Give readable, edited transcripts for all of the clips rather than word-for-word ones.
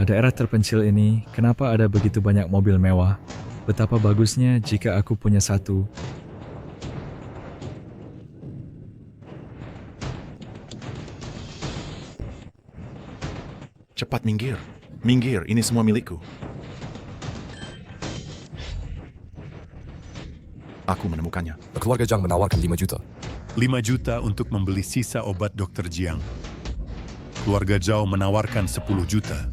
Daerah terpencil ini, kenapa ada begitu banyak mobil mewah? Betapa bagusnya jika aku punya satu. Cepat minggir. Minggir, ini semua milikku. Aku menemukannya. Keluarga Zhang menawarkan 5 juta. 5 juta untuk membeli sisa obat Dr. Jiang. Keluarga Zhao menawarkan 10 juta.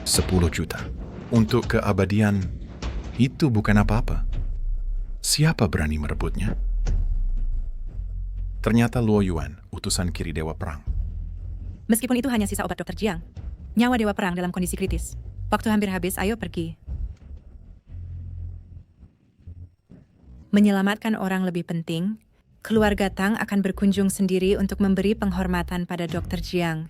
10 juta. Untuk keabadian, itu bukan apa-apa. Siapa berani merebutnya? Ternyata Luo Yuan, utusan kiri Dewa Perang. Meskipun itu hanya sisa obat Dr. Jiang, nyawa Dewa Perang dalam kondisi kritis. Waktu hampir habis, ayo pergi. Menyelamatkan orang lebih penting, keluarga Tang akan berkunjung sendiri untuk memberi penghormatan pada Dr. Jiang.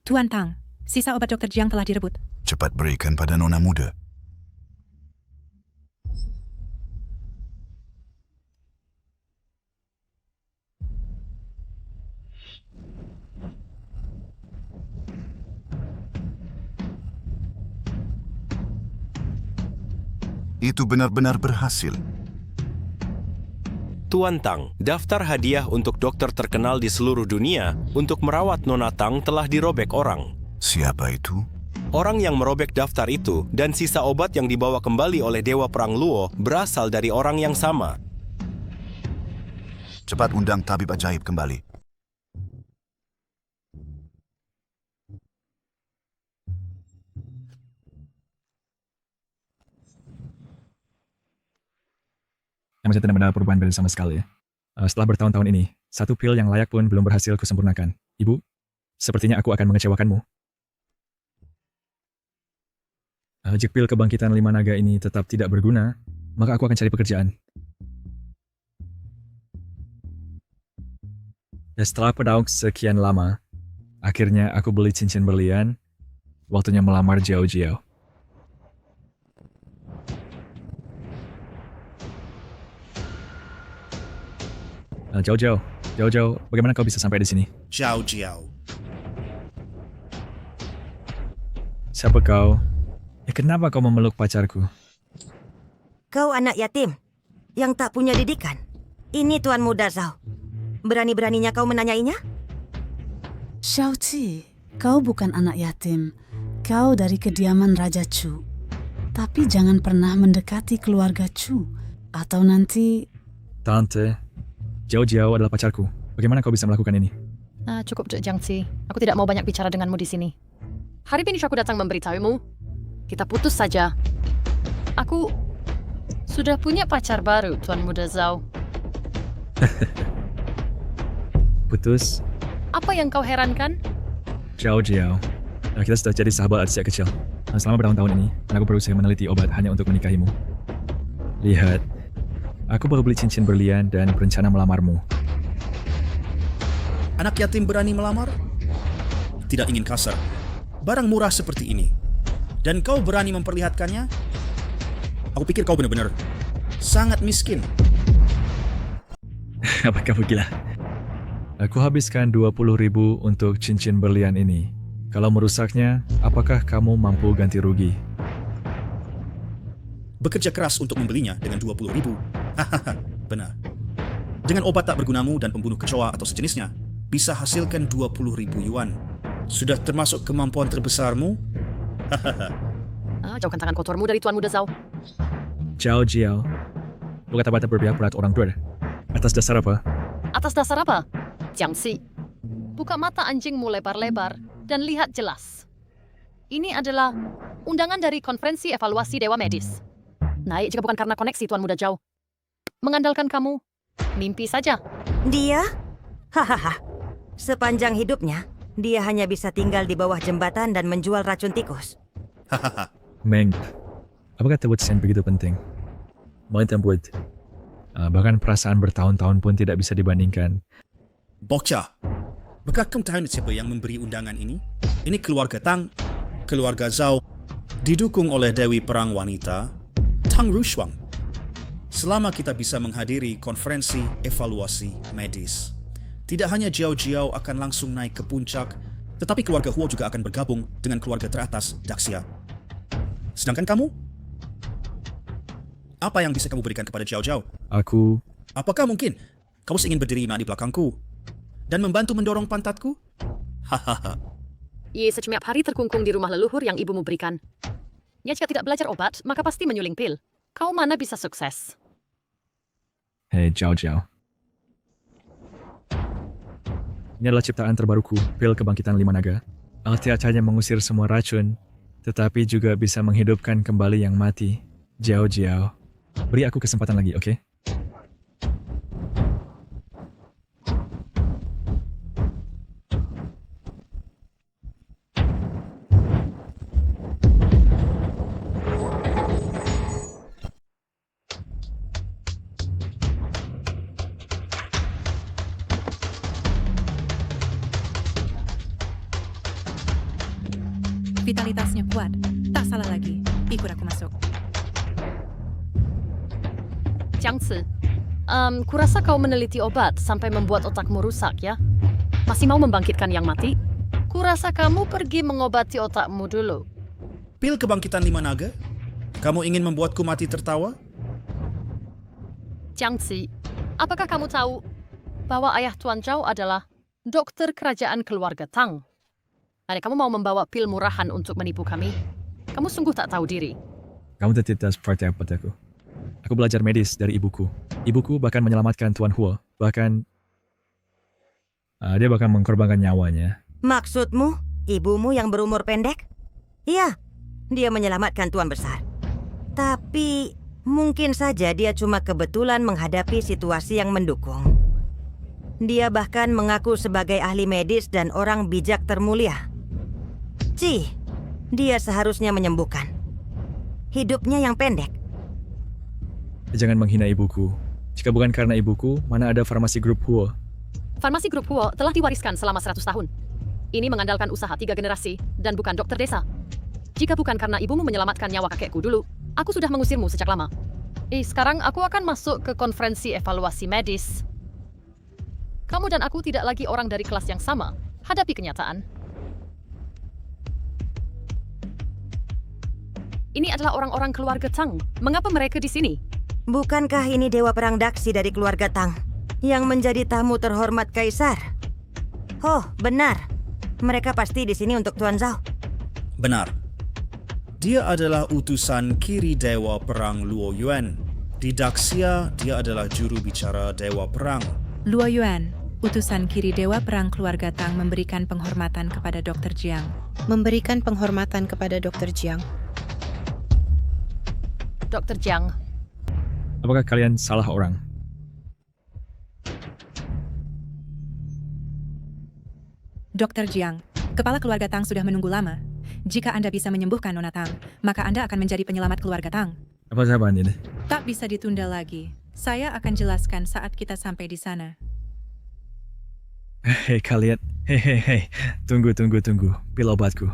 Tuan Tang, sisa obat Dr. Jiang telah direbut. Cepat berikan pada nona muda. Itu benar-benar berhasil. Tuan Tang, daftar hadiah untuk dokter terkenal di seluruh dunia untuk merawat Nona Tang telah dirobek orang. Siapa itu? Orang yang merobek daftar itu dan sisa obat yang dibawa kembali oleh Dewa Perang Luo berasal dari orang yang sama. Cepat undang tabib ajaib kembali. Saya tidak mendapat perubahan beda sama sekali. Setelah bertahun-tahun ini, satu pil yang layak pun belum berhasil kusempurnakan. Ibu, sepertinya aku akan mengecewakanmu. Jika pil kebangkitan 5 naga ini tetap tidak berguna, maka aku akan cari pekerjaan. Dan setelah pedaung sekian lama, akhirnya aku beli cincin berlian, waktunya melamar Jiao Jiao. Jauh-jauh, bagaimana kau bisa sampai di sini? Zhao Jiao. Siapa kau? Kenapa kau memeluk pacarku? Kau anak yatim yang tak punya didikan. Ini Tuan Muda Zhao. Berani-beraninya kau menanyainya? Xiao Qi, kau bukan anak yatim. Kau dari kediaman Raja Chu. Tapi jangan pernah mendekati keluarga Chu. Atau nanti... Tante, Jiao Jiao adalah pacarku. Bagaimana kau bisa melakukan ini? Cukup, Dek Jiangxi. Aku tidak mau banyak bicara denganmu di sini. Hari ini aku datang memberitahumu. Kita putus saja. Aku sudah punya pacar baru, Tuan Muda Zhao. Putus? Apa yang kau herankan? Jiao Jiao, kita sudah jadi sahabat sejak kecil. Selama bertahun-tahun ini, aku berusaha meneliti obat hanya untuk menikahimu. Lihat, aku baru beli cincin berlian dan berencana melamarmu. Anak yatim berani melamar? Tidak ingin kasar. Barang murah seperti ini. Dan kau berani memperlihatkannya? Aku pikir kau benar-benar sangat miskin. Apa kamu gila? Aku habiskan 20.000 untuk cincin berlian ini. Kalau merusaknya, apakah kamu mampu ganti rugi? Bekerja keras untuk membelinya dengan 20.000. Hahaha, benar. Dengan obat tak bergunamu dan pembunuh kecoa atau sejenisnya, bisa hasilkan 20.000 yuan. Sudah termasuk kemampuan terbesarmu? Jauhkan tangan kotormu dari Tuan Muda Zhao. Jiao Jiao, lu kata-kata berpihak pada orang tua. Atas dasar apa? Atas dasar apa? Jiangxi, buka mata anjingmu lebar-lebar dan lihat jelas. Ini adalah undangan dari konferensi evaluasi Dewa Medis. Naik jika bukan karena koneksi Tuan Muda Zhao. Mengandalkan kamu, mimpi saja. Dia? Hahaha. Sepanjang hidupnya, dia hanya bisa tinggal di bawah jembatan dan menjual racun tikus. Hahaha. Meng, apakah terbut yang begitu penting? Mau terbut. Bahkan perasaan bertahun-tahun pun tidak bisa dibandingkan. Bocah, apakah kamu tahu siapa yang memberi undangan ini? Ini keluarga Tang, keluarga Zhao, didukung oleh Dewi Perang Wanita, Tang Rushuang. selama kita bisa menghadiri konferensi evaluasi medis. Tidak hanya Jiao akan langsung naik ke puncak, tetapi keluarga Huo juga akan bergabung dengan keluarga teratas Daxia. Sedangkan kamu? Apa yang bisa kamu berikan kepada Jiao? Aku... Apakah mungkin kamu ingin berdiri di belakangku dan membantu mendorong pantatku? Hahaha. Ye setiap hari terkungkung di rumah leluhur yang ibumu berikan. Ya jika tidak belajar obat, maka pasti menyuling pil. Kau mana bisa sukses? Hei, Jiao. Ini adalah ciptaan terbaruku, pil kebangkitan 5 naga. Tidak hanya mengusir semua racun, tetapi juga bisa menghidupkan kembali yang mati. Jiao. Beri aku kesempatan lagi, oke? Vitalitasnya kuat. Tak salah lagi. Ikut aku masuk. Jiangzi, kurasa kau meneliti obat sampai membuat otakmu rusak ya? Masih mau membangkitkan yang mati? Kurasa kamu pergi mengobati otakmu dulu. Pil kebangkitan 5 naga? Kamu ingin membuatku mati tertawa? Jiangzi, apakah kamu tahu bahwa ayah Tuan Zhao adalah dokter kerajaan keluarga Tang? Ada kamu mau membawa pil murahan untuk menipu kami? Kamu sungguh tak tahu diri. Kamu tidak seperti apa padaku. Aku belajar medis dari ibuku. Ibuku bahkan menyelamatkan Tuan Huo. Bahkan... dia bahkan mengorbankan nyawanya. Maksudmu, ibumu yang berumur pendek? Iya, dia menyelamatkan tuan besar. Tapi mungkin saja dia cuma kebetulan menghadapi situasi yang mendukung. Dia bahkan mengaku sebagai ahli medis dan orang bijak termulia. Dia seharusnya menyembuhkan. Hidupnya yang pendek. Jangan menghina ibuku. Jika bukan karena ibuku, mana ada farmasi grup Huo? Farmasi grup Huo telah diwariskan selama 100 tahun. Ini mengandalkan usaha 3 generasi dan bukan dokter desa. Jika bukan karena ibumu menyelamatkan nyawa kakekku dulu, aku sudah mengusirmu sejak lama. Sekarang aku akan masuk ke konferensi evaluasi medis. Kamu dan aku tidak lagi orang dari kelas yang sama. Hadapi kenyataan. Ini adalah orang-orang keluarga Tang. Mengapa mereka di sini? Bukankah ini Dewa Perang Daxi dari keluarga Tang yang menjadi tamu terhormat Kaisar? Oh, benar. Mereka pasti di sini untuk Tuan Zhao. Benar. Dia adalah utusan kiri Dewa Perang Luo Yuan. Di Daxia, dia adalah juru bicara Dewa Perang. Luo Yuan, utusan kiri Dewa Perang keluarga Tang memberikan penghormatan kepada Dr. Jiang. Memberikan penghormatan kepada Dr. Jiang. Dr. Jiang. Apakah kalian salah orang? Dr. Jiang, kepala keluarga Tang sudah menunggu lama. Jika Anda bisa menyembuhkan Nona Tang, maka Anda akan menjadi penyelamat keluarga Tang. Apa jawaban ini? Tak bisa ditunda lagi. Saya akan jelaskan saat kita sampai di sana. Hei kalian, hei. Tunggu. Pil obatku.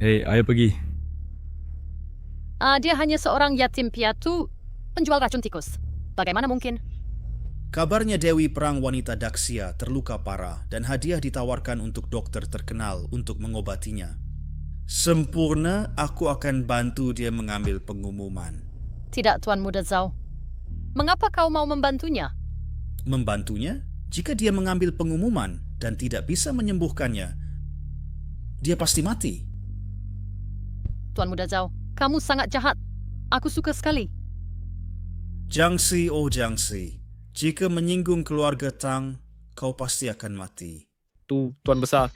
Hei, ayo pergi. Dia hanya seorang yatim piatu, penjual racun tikus. Bagaimana mungkin? Kabarnya Dewi Perang wanita Daxia terluka parah dan hadiah ditawarkan untuk dokter terkenal untuk mengobatinya. Sempurna, aku akan bantu dia mengambil pengumuman. Tidak, Tuan Muda Zhao. Mengapa kau mau membantunya? Membantunya? Jika dia mengambil pengumuman dan tidak bisa menyembuhkannya, dia pasti mati. Tuan Muda Zhao, kamu sangat jahat. Aku suka sekali. Jiangzi, jika menyinggung keluarga Tang, kau pasti akan mati. Tuan Besar,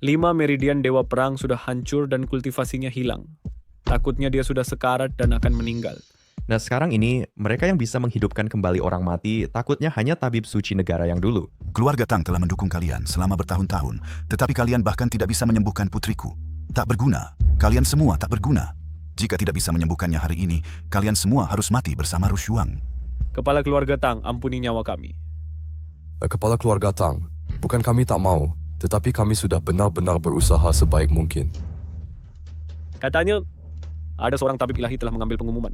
5 meridian Dewa Perang sudah hancur dan kultivasinya hilang. Takutnya dia sudah sekarat dan akan meninggal. Nah sekarang ini, mereka yang bisa menghidupkan kembali orang mati takutnya hanya tabib suci negara yang dulu. Keluarga Tang telah mendukung kalian selama bertahun-tahun, tetapi kalian bahkan tidak bisa menyembuhkan putriku. Tak berguna. Kalian semua tak berguna. Jika tidak bisa menyembuhkannya hari ini, kalian semua harus mati bersama Rushuang. Kepala keluarga Tang, ampuni nyawa kami. Kepala keluarga Tang, bukan kami tak mau, tetapi kami sudah benar-benar berusaha sebaik mungkin. Katanya Ada seorang tabib ilahi telah mengambil pengumuman.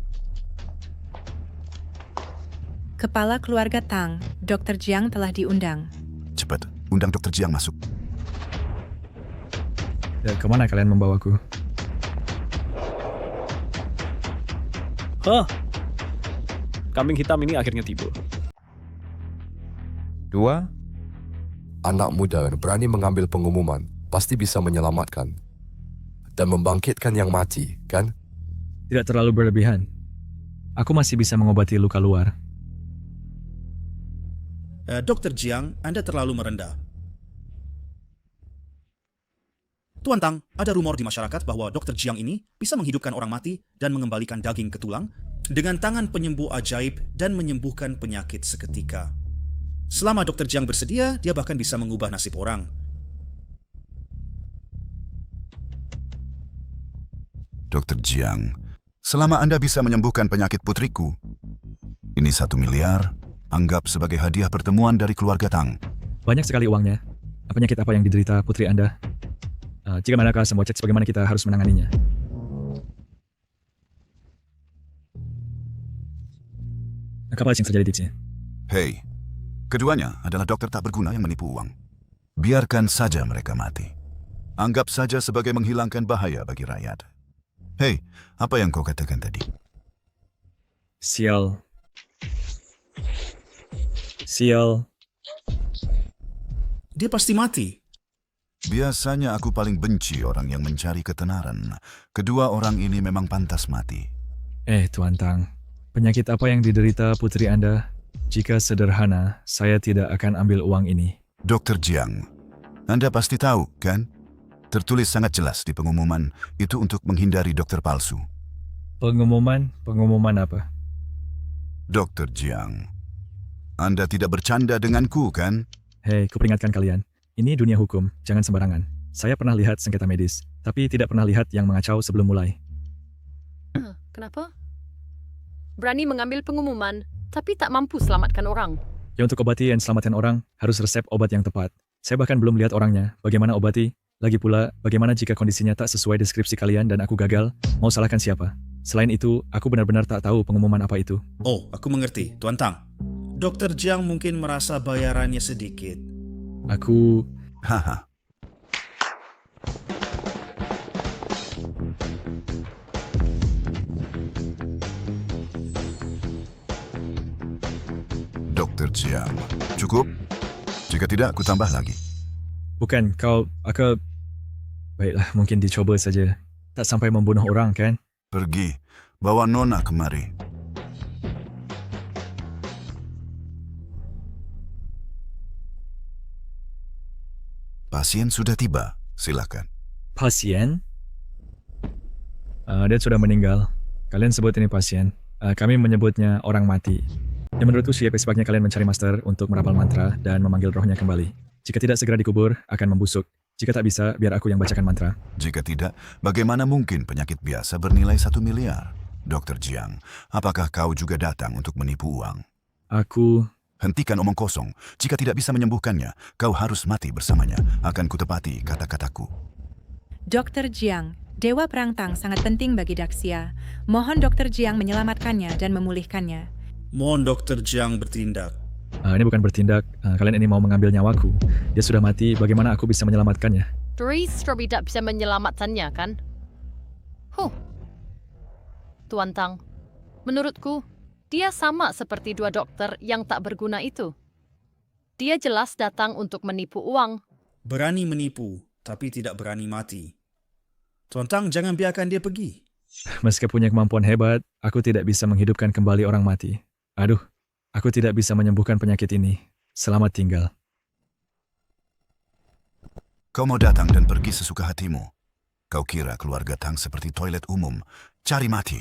Kepala keluarga Tang, Dr. Jiang telah diundang. Cepat, undang Dr. Jiang masuk. Ya, kemana kalian membawaku? Kambing hitam ini akhirnya tiba. 2. Anak muda yang berani mengambil pengumuman pasti bisa menyelamatkan dan membangkitkan yang mati, kan? Tidak terlalu berlebihan. Aku masih bisa mengobati luka luar. Dr. Jiang, Anda terlalu merendah. Tuan Tang, ada rumor di masyarakat bahwa Dr. Jiang ini bisa menghidupkan orang mati dan mengembalikan daging ke tulang dengan tangan penyembuh ajaib dan menyembuhkan penyakit seketika. Selama Dr. Jiang bersedia, dia bahkan bisa mengubah nasib orang. Dr. Jiang, selama Anda bisa menyembuhkan penyakit putriku, ini 1 miliar, anggap sebagai hadiah pertemuan dari keluarga Tang. Banyak sekali uangnya. Penyakit apa yang diderita putri Anda? Jika manakah semua cek bagaimana kita harus menanganinya? Apa yang terjadi, Dipsi? Hei, keduanya adalah dokter tak berguna yang menipu uang. Biarkan saja mereka mati. Anggap saja sebagai menghilangkan bahaya bagi rakyat. Hei, apa yang kau katakan tadi? Sial. Dia pasti mati. Biasanya aku paling benci orang yang mencari ketenaran. Kedua orang ini memang pantas mati. Tuan Tang, penyakit apa yang diderita putri Anda? Jika sederhana, saya tidak akan ambil uang ini. Dr. Jiang, Anda pasti tahu, kan? Tertulis sangat jelas di pengumuman, itu untuk menghindari dokter palsu. Pengumuman? Pengumuman apa? Dr. Jiang, Anda tidak bercanda denganku, kan? Hei, kuperingatkan kalian. Ini dunia hukum, jangan sembarangan. Saya pernah lihat sengketa medis, tapi tidak pernah lihat yang mengacau sebelum mulai. Kenapa? Berani mengambil pengumuman, tapi tak mampu selamatkan orang. Ya, untuk obati dan selamatkan orang, harus resep obat yang tepat. Saya bahkan belum lihat orangnya, bagaimana obati. Lagi pula, bagaimana jika kondisinya tak sesuai deskripsi kalian dan aku gagal, mau salahkan siapa? Selain itu, aku benar-benar tak tahu pengumuman apa itu. Oh, aku mengerti, Tuan Tang. Dr. Jiang mungkin merasa bayarannya sedikit. Aku... Haha. Dr. Jiang, cukup? Jika tidak, aku tambah lagi. Bukan, aku... Baiklah, mungkin dicoba saja. Tak sampai membunuh orang, kan? Pergi, bawa Nona kemari. Pasien sudah tiba, silakan. Pasien? Dia sudah meninggal. Kalian sebut ini pasien. Kami menyebutnya orang mati. Dan menurutku sebaiknya kalian mencari master untuk merapal mantra dan memanggil rohnya kembali. Jika tidak segera dikubur, akan membusuk. Jika tak bisa, biar aku yang bacakan mantra. Jika tidak, bagaimana mungkin penyakit biasa bernilai 1 miliar? Dr. Jiang, apakah kau juga datang untuk menipu uang? Aku... Hentikan omong kosong. Jika tidak bisa menyembuhkannya, kau harus mati bersamanya. Akan kutepati kata-kataku. Dr. Jiang, Dewa Perang Tang sangat penting bagi Daxia. Mohon Dr. Jiang menyelamatkannya dan memulihkannya. Mohon Dr. Jiang bertindak. Ini bukan bertindak. Kalian ini mau mengambil nyawaku. Dia sudah mati, bagaimana aku bisa menyelamatkannya? Strawberry tak bisa menyelamatkannya, kan? Tuan Tang, menurutku, dia sama seperti 2 dokter yang tak berguna itu. Dia jelas datang untuk menipu uang. Berani menipu, tapi tidak berani mati. Tuan Tang, jangan biarkan dia pergi. Meski punya kemampuan hebat, aku tidak bisa menghidupkan kembali orang mati. Aduh, aku tidak bisa menyembuhkan penyakit ini. Selamat tinggal. Kau mau datang dan pergi sesuka hatimu. Kau kira keluarga Tang seperti toilet umum. Cari mati.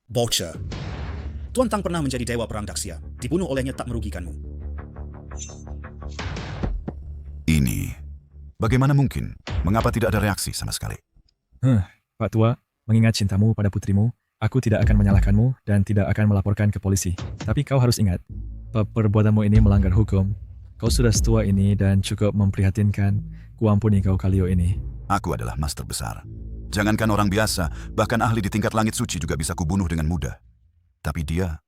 Bocah. Tuan Tang pernah menjadi dewa perang Daxia. Dibunuh olehnya tak merugikanmu. Ini, bagaimana mungkin? Mengapa tidak ada reaksi sama sekali? Pak Tua, mengingat cintamu pada putrimu, aku tidak akan menyalahkanmu dan tidak akan melaporkan ke polisi. Tapi kau harus ingat, Perbuatanmu ini melanggar hukum. Kau sudah setua ini dan cukup memprihatinkan. Kuampuni kau Kalio ini. Aku adalah master besar. Jangankan orang biasa, bahkan ahli di tingkat langit suci juga bisa kubunuh dengan mudah. Tapi dia,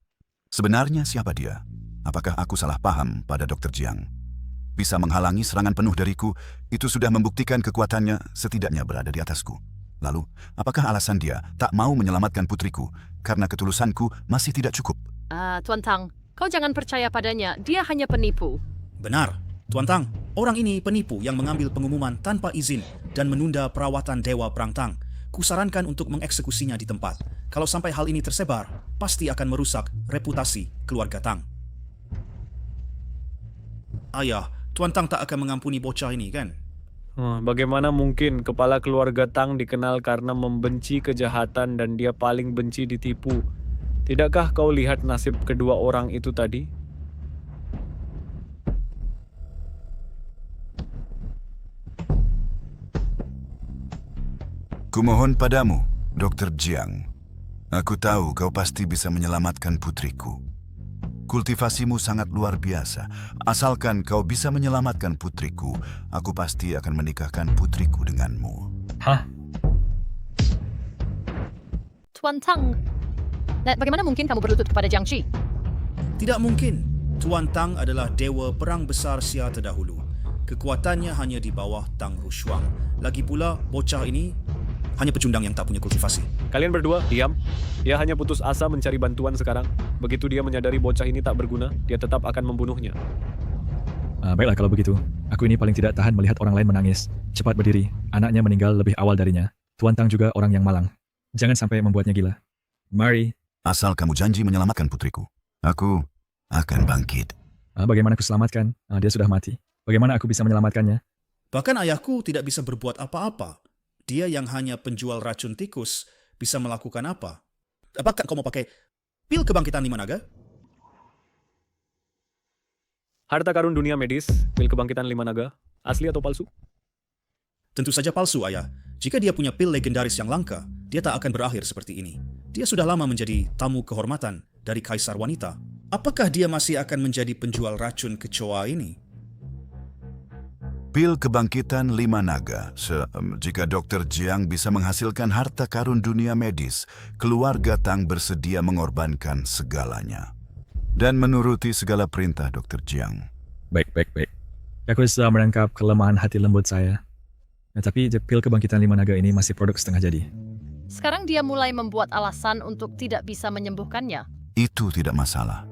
sebenarnya siapa dia? Apakah aku salah paham pada Dr. Jiang? Bisa menghalangi serangan penuh dariku, itu sudah membuktikan kekuatannya setidaknya berada di atasku. Lalu, apakah alasan dia tak mau menyelamatkan putriku karena ketulusanku masih tidak cukup? Tuan Tang, kau jangan percaya padanya. Dia hanya penipu. Benar, Tuan Tang. Orang ini penipu yang mengambil pengumuman tanpa izin dan menunda perawatan Dewa Perang Tang. Kusarankan untuk mengeksekusinya di tempat. Kalau sampai hal ini tersebar, pasti akan merusak reputasi keluarga Tang. Ayah, Tuan Tang tak akan mengampuni bocah ini, kan? Bagaimana mungkin kepala keluarga Tang dikenal karena membenci kejahatan dan dia paling benci ditipu? Tidakkah kau lihat nasib kedua orang itu tadi? Kumohon padamu, Dr. Jiang. Aku tahu kau pasti bisa menyelamatkan putriku. Kultivasimu sangat luar biasa. Asalkan kau bisa menyelamatkan putriku, aku pasti akan menikahkan putriku denganmu. Hah? Tuan Tang, bagaimana mungkin kamu berlutut kepada Jiang Qi? Tidak mungkin. Tuan Tang adalah dewa perang besar Xia terdahulu. Kekuatannya hanya di bawah Tang Rushuang. Lagi pula, bocah ini hanya pecundang yang tak punya kultivasi. Kalian berdua, diam. Dia hanya putus asa mencari bantuan sekarang. Begitu dia menyadari bocah ini tak berguna, dia tetap akan membunuhnya. Baiklah kalau begitu. Aku ini paling tidak tahan melihat orang lain menangis. Cepat berdiri. Anaknya meninggal lebih awal darinya. Tuan Tang juga orang yang malang. Jangan sampai membuatnya gila. Mari. Asal kamu janji menyelamatkan putriku, aku akan bangkit. Bagaimana aku selamatkan? Dia sudah mati. Bagaimana aku bisa menyelamatkannya? Bahkan ayahku tidak bisa berbuat apa-apa. Dia yang hanya penjual racun tikus bisa melakukan apa? Apakah kau mau pakai pil kebangkitan 5 naga? Harta karun dunia medis, pil kebangkitan 5 naga, asli atau palsu? Tentu saja palsu, ayah. Jika dia punya pil legendaris yang langka, dia tak akan berakhir seperti ini. Dia sudah lama menjadi tamu kehormatan dari Kaisar Wanita. Apakah dia masih akan menjadi penjual racun kecoa ini? Pil kebangkitan 5 naga. Jika Dr. Jiang bisa menghasilkan harta karun dunia medis, keluarga Tang bersedia mengorbankan segalanya. Dan menuruti segala perintah Dr. Jiang. Baik. Aku sudah menangkap kelemahan hati lembut saya. Tapi pil kebangkitan 5 naga ini masih produk setengah jadi. Sekarang dia mulai membuat alasan untuk tidak bisa menyembuhkannya. Itu tidak masalah.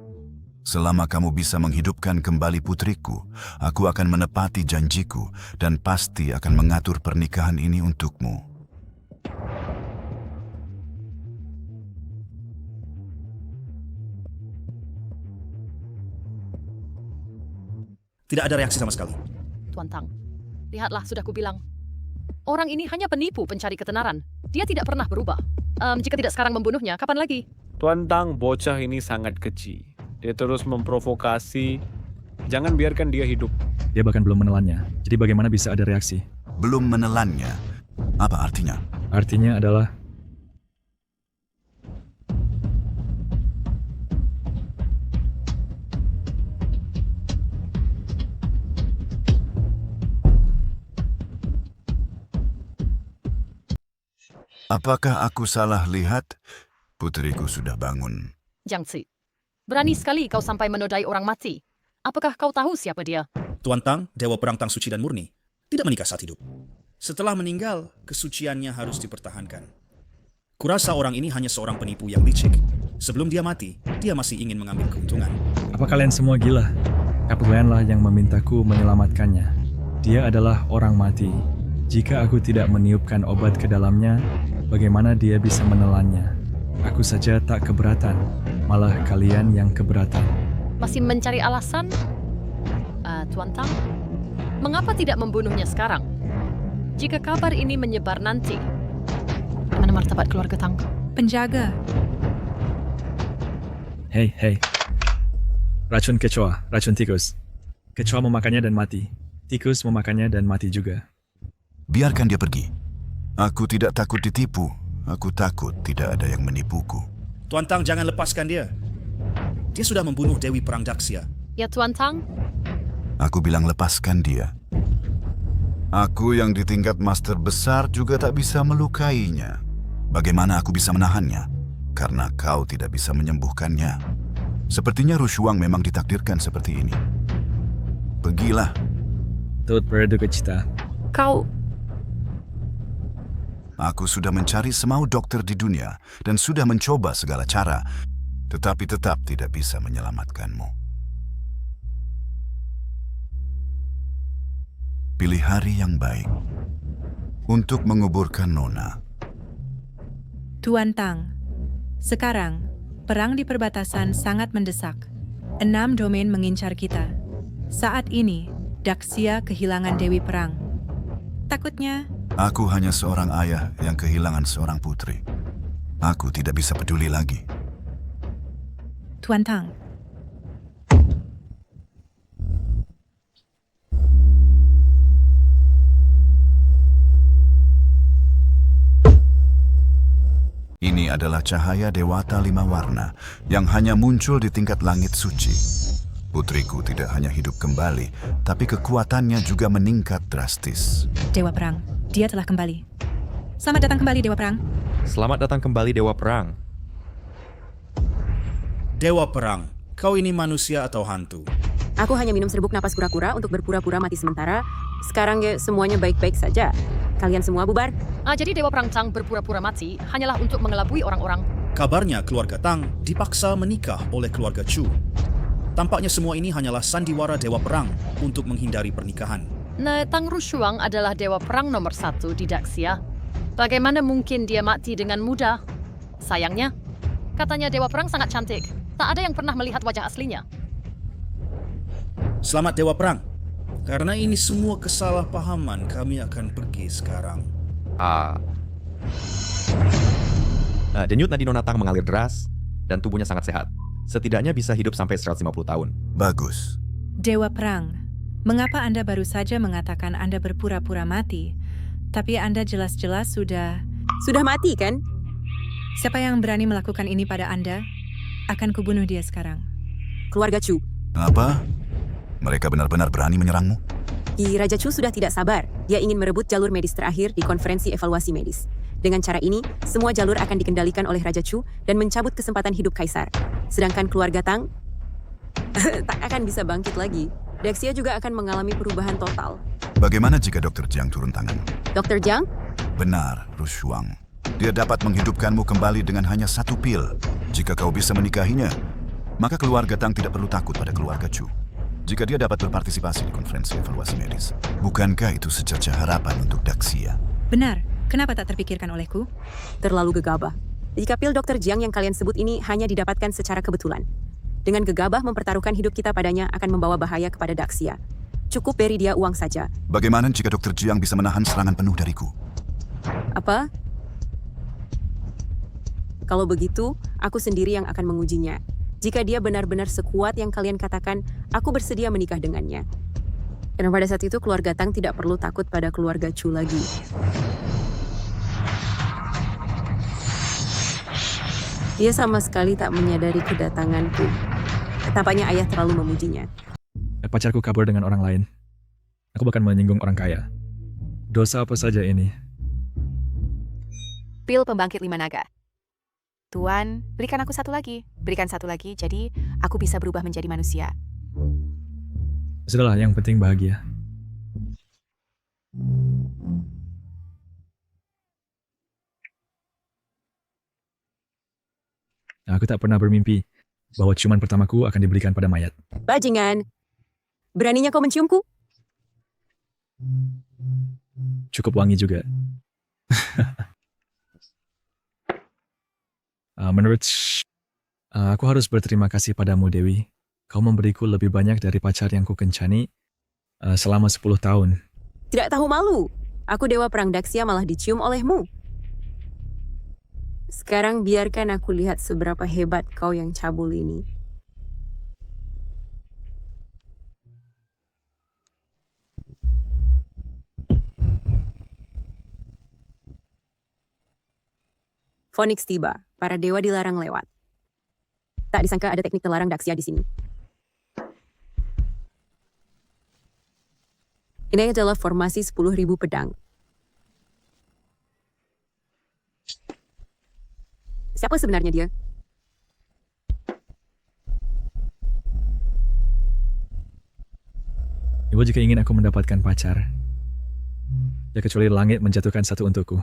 Selama kamu bisa menghidupkan kembali putriku, aku akan menepati janjiku dan pasti akan mengatur pernikahan ini untukmu. Tidak ada reaksi sama sekali. Tuan Tang, lihatlah sudah kubilang. Orang ini hanya penipu pencari ketenaran. Dia tidak pernah berubah. Jika tidak sekarang membunuhnya, kapan lagi? Tuan Tang, bocah ini sangat keji. Dia terus memprovokasi. Jangan biarkan dia hidup. Dia bahkan belum menelannya. Jadi bagaimana bisa ada reaksi? Belum menelannya? Apa artinya? Artinya adalah... Apakah aku salah lihat? Putriku sudah bangun. Jiang Qi, berani sekali kau sampai menodai orang mati. Apakah kau tahu siapa dia? Tuan Tang, Dewa Perang Tang suci dan murni, tidak menikah saat hidup. Setelah meninggal, kesuciannya harus dipertahankan. Kurasa orang ini hanya seorang penipu yang licik. Sebelum dia mati, dia masih ingin mengambil keuntungan. Apa kalian semua gila? Kapulainlah yang memintaku menyelamatkannya. Dia adalah orang mati. Jika aku tidak meniupkan obat ke dalamnya, bagaimana dia bisa menelannya? Aku saja tak keberatan, malah kalian yang keberatan. Masih mencari alasan? Tuan Tang, mengapa tidak membunuhnya sekarang? Jika kabar ini menyebar nanti, mana martabat keluarga Tang? Penjaga. Hei. Racun kecoa, racun tikus. Kecoa memakannya dan mati. Tikus memakannya dan mati juga. Biarkan dia pergi. Aku tidak takut ditipu. Aku takut tidak ada yang menipuku. Tuan Tang, jangan lepaskan dia. Dia sudah membunuh Dewi Perang Daksya. Ya Tuan Tang, Aku bilang lepaskan dia. Aku yang di tingkat master besar juga tak bisa melukainya. Bagaimana aku bisa menahannya? Karena kau tidak bisa menyembuhkannya. Sepertinya Rushuang memang ditakdirkan seperti ini. Pergilah. Tut Berduka Cita. kau... Aku sudah mencari semau dokter di dunia dan sudah mencoba segala cara, tetapi tetap tidak bisa menyelamatkanmu. Pilih hari yang baik untuk menguburkan Nona. Tuan Tang, sekarang perang di perbatasan sangat mendesak. 6 domain mengincar kita. Saat ini, Daksya kehilangan Dewi Perang. Takutnya, Aku hanya seorang ayah yang kehilangan seorang putri. Aku tidak bisa peduli lagi. Tuan Tang, Ini adalah cahaya Dewata 5 warna yang hanya muncul di tingkat langit suci. Putriku tidak hanya hidup kembali, tapi kekuatannya juga meningkat drastis. Dewa Perang, dia telah kembali. Selamat datang kembali, Dewa Perang. Selamat datang kembali, Dewa Perang. Dewa Perang, kau ini manusia atau hantu? Aku hanya minum serbuk napas kura-kura untuk berpura-pura mati sementara. Sekarang ya semuanya baik-baik saja. Kalian semua bubar? Jadi Dewa Perang Tang berpura-pura mati hanyalah untuk mengelabui orang-orang. Kabarnya keluarga Tang dipaksa menikah oleh keluarga Chu. Tampaknya semua ini hanyalah sandiwara Dewa Perang untuk menghindari pernikahan. Nah, Tang Rushuang adalah Dewa Perang nomor 1 di Daksya. Bagaimana mungkin dia mati dengan mudah? Sayangnya, katanya Dewa Perang sangat cantik. Tak ada yang pernah melihat wajah aslinya. Selamat Dewa Perang. Karena ini semua kesalahpahaman, kami akan pergi sekarang. Denyut nadi Nona Tang mengalir deras dan tubuhnya sangat sehat. Setidaknya bisa hidup sampai 150 tahun. Bagus. Dewa Perang, mengapa Anda baru saja mengatakan Anda berpura-pura mati, tapi Anda jelas-jelas sudah mati, kan? Siapa yang berani melakukan ini pada Anda, akan kubunuh dia sekarang. Keluarga Chu. Apa? Mereka benar-benar berani menyerangmu? Raja Chu sudah tidak sabar. Dia ingin merebut jalur medis terakhir di konferensi evaluasi medis. Dengan cara ini, semua jalur akan dikendalikan oleh Raja Chu dan mencabut kesempatan hidup Kaisar. Sedangkan keluarga Tang tak akan bisa bangkit lagi. Daksya juga akan mengalami perubahan total. Bagaimana jika Dr. Jiang turun tangan? Dr. Jiang? Benar, Rushuang. Dia dapat menghidupkanmu kembali dengan hanya 1 pil. Jika kau bisa menikahinya, maka keluarga Tang tidak perlu takut pada keluarga Chu. Jika dia dapat berpartisipasi di konferensi evaluasi medis, bukankah itu secerca harapan untuk Daksya? Benar, kenapa tak terpikirkan olehku? Terlalu gegabah. Jika pil Dr. Jiang yang kalian sebut ini hanya didapatkan secara kebetulan. Dengan gegabah mempertaruhkan hidup kita padanya akan membawa bahaya kepada Daksya. Cukup beri dia uang saja. Bagaimana jika Dr. Jiang bisa menahan serangan penuh dariku? Apa? Kalau begitu, aku sendiri yang akan mengujinya. Jika dia benar-benar sekuat yang kalian katakan, aku bersedia menikah dengannya. Karena pada saat itu keluarga Tang tidak perlu takut pada keluarga Chu lagi. Dia sama sekali tak menyadari kedatanganku. Tampaknya ayah terlalu memujinya. Pacarku kabur dengan orang lain. Aku bahkan menyinggung orang kaya. Dosa apa saja ini? Pil pembangkit 5 naga. Tuan, berikan aku 1 lagi. Berikan 1 lagi, jadi aku bisa berubah menjadi manusia. Sudahlah, yang penting bahagia. Aku tak pernah bermimpi bahwa ciuman pertamaku akan diberikan pada mayat. Bajingan, beraninya kau menciumku? Cukup wangi juga. Aku harus berterima kasih padamu, Dewi. Kau memberiku lebih banyak dari pacar yang ku kencani selama 10 tahun. Tidak tahu malu. Aku Dewa Perang Daksya malah dicium olehmu. Sekarang biarkan aku lihat seberapa hebat kau yang cabul ini. Phoenix tiba. Para dewa dilarang lewat. Tak disangka ada teknik terlarang Daxia di sini. Ini adalah formasi 10.000 pedang. Siapa sebenarnya dia? Ibu jika ingin aku mendapatkan pacar, ya kecuali langit menjatuhkan satu untukku.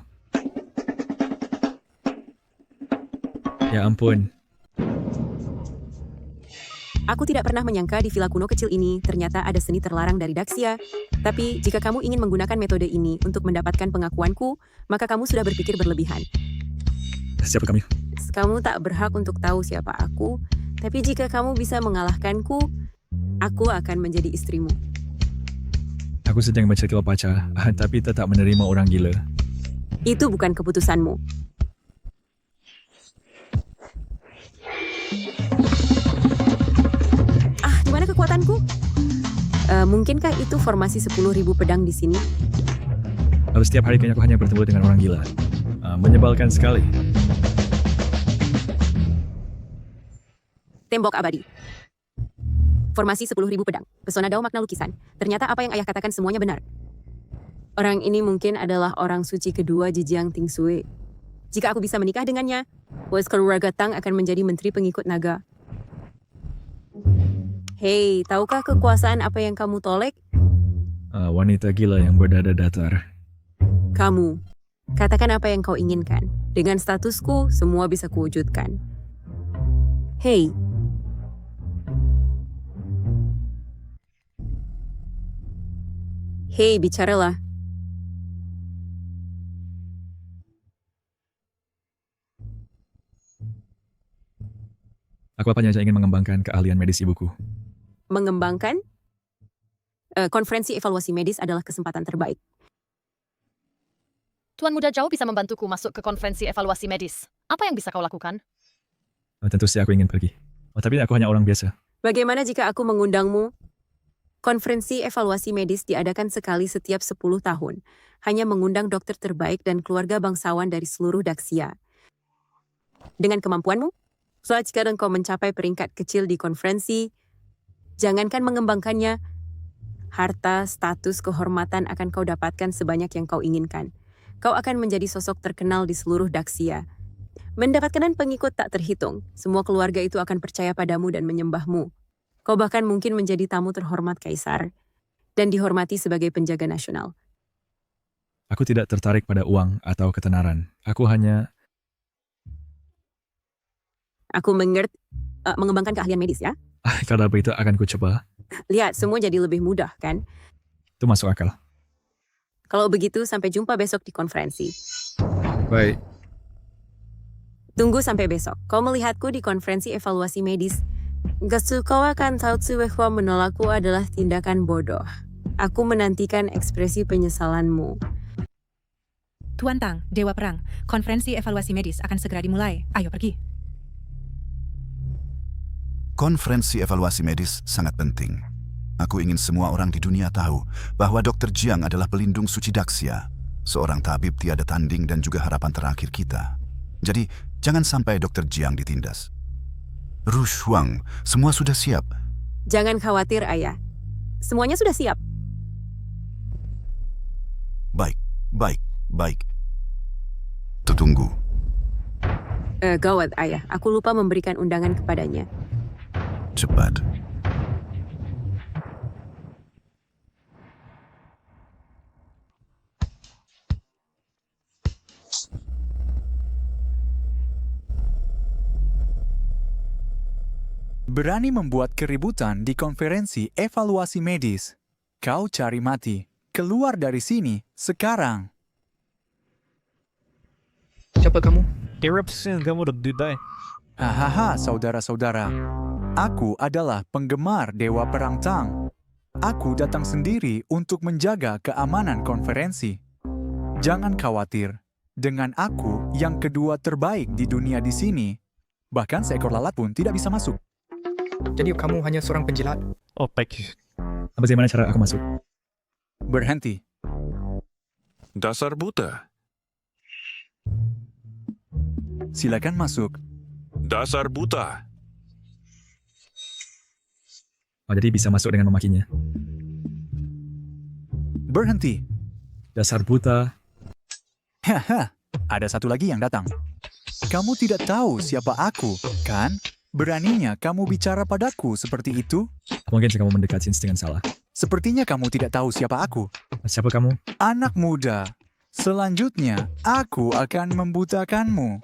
Ya ampun. Aku tidak pernah menyangka di villa kuno kecil ini ternyata ada seni terlarang dari Daxia. Tapi jika kamu ingin menggunakan metode ini untuk mendapatkan pengakuanku, maka kamu sudah berpikir berlebihan. Siapa kamu? Kamu tak berhak untuk tahu siapa aku, tapi jika kamu bisa mengalahkanku, aku akan menjadi istrimu. Aku sedang mencari pacar, tapi tetap menerima orang gila. Itu bukan keputusanmu. Di mana kekuatanku? Mungkinkah itu formasi 10.000 pedang di sini? Setiap hari kayaknya aku hanya bertemu dengan orang gila. Menyebalkan sekali. Tembok abadi. Formasi 10.000 pedang. Pesona dao makna lukisan. Ternyata apa yang ayah katakan semuanya benar. Orang ini mungkin adalah orang suci kedua Zhejiang Tingsui. Jika aku bisa menikah dengannya, keluarga Tang akan menjadi menteri pengikut naga. Hei, tahukah kekuasaan apa yang kamu tolek? Wanita gila yang berdada datar. Kamu. Katakan apa yang kau inginkan. Dengan statusku, semua bisa kuwujudkan. Hei. Hei, bicaralah. Aku hanya ingin mengembangkan keahlian medis ibuku. Mengembangkan? Konferensi evaluasi medis adalah kesempatan terbaik. Tuan Muda Zhao bisa membantuku masuk ke konferensi evaluasi medis. Apa yang bisa kau lakukan? Tentu saja aku ingin pergi. Tapi aku hanya orang biasa. Bagaimana jika aku mengundangmu? Konferensi evaluasi medis diadakan sekali setiap 10 tahun. Hanya mengundang dokter terbaik dan keluarga bangsawan dari seluruh Daxia. Dengan kemampuanmu, jika engkau mencapai peringkat kecil di konferensi, jangankan mengembangkannya, harta, status, kehormatan akan kau dapatkan sebanyak yang kau inginkan. Kau akan menjadi sosok terkenal di seluruh Daxia. Mendapatkan pengikut tak terhitung, semua keluarga itu akan percaya padamu dan menyembahmu. Kau bahkan mungkin menjadi tamu terhormat kaisar dan dihormati sebagai penjaga nasional. Aku tidak tertarik pada uang atau ketenaran. Aku mengerti mengembangkan keahlian medis ya. Kalau begitu akan ku coba. Lihat, semua jadi lebih mudah kan? Itu masuk akal. Kalau begitu, sampai jumpa besok di konferensi. Baik. Tunggu sampai besok. Kau melihatku di konferensi evaluasi medis. Kau akan tahu bahwa menolakku adalah tindakan bodoh. Aku menantikan ekspresi penyesalanmu. Tuan Tang, Dewa Perang, konferensi evaluasi medis akan segera dimulai. Ayo pergi. Konferensi evaluasi medis sangat penting. Aku ingin semua orang di dunia tahu bahwa Dr. Jiang adalah pelindung suci Daxia, seorang tabib tiada tanding dan juga harapan terakhir kita. Jadi, jangan sampai Dr. Jiang ditindas. Rush Huang, semua sudah siap. Jangan khawatir, Ayah. Semuanya sudah siap. Baik. Tunggu. Gawat, Ayah. Aku lupa memberikan undangan kepadanya. Cepat. Berani membuat keributan di konferensi evaluasi medis. Kau cari mati. Keluar dari sini, sekarang. Siapa kamu? Eruption, kamu udah didai. Hahaha, saudara-saudara. Aku adalah penggemar Dewa Perang Tang. Aku datang sendiri untuk menjaga keamanan konferensi. Jangan khawatir. Dengan aku yang kedua terbaik di dunia di sini, bahkan seekor lalat pun tidak bisa masuk. Jadi kamu hanya seorang penjilat? Oh, baik. Bagaimana cara aku masuk? Berhenti. Dasar buta. Silakan masuk. Dasar buta. Oh, jadi bisa masuk dengan memakinya. Berhenti. Dasar buta. Haha, ada satu lagi yang datang. Kamu tidak tahu siapa aku, kan? Beraninya kamu bicara padaku seperti itu? Mungkin kamu mendekati dengan salah. Sepertinya kamu tidak tahu siapa aku. Siapa kamu? Anak muda. Selanjutnya, aku akan membutakanmu.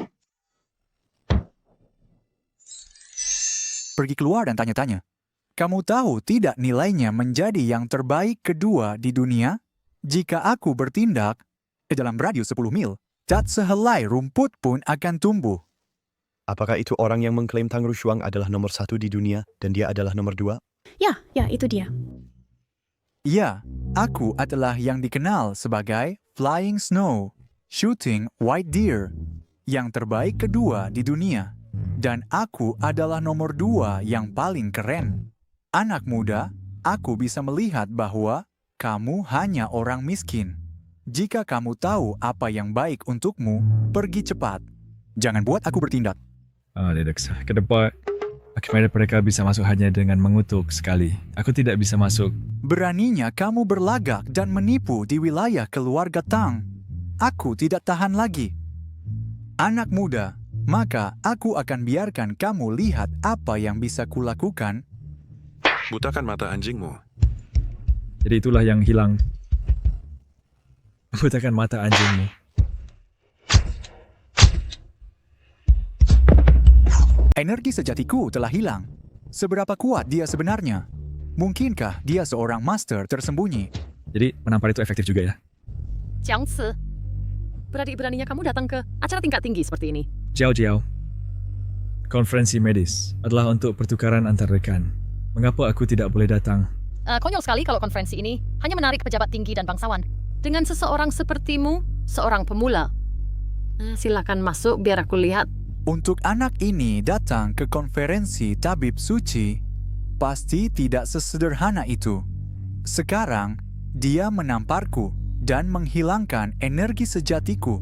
Pergi keluar dan tanya-tanya. Kamu tahu tidak nilainya menjadi yang terbaik kedua di dunia? Jika aku bertindak ke dalam radius 10 mil, tak sehelai rumput pun akan tumbuh. Apakah itu orang yang mengklaim Tang Rushuang adalah nomor 1 di dunia dan dia adalah nomor 2? Ya, itu dia. Ya, aku adalah yang dikenal sebagai Flying Snow, Shooting White Deer, yang terbaik kedua di dunia. Dan aku adalah nomor 2 yang paling keren. Anak muda, aku bisa melihat bahwa kamu hanya orang miskin. Jika kamu tahu apa yang baik untukmu, pergi cepat. Jangan buat aku bertindak. Tidak usah. Ke depan, mereka bisa masuk hanya dengan mengutuk sekali. Aku tidak bisa masuk. Beraninya kamu berlagak dan menipu di wilayah keluarga Tang. Aku tidak tahan lagi. Anak muda, maka aku akan biarkan kamu lihat apa yang bisa kulakukan. Butakan mata anjingmu. Jadi itulah yang hilang. Butakan mata anjingmu. Energi sejatiku telah hilang. Seberapa kuat dia sebenarnya? Mungkinkah dia seorang master tersembunyi? Jadi menampar itu efektif juga ya? Jiangci, berani-beraninya kamu datang ke acara tingkat tinggi seperti ini. Jiao. Konferensi medis adalah untuk pertukaran antar rekan. Mengapa aku tidak boleh datang? Konyol sekali kalau konferensi ini hanya menarik pejabat tinggi dan bangsawan. Dengan seseorang sepertimu, seorang pemula. Silakan masuk biar aku lihat. Untuk anak ini datang ke konferensi tabib suci, pasti tidak sesederhana itu. Sekarang, dia menamparku dan menghilangkan energi sejatiku.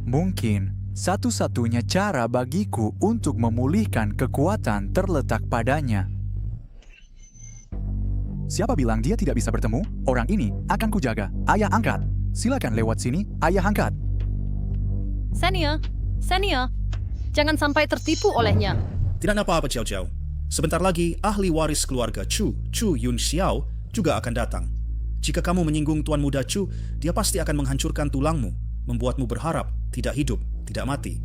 Mungkin satu-satunya cara bagiku untuk memulihkan kekuatan terletak padanya. Siapa bilang dia tidak bisa bertemu? Orang ini akan kujaga. Ayah angkat. Silakan lewat sini, ayah angkat. Senior. Jangan sampai tertipu olehnya. Tidak apa-apa, Jiao Jiao. Sebentar lagi, ahli waris keluarga Chu Yun Xiao, juga akan datang. Jika kamu menyinggung Tuan Muda Chu, dia pasti akan menghancurkan tulangmu, membuatmu berharap, tidak hidup, tidak mati.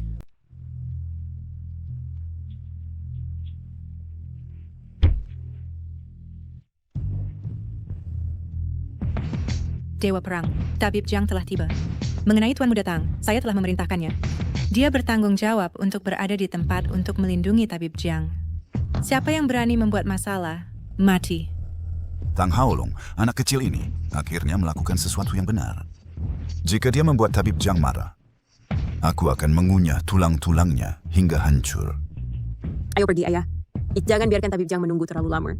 Dewa Perang, Tabib Jiang telah tiba. Mengenai Tuan Muda Tang, saya telah memerintahkannya. Dia bertanggung jawab untuk berada di tempat untuk melindungi Tabib Jiang. Siapa yang berani membuat masalah, mati. Tang Haolong, anak kecil ini, akhirnya melakukan sesuatu yang benar. Jika dia membuat Tabib Jiang marah, aku akan mengunyah tulang-tulangnya hingga hancur. Ayo pergi, ayah. Jangan biarkan Tabib Jiang menunggu terlalu lama.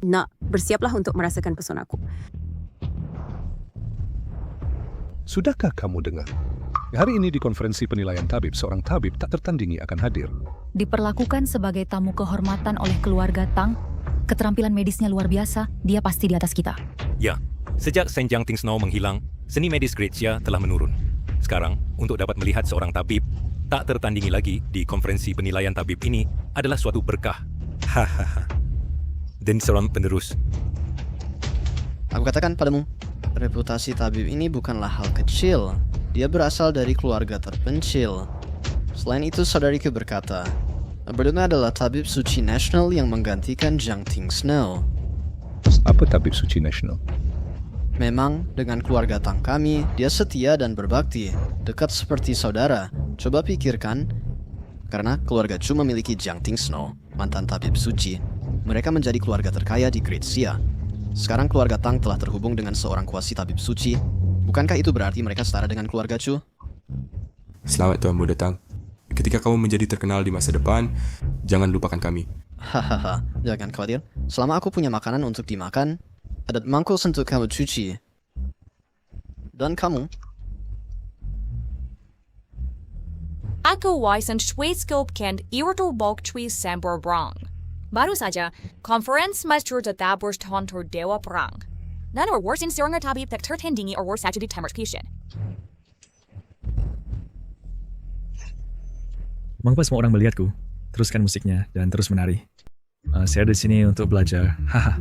Nak, bersiaplah untuk merasakan pesonaku. Sudahkah kamu dengar? Hari ini di konferensi penilaian tabib, seorang tabib tak tertandingi akan hadir. Diperlakukan sebagai tamu kehormatan oleh keluarga Tang, keterampilan medisnya luar biasa, dia pasti di atas kita. Ya, sejak Shen Jiang Ting Snow menghilang, seni medis Grazia telah menurun. Sekarang, untuk dapat melihat seorang tabib tak tertandingi lagi di konferensi penilaian tabib ini adalah suatu berkah. Hahaha. Dan seorang penerus. Aku katakan padamu, reputasi tabib ini bukanlah hal kecil. Dia berasal dari keluarga terpencil. Selain itu, saudariku berkata, beliau adalah tabib suci nasional yang menggantikan Jiang Ting Snow. Apa tabib suci nasional? Memang, dengan keluarga Tang kami, dia setia dan berbakti, dekat seperti saudara. Coba pikirkan, karena keluarga Chu memiliki Jiang Ting Snow, mantan tabib suci. Mereka menjadi keluarga terkaya di Grazia. Sekarang keluarga Tang telah terhubung dengan seorang kuasi tabib suci. Bukankah itu berarti mereka setara dengan keluarga Chu? Selamat Tuan Muda Tang. Ketika kamu menjadi terkenal di masa depan, jangan lupakan kami. Hahaha, jangan khawatir. Selama aku punya makanan untuk dimakan, ada mangkuk untuk kamu cuci. Dan kamu? Aku Wisen Schweizkoop kent Iwertel Bok Chui Sambor Brang. Baru saja, konferensi master tetap bertonton Dewa Perang. Dan warsin seorang tabib tak tertandingi saja di Timur Kishin. Mengapa semua orang melihatku? Teruskan musiknya dan terus menari. Saya di sini untuk belajar. Haha.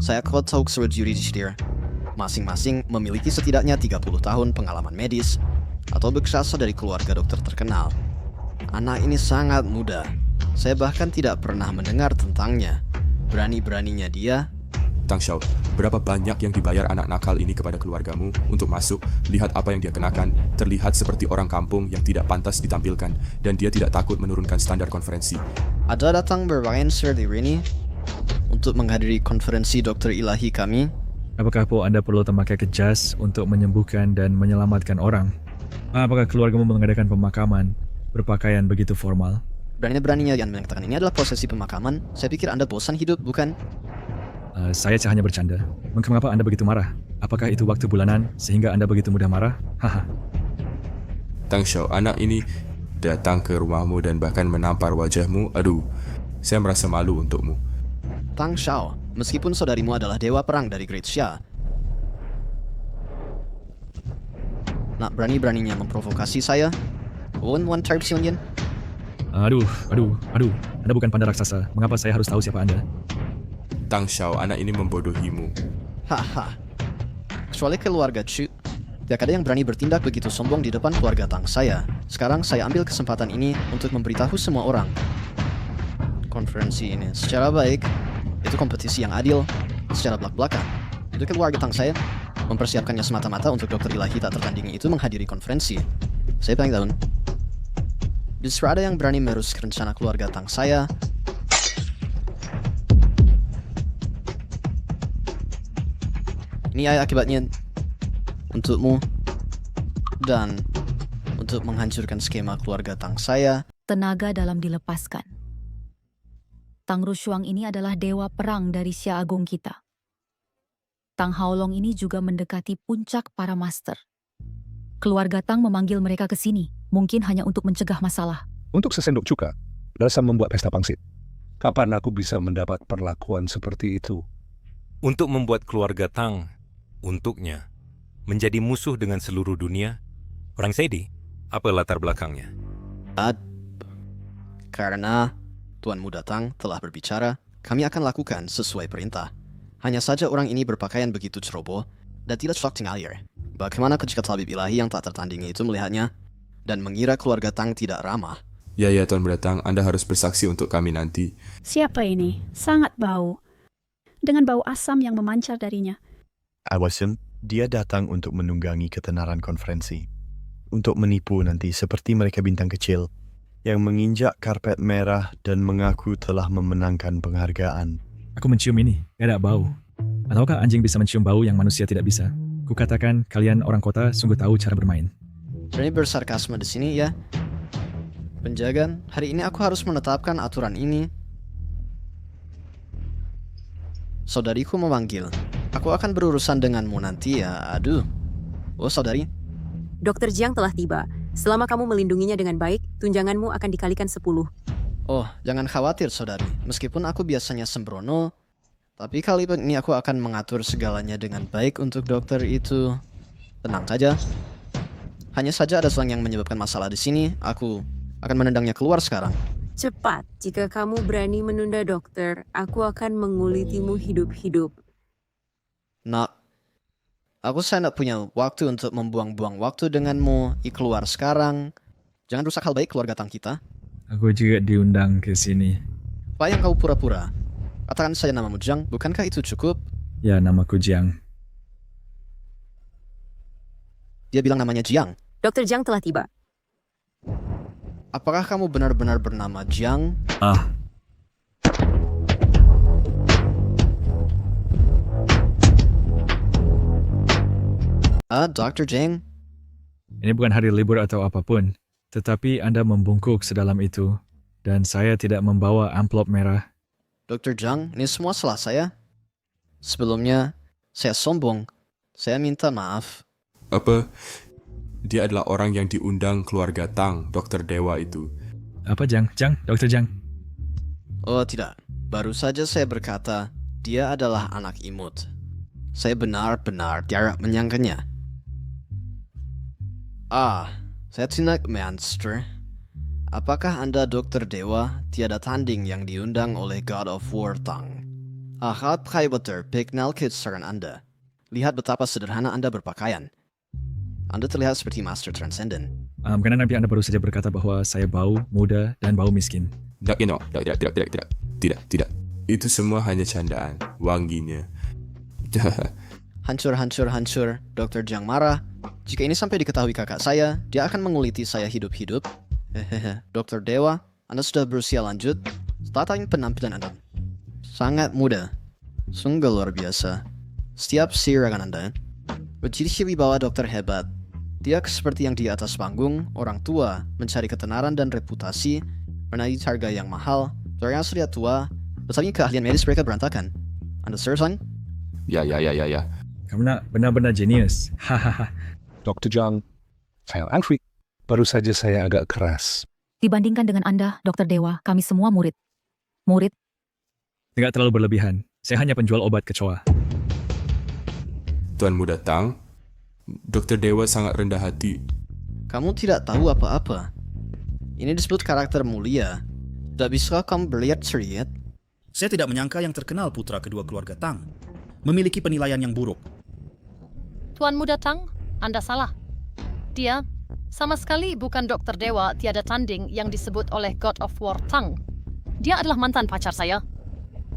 Saya kuat tahu surjuri di sini. Masing-masing memiliki setidaknya 30 tahun pengalaman medis atau berasal dari keluarga dokter terkenal. Anak ini sangat muda. Saya bahkan tidak pernah mendengar tentangnya. Berani-beraninya dia. Tang Xiao, berapa banyak yang dibayar anak nakal ini kepada keluargamu untuk masuk, lihat apa yang dia kenakan, terlihat seperti orang kampung yang tidak pantas ditampilkan, dan dia tidak takut menurunkan standar konferensi. Ada datang berpakaian diri ini untuk menghadiri konferensi dokter ilahi kami. Apakah Anda perlu memakai jas untuk menyembuhkan dan menyelamatkan orang? Apakah keluargamu mengadakan pemakaman berpakaian begitu formal? Berani-beraninya yang mengatakan ini adalah prosesi pemakaman. Saya pikir Anda bosan hidup, bukan? Saya hanya bercanda. Mengapa Anda begitu marah? Apakah itu waktu bulanan sehingga Anda begitu mudah marah? Haha. Tang Xiao, anak ini datang ke rumahmu dan bahkan menampar wajahmu. Aduh, saya merasa malu untukmu. Tang Xiao, meskipun saudarimu adalah dewa perang dari Great Xia, nak berani-beraninya memprovokasi saya? One type Xionyan? Aduh. Anda bukan panda raksasa. Mengapa saya harus tahu siapa Anda? Tang Xiao, anak ini membodohimu. Haha. Kecuali keluarga Chu. Tidak ada yang berani bertindak begitu sombong di depan keluarga Tang saya. Sekarang saya ambil kesempatan ini untuk memberitahu semua orang. Konferensi ini secara baik, itu kompetisi yang adil. Secara belak-belakan, itu keluarga Tang saya mempersiapkannya semata-mata untuk dokter ilahi tak tertandingi itu menghadiri konferensi. Saya paling tahun. Justru ada yang berani merusak rencana keluarga Tang saya. Ini akibatnya untukmu dan untuk menghancurkan skema keluarga Tang saya. Tenaga dalam dilepaskan. Tang Rushuang ini adalah dewa perang dari Xia Agung kita. Tang Haolong ini juga mendekati puncak para master. Keluarga Tang memanggil mereka ke sini, mungkin hanya untuk mencegah masalah. Untuk sesendok cuka, rasa membuat pesta pangsit. Kapan aku bisa mendapat perlakuan seperti itu? Untuk membuat keluarga Tang, untuknya, menjadi musuh dengan seluruh dunia. Orang Saidi, apa latar belakangnya? Karena Tuan Muda Tang telah berbicara, kami akan lakukan sesuai perintah. Hanya saja orang ini berpakaian begitu ceroboh dan tidak cocok tinggalir. Bagaimana ketika tabib ilahi yang tak tertandingi itu melihatnya dan mengira keluarga Tang tidak ramah? Ya, Tuan Muda Tang, Anda harus bersaksi untuk kami nanti. Siapa ini? Sangat bau. Dengan bau asam yang memancar darinya. Awasin, dia datang untuk menunggangi ketenaran konferensi. Untuk menipu nanti seperti mereka bintang kecil yang menginjak karpet merah dan mengaku telah memenangkan penghargaan. Aku mencium ini, ada bau. Ataukah anjing bisa mencium bau yang manusia tidak bisa? Kukatakan kalian orang kota sungguh tahu cara bermain. Berani bersarkasme di sini ya. Penjagaan, hari ini aku harus menetapkan aturan ini. Saudariku memanggil. Aku akan berurusan denganmu nanti ya. Aduh. Oh, saudari. Dokter Jiang telah tiba. Selama kamu melindunginya dengan baik, tunjanganmu akan dikalikan 10. Oh, jangan khawatir, saudari. Meskipun aku biasanya sembrono, tapi kali ini aku akan mengatur segalanya dengan baik untuk dokter itu. Tenang saja. Hanya saja ada seorang yang menyebabkan masalah di sini. Aku akan menendangnya keluar sekarang. Cepat, jika kamu berani menunda dokter, aku akan mengulitimu hidup-hidup. Nak, aku tidak punya waktu untuk membuang-buang waktu denganmu. Keluar sekarang. Jangan rusak hal baik keluarga Tang kita. Aku juga diundang ke sini. Apa yang kau pura-pura? Katakan saja namamu Jiang, bukankah itu cukup? Ya, namaku Jiang. Dia bilang namanya Jiang. Dokter Jiang telah tiba. Apakah kamu benar-benar bernama Jiang? Dr. Jiang? Ini bukan hari libur atau apapun, tetapi Anda membungkuk sedalam itu, dan saya tidak membawa amplop merah. Dr. Jiang, ini semua salah saya. Sebelumnya, saya sombong. Saya minta maaf. Apa? Dia adalah orang yang diundang keluarga Tang, dokter dewa itu. Apa Jang? Dr. Jang. Oh tidak, baru saja saya berkata dia adalah anak imut. Saya benar-benar tidak menyangkanya. Saya tidak Monster. Apakah Anda Dr. Dewa tiada tanding yang diundang oleh God of War Tang? Harap saya terkenal kesaran Anda. Lihat betapa sederhana Anda berpakaian. Anda terlihat seperti Master Transcendent. Karena Nabi Anda baru saja berkata bahwa saya bau, muda, dan bau miskin. Tidak. Itu semua hanya candaan. Wanginya. Hancur. Dr. Jiang marah. Jika ini sampai diketahui kakak saya, dia akan menguliti saya hidup-hidup. Dr. Dewa, Anda sudah berusia lanjut. Tata penampilan Anda sangat muda. Sungguh luar biasa. Setiap sirangan Anda berdiri bawah dokter hebat. Dia seperti yang di atas panggung, orang tua, mencari ketenaran dan reputasi, menaiki harga yang mahal, yang sudah tua, tetapi keahlian medis mereka berantakan. Anda serius? Ya. Kamu benar-benar jenius. Hahaha. Dr. Jiang, saya angry. Baru saja saya agak keras. Dibandingkan dengan Anda, Dr. Dewa, kami semua murid. Murid? Tidak terlalu berlebihan. Saya hanya penjual obat kecoa. Tuan Muda Tang, Dr. Dewa sangat rendah hati. Kamu tidak tahu apa-apa. Ini disebut karakter mulia. Tidak bisa kamu berlihat seriat? Saya tidak menyangka yang terkenal putra kedua keluarga Tang memiliki penilaian yang buruk. Tuan Muda Tang, Anda salah. Dia sama sekali bukan Dr. Dewa tiada tanding yang disebut oleh God of War Tang. Dia adalah mantan pacar saya.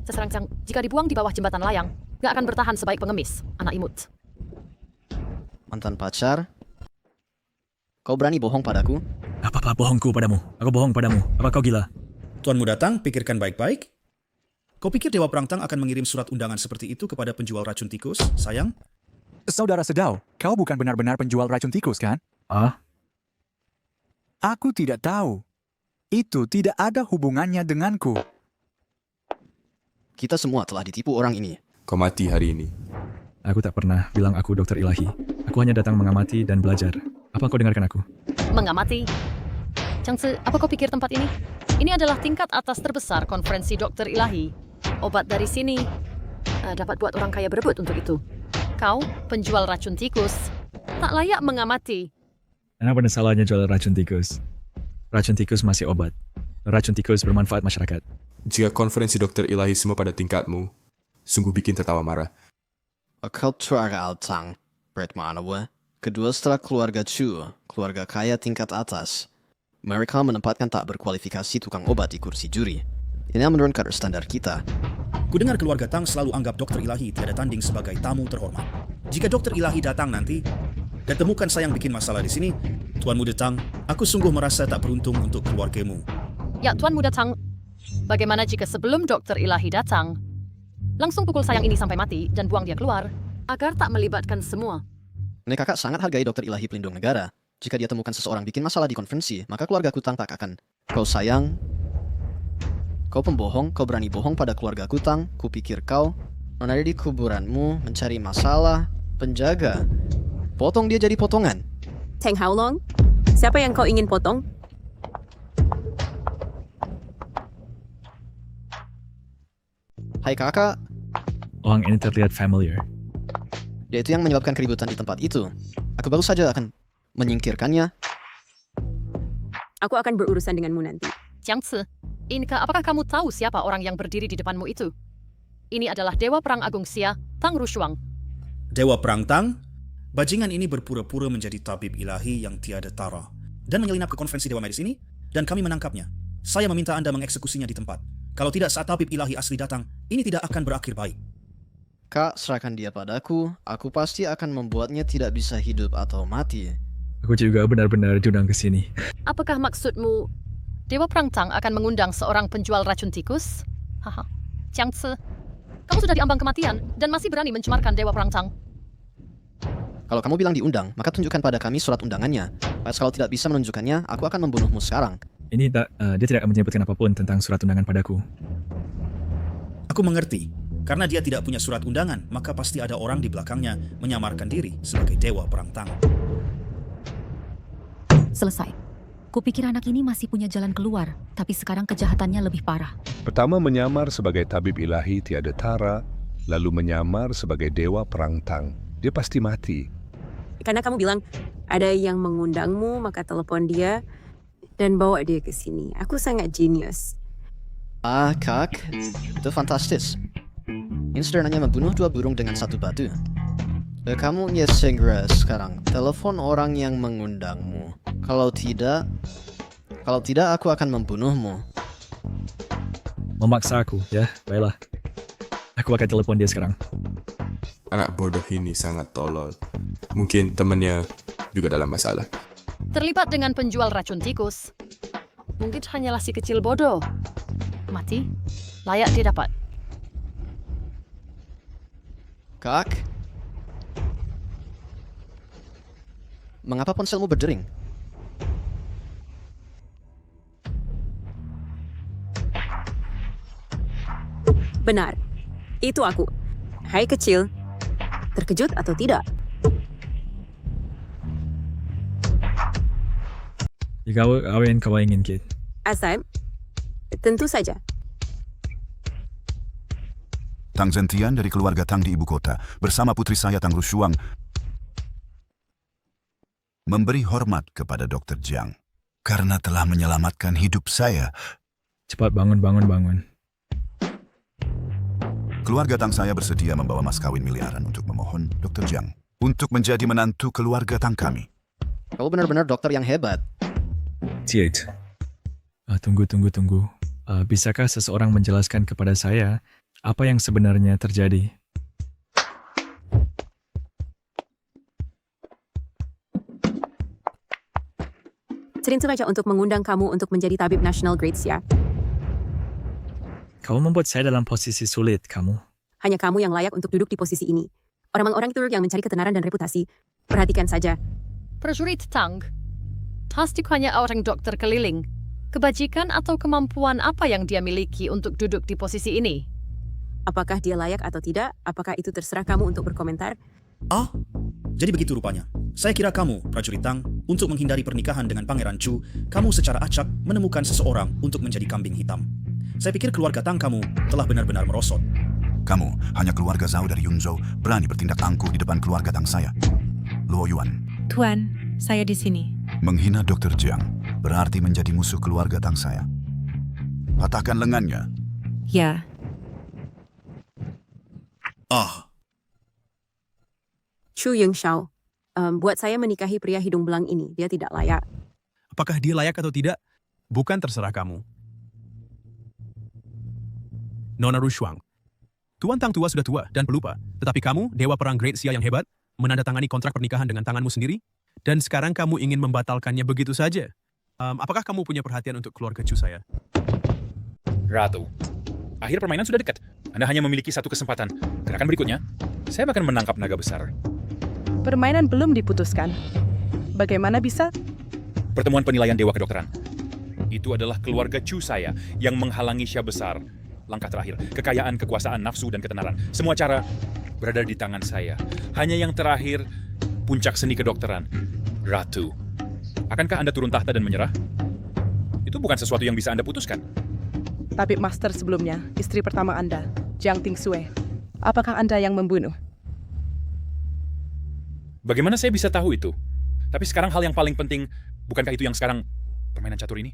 Seserangsang, jika dibuang di bawah jembatan layang, gak akan bertahan sebaik pengemis, anak imut. Mantan pacar? Kau berani bohong padaku? Apa bohongku padamu? Aku bohong padamu. Apa kau gila? Tuan Muda Tang, pikirkan baik-baik. Kau pikir Dewa Perang Tang akan mengirim surat undangan seperti itu kepada penjual racun tikus, sayang? Saudara Sedau, kau bukan benar-benar penjual racun tikus, kan? Aku tidak tahu. Itu tidak ada hubungannya denganku. Kita semua telah ditipu orang ini. Kau mati hari ini. Aku tak pernah bilang aku dokter ilahi. Aku hanya datang mengamati dan belajar. Apa kau dengarkan aku? Mengamati? Changzi, apa kau pikir tempat ini? Ini adalah tingkat atas terbesar konferensi dokter ilahi. Obat dari sini dapat buat orang kaya berebut untuk itu. Kau, penjual racun tikus, tak layak mengamati. Apa salahnya jual racun tikus? Racun tikus masih obat. Racun tikus bermanfaat masyarakat. Jika konferensi dokter ilahi semua pada tingkatmu, sungguh bikin tertawa marah. Kau Tuaga Altang, Brett Manawa, kedua setelah keluarga Chu, keluarga kaya tingkat atas. Mereka menempatkan tak berkualifikasi tukang obat di kursi juri. Ini menurunkan standar kita. Kudengar keluarga Tang selalu anggap dokter ilahi tiada tanding sebagai tamu terhormat. Jika dokter ilahi datang nanti dan temukan saya yang bikin masalah di sini, Tuan Muda Tang, aku sungguh merasa tak beruntung untuk keluargamu. Ya, Tuan Muda Tang, bagaimana jika sebelum dokter ilahi datang, langsung pukul sayang ini sampai mati dan buang dia keluar, agar tak melibatkan semua? Ini kakak sangat hargai dokter ilahi pelindung negara. Jika dia temukan seseorang bikin masalah di konferensi, maka keluarga Kutang tak akan. Kau sayang, kau pembohong, kau berani bohong pada keluarga Kutang, kupikir kau menari di kuburanmu, mencari masalah, penjaga. Potong dia jadi potongan. Teng Haolong, siapa yang kau ingin potong? Hai kakak. Orang ini terlihat familiar. Dia itu yang menyebabkan keributan di tempat itu. Aku baru saja akan menyingkirkannya. Aku akan berurusan denganmu nanti. Jiangzi, Inka, apakah kamu tahu siapa orang yang berdiri di depanmu itu? Ini adalah Dewa Perang Agung Xia, Tang Rushuang. Dewa Perang Tang? Bajingan ini berpura-pura menjadi tabib ilahi yang tiada tara dan menyelinap ke konferensi Dewa Medis ini, dan kami menangkapnya. Saya meminta Anda mengeksekusinya di tempat. Kalau tidak saat tabib ilahi asli datang, ini tidak akan berakhir baik. Kak, serahkan dia padaku. Aku pasti akan membuatnya tidak bisa hidup atau mati. Aku juga benar-benar diundang ke sini. Apakah maksudmu Dewa Perang Tang akan mengundang seorang penjual racun tikus? Haha, Jiangzi, kamu sudah diambang kematian dan masih berani mencemarkan Dewa Perang Tang. Kalau kamu bilang diundang, maka tunjukkan pada kami surat undangannya. Kalau tidak bisa menunjukkannya, aku akan membunuhmu sekarang. Ini dia tidak menyebutkan apapun tentang surat undangan padaku. Aku mengerti. Karena dia tidak punya surat undangan, maka pasti ada orang di belakangnya menyamarkan diri sebagai Dewa Perang Tang. Selesai. Kupikir anak ini masih punya jalan keluar, tapi sekarang kejahatannya lebih parah. Pertama menyamar sebagai tabib ilahi tiada tara, lalu menyamar sebagai dewa perang Tang. Dia pasti mati. Karena kamu bilang ada yang mengundangmu, maka telepon dia dan bawa dia ke sini. Aku sangat genius. Kak, itu fantastis. Ini sederhananya membunuh 2 burung dengan 1 batu. Kamu segera sekarang telepon orang yang mengundangmu. Kalau tidak aku akan membunuhmu. Memaksa aku, ya? Baiklah. Aku akan telepon dia sekarang. Anak bodoh ini sangat tolol. Mungkin temannya juga dalam masalah. Terlibat dengan penjual racun tikus. Mungkin hanyalah si kecil bodoh. Mati, layak dia dapat. Kak? Mengapa ponselmu berdering? Benar. Itu aku. Hai kecil. Terkejut atau tidak? Apa yang kau ingin, Kate? Asam? Tentu saja. Tang Zentian dari keluarga Tang di ibu kota bersama putri saya Tang Rushuang memberi hormat kepada Dr. Jiang karena telah menyelamatkan hidup saya. Cepat bangun. Keluarga Tang saya bersedia membawa mas kawin miliaran untuk memohon Dr. Jiang untuk menjadi menantu keluarga Tang kami. Kau benar-benar dokter yang hebat. Kate. Tunggu. Bisakah seseorang menjelaskan kepada saya apa yang sebenarnya terjadi? Sering sengaja untuk mengundang kamu untuk menjadi tabib nasional Great Xia. Kau membuat saya dalam posisi sulit, kamu. Hanya kamu yang layak untuk duduk di posisi ini. Orang-orang itu yang mencari ketenaran dan reputasi. Perhatikan saja. Prajurit Tang, pasti hanya orang dokter keliling. Kebajikan atau kemampuan apa yang dia miliki untuk duduk di posisi ini? Apakah dia layak atau tidak? Apakah itu terserah kamu untuk berkomentar? Jadi begitu rupanya. Saya kira kamu, prajurit Tang, untuk menghindari pernikahan dengan Pangeran Chu, kamu secara acak menemukan seseorang untuk menjadi kambing hitam. Saya pikir keluarga Tang kamu telah benar-benar merosot. Kamu, hanya keluarga Zhao dari Yunzhou, berani bertindak angkuh di depan keluarga Tang saya. Luo Yuan. Tuan, saya di sini. Menghina Dr. Jiang berarti menjadi musuh keluarga Tang saya. Patahkan lengannya. Ya. Chu Yingxiao, buat saya menikahi pria hidung belang ini. Dia tidak layak. Apakah dia layak atau tidak? Bukan terserah kamu. Nona Rushuang. Tuan Tang tua sudah tua dan pelupa. Tetapi kamu, Dewa Perang Great Xia yang hebat, menandatangani kontrak pernikahan dengan tanganmu sendiri, dan sekarang kamu ingin membatalkannya begitu saja. Apakah kamu punya perhatian untuk keluarga Chu saya? Ratu, akhir permainan sudah dekat. Anda hanya memiliki satu kesempatan. Gerakan berikutnya, saya bahkan menangkap naga besar. Permainan belum diputuskan. Bagaimana bisa? Pertemuan penilaian Dewa Kedokteran. Itu adalah keluarga Chu saya yang menghalangi Xia besar. Langkah terakhir, kekayaan, kekuasaan, nafsu, dan ketenaran. Semua cara berada di tangan saya. Hanya yang terakhir, puncak seni kedokteran. Ratu, akankah Anda turun tahta dan menyerah? Itu bukan sesuatu yang bisa Anda putuskan. Tabib master sebelumnya, istri pertama Anda, Jiang Tingsue. Apakah Anda yang membunuh? Bagaimana saya bisa tahu itu? Tapi sekarang hal yang paling penting, bukankah itu yang sekarang permainan catur ini?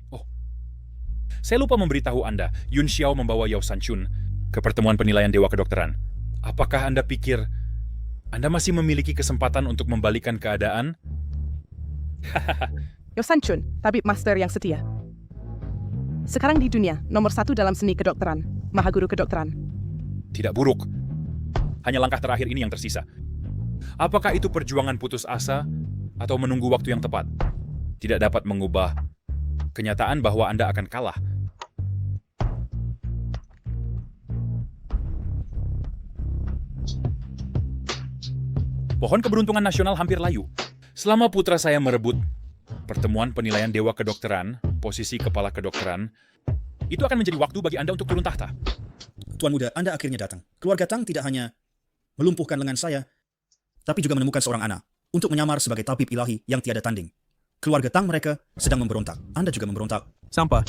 Saya lupa memberitahu Anda, Yun Xiao membawa Yao Sanchun ke pertemuan penilaian Dewa Kedokteran. Apakah Anda pikir Anda masih memiliki kesempatan untuk membalikan keadaan? Yao Sanchun, tabib master yang setia. Sekarang di dunia, nomor 1 dalam seni kedokteran, mahaguru kedokteran. Tidak buruk. Hanya langkah terakhir ini yang tersisa. Apakah itu perjuangan putus asa atau menunggu waktu yang tepat? Tidak dapat mengubah kenyataan bahwa Anda akan kalah. Pohon keberuntungan nasional hampir layu. Selama putra saya merebut pertemuan penilaian Dewa Kedokteran, posisi kepala kedokteran, itu akan menjadi waktu bagi Anda untuk turun tahta. Tuan muda, Anda akhirnya datang. Keluarga Tang tidak hanya melumpuhkan lengan saya, tapi juga menemukan seorang anak untuk menyamar sebagai tabib ilahi yang tiada tanding. Keluarga Tang mereka sedang memberontak. Anda juga memberontak. Sampah.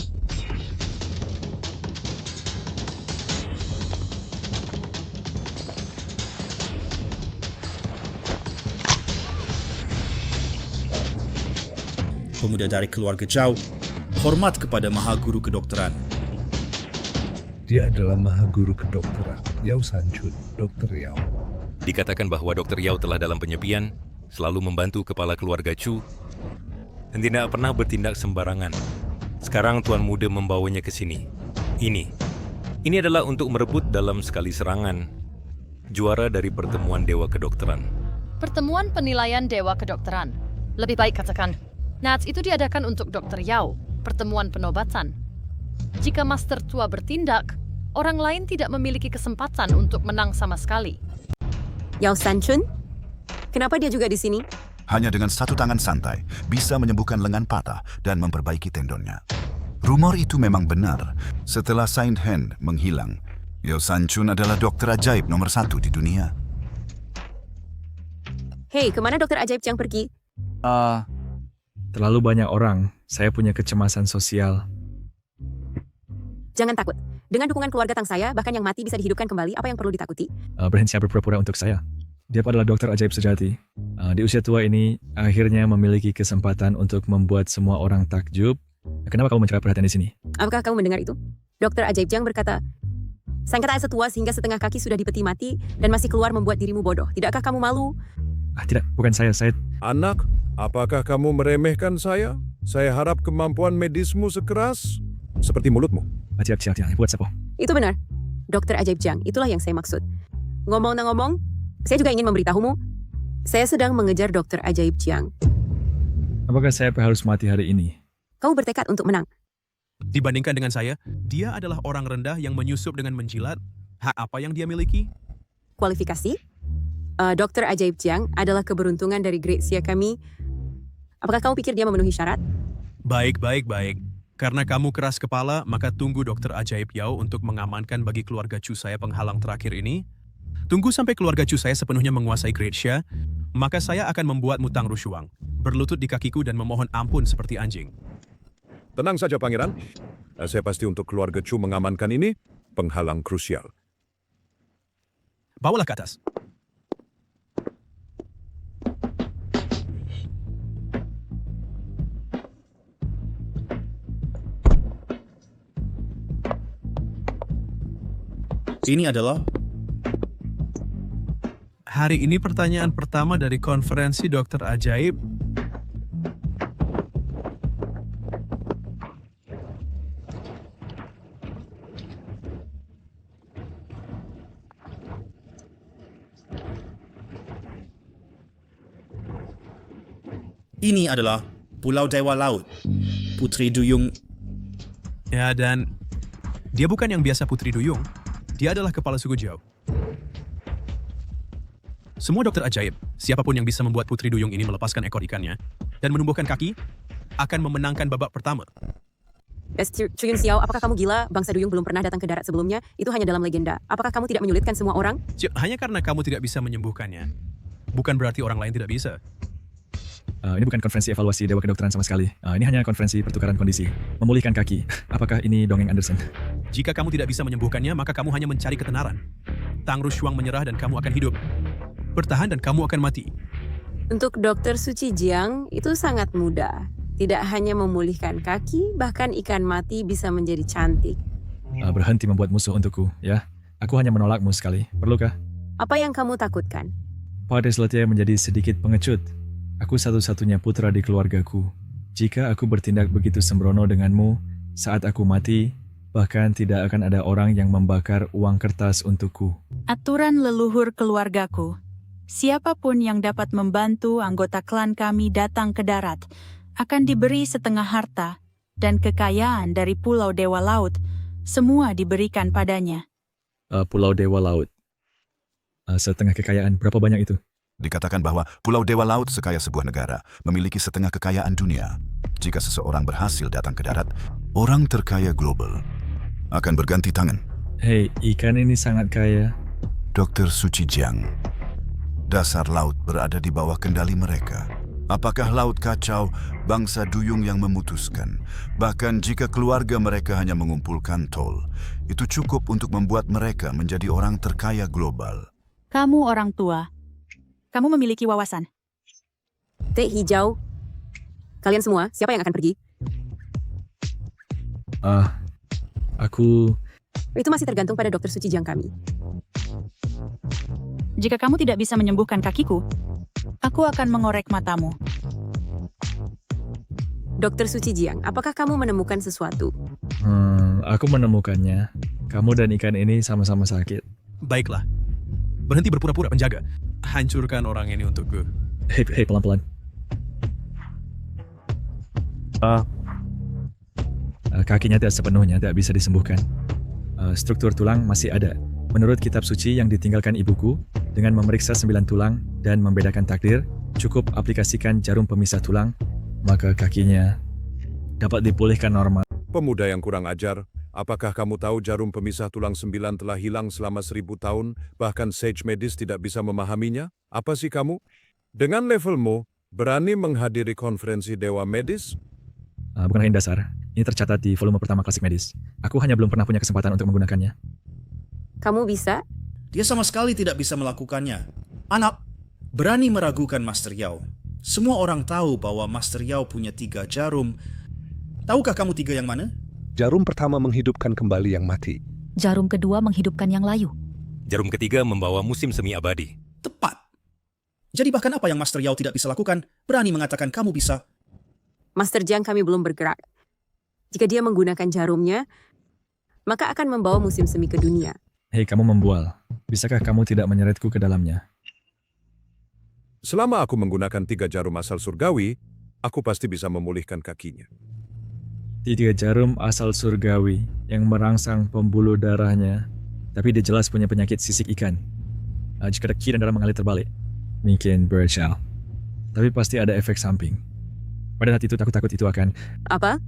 Pemuda dari keluarga Zhao, hormat kepada Maha Guru Kedokteran. Dia adalah Maha Guru Kedokteran, Yao Sanchun, Dr. Yao. Dikatakan bahwa Dr. Yao telah dalam penyepian, selalu membantu kepala keluarga Chu, dan tidak pernah bertindak sembarangan. Sekarang Tuan Muda membawanya ke sini. Ini adalah untuk merebut dalam sekali serangan juara dari pertemuan Dewa Kedokteran. Pertemuan penilaian Dewa Kedokteran. Lebih baik katakan, Nats itu diadakan untuk Dr. Yao, pertemuan penobatan. Jika Master Tua bertindak, orang lain tidak memiliki kesempatan untuk menang sama sekali. Yao Sanchun, kenapa dia juga di sini? Hanya dengan satu tangan santai, bisa menyembuhkan lengan patah dan memperbaiki tendonnya. Rumor itu memang benar. Setelah Saint Hen menghilang, Yao Sanchun adalah dokter ajaib nomor 1 di dunia. Hei, kemana dokter ajaib Jiang pergi? Terlalu banyak orang. Saya punya kecemasan sosial. Jangan takut. Dengan dukungan keluarga Tang saya, bahkan yang mati bisa dihidupkan kembali. Apa yang perlu ditakuti? Berhenti berpura-pura untuk saya. Dia adalah dokter ajaib sejati. Di usia tua ini, akhirnya memiliki kesempatan untuk membuat semua orang takjub. Kenapa kamu mencari perhatian di sini? Apakah kamu mendengar itu? Dokter ajaib Jiang berkata, sang kata setua sehingga setengah kaki sudah dipeti mati dan masih keluar membuat dirimu bodoh. Tidakkah kamu malu? Tidak, bukan saya. Anak, apakah kamu meremehkan saya? Saya harap kemampuan medismu sekeras seperti mulutmu. Tidak, buat siapa? Itu benar. Dokter ajaib Jiang, itulah yang saya maksud. Ngomong, saya juga ingin memberitahumu. Saya sedang mengejar dokter ajaib Jiang. Apakah saya harus mati hari ini? Kamu bertekad untuk menang. Dibandingkan dengan saya, dia adalah orang rendah yang menyusup dengan menjilat. Hak apa yang dia miliki? Kualifikasi? Dokter ajaib Jiang adalah keberuntungan dari Great Xia kami. Apakah kamu pikir dia memenuhi syarat? Baik. Karena kamu keras kepala, maka tunggu dokter ajaib Yao untuk mengamankan bagi keluarga Chu saya penghalang terakhir ini. Tunggu sampai keluarga Chu saya sepenuhnya menguasai Great Xia, maka saya akan membuatmu Tang Rushuang, berlutut di kakiku dan memohon ampun seperti anjing. Tenang saja, Pangeran. Saya pasti untuk keluarga Chu mengamankan ini, penghalang krusial. Bawalah ke atas. Ini adalah... Hari ini pertanyaan pertama dari konferensi dokter ajaib. Ini adalah Pulau Dewa Laut, Putri Duyung. Ya, dan dia bukan yang biasa Putri Duyung. Dia adalah kepala suku Zhao. Semua dokter ajaib, siapapun yang bisa membuat Putri Duyung ini melepaskan ekor ikannya dan menumbuhkan kaki, akan memenangkan babak pertama. Chuyun Xiao, apakah kamu gila? Bangsa Duyung belum pernah datang ke darat sebelumnya. Itu hanya dalam legenda. Apakah kamu tidak menyulitkan semua orang? Hanya karena kamu tidak bisa menyembuhkannya, bukan berarti orang lain tidak bisa. Ini bukan konferensi evaluasi Dewa Kedokteran sama sekali. Ini hanya konferensi pertukaran kondisi. Memulihkan kaki. Apakah ini dongeng Anderson? Jika kamu tidak bisa menyembuhkannya, maka kamu hanya mencari ketenaran. Tang Rushuang menyerah dan kamu akan hidup. Bertahan dan kamu akan mati. Untuk Dokter Suci Jiang, itu sangat mudah. Tidak hanya memulihkan kaki, bahkan ikan mati bisa menjadi cantik. Berhenti membuat musuh untukku, ya. Aku hanya menolakmu sekali. Perlukah? Apa yang kamu takutkan? Pada Sletia menjadi sedikit pengecut. Aku satu-satunya putra di keluargaku. Jika aku bertindak begitu sembrono denganmu, saat aku mati, bahkan tidak akan ada orang yang membakar uang kertas untukku. Aturan leluhur keluargaku. Siapapun yang dapat membantu anggota klan kami datang ke darat akan diberi setengah harta dan kekayaan dari Pulau Dewa Laut. Semua diberikan padanya. Pulau Dewa Laut. Setengah kekayaan, berapa banyak itu? Dikatakan bahwa Pulau Dewa Laut sekaya sebuah negara, memiliki setengah kekayaan dunia. Jika seseorang berhasil datang ke darat, orang terkaya global akan berganti tangan. Hei, ikan ini sangat kaya. Dokter Suci Jiang, dasar laut berada di bawah kendali mereka. Apakah Laut Kacau bangsa duyung yang memutuskan? Bahkan jika keluarga mereka hanya mengumpulkan tol, itu cukup untuk membuat mereka menjadi orang terkaya global. Kamu orang tua. Kamu memiliki wawasan. Teh hijau. Kalian semua, siapa yang akan pergi? Aku... Itu masih tergantung pada Dokter Suci Jiang kami. Jika kamu tidak bisa menyembuhkan kakiku, aku akan mengorek matamu. Dokter Suci Jiang, apakah kamu menemukan sesuatu? Aku menemukannya. Kamu dan ikan ini sama-sama sakit. Baiklah. Berhenti berpura-pura penjaga. Hancurkan orang ini untukku. Hei, pelan-pelan. Kakinya tidak sepenuhnya tidak bisa disembuhkan. Struktur tulang masih ada. Menurut kitab suci yang ditinggalkan ibuku, dengan memeriksa 9 tulang dan membedakan takdir, cukup aplikasikan jarum pemisah tulang, maka kakinya dapat dipulihkan normal. Pemuda yang kurang ajar, apakah kamu tahu jarum pemisah tulang 9 telah hilang selama 1000 tahun, bahkan sage medis tidak bisa memahaminya? Apa sih kamu? Dengan levelmu, berani menghadiri konferensi Dewa Medis? Bukan hanya dasar, ini tercatat di volume pertama klasik medis. Aku hanya belum pernah punya kesempatan untuk menggunakannya. Kamu bisa? Dia sama sekali tidak bisa melakukannya. Anak, berani meragukan Master Yao. Semua orang tahu bahwa Master Yao punya 3 jarum. Tahukah kamu 3 yang mana? Jarum pertama menghidupkan kembali yang mati. Jarum kedua menghidupkan yang layu. Jarum ketiga membawa musim semi abadi. Tepat. Jadi bahkan apa yang Master Yao tidak bisa lakukan, berani mengatakan kamu bisa. Master Jiang kami belum bergerak. Jika dia menggunakan jarumnya, maka akan membawa musim semi ke dunia. Hei, kamu membual. Bisakah kamu tidak menyeretku ke dalamnya? Selama aku menggunakan 3 jarum asal surgawi, aku pasti bisa memulihkan kakinya. 3 jarum asal surgawi yang merangsang pembuluh darahnya, tapi dia jelas punya penyakit sisik ikan. Jika ki dan darah mengalir terbalik, mungkin bercel. Tapi pasti ada efek samping. Pada saat itu takut itu akan... Apa?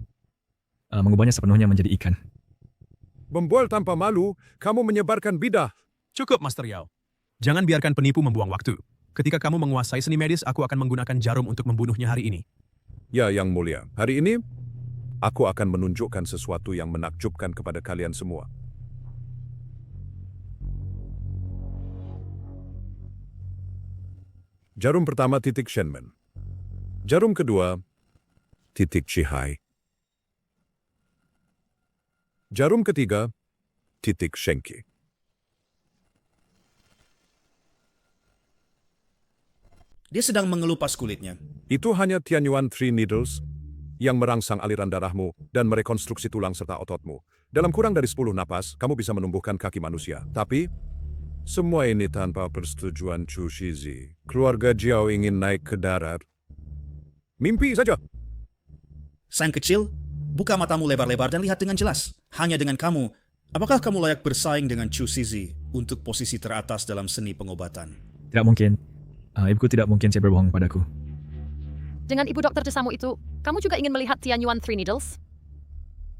Mengubahnya sepenuhnya menjadi ikan. Membual tanpa malu, kamu menyebarkan bidah. Cukup, Master Yao. Jangan biarkan penipu membuang waktu. Ketika kamu menguasai seni medis, aku akan menggunakan jarum untuk membunuhnya hari ini. Ya, Yang Mulia. Hari ini, aku akan menunjukkan sesuatu yang menakjubkan kepada kalian semua. Jarum pertama titik Shenmen. Jarum kedua titik Chihai. Jarum ketiga titik Shenki. Dia sedang mengelupas kulitnya. Itu hanya Tianyuan Three Needles yang merangsang aliran darahmu dan merekonstruksi tulang serta ototmu. Dalam kurang dari 10 napas, kamu bisa menumbuhkan kaki manusia. Tapi, semua ini tanpa persetujuan Chu Shizi. Keluarga Jiao ingin naik ke darat. Mimpi saja. Sang kecil, buka matamu lebar-lebar dan lihat dengan jelas. Hanya dengan kamu, apakah kamu layak bersaing dengan Chu Shizi untuk posisi teratas dalam seni pengobatan? Tidak mungkin. Ibuku tidak mungkin saya berbohong padaku. Dengan ibu dokter desamu itu, kamu juga ingin melihat Tianyuan Three Needles?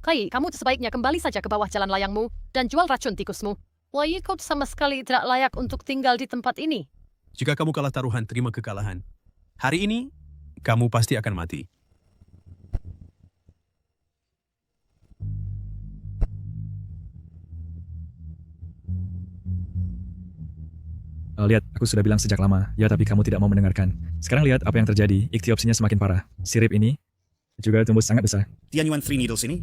Kai, kamu sebaiknya kembali saja ke bawah jalan layangmu dan jual racun tikusmu. Wah, kau sama sekali tidak layak untuk tinggal di tempat ini. Jika kamu kalah taruhan, terima kekalahan. Hari ini, kamu pasti akan mati. Lihat, aku sudah bilang sejak lama. Ya, tapi kamu tidak mau mendengarkan. Sekarang lihat apa yang terjadi. Iktiopsinya semakin parah. Sirip ini juga tumbuh sangat besar. Tianyuan Three Needles ini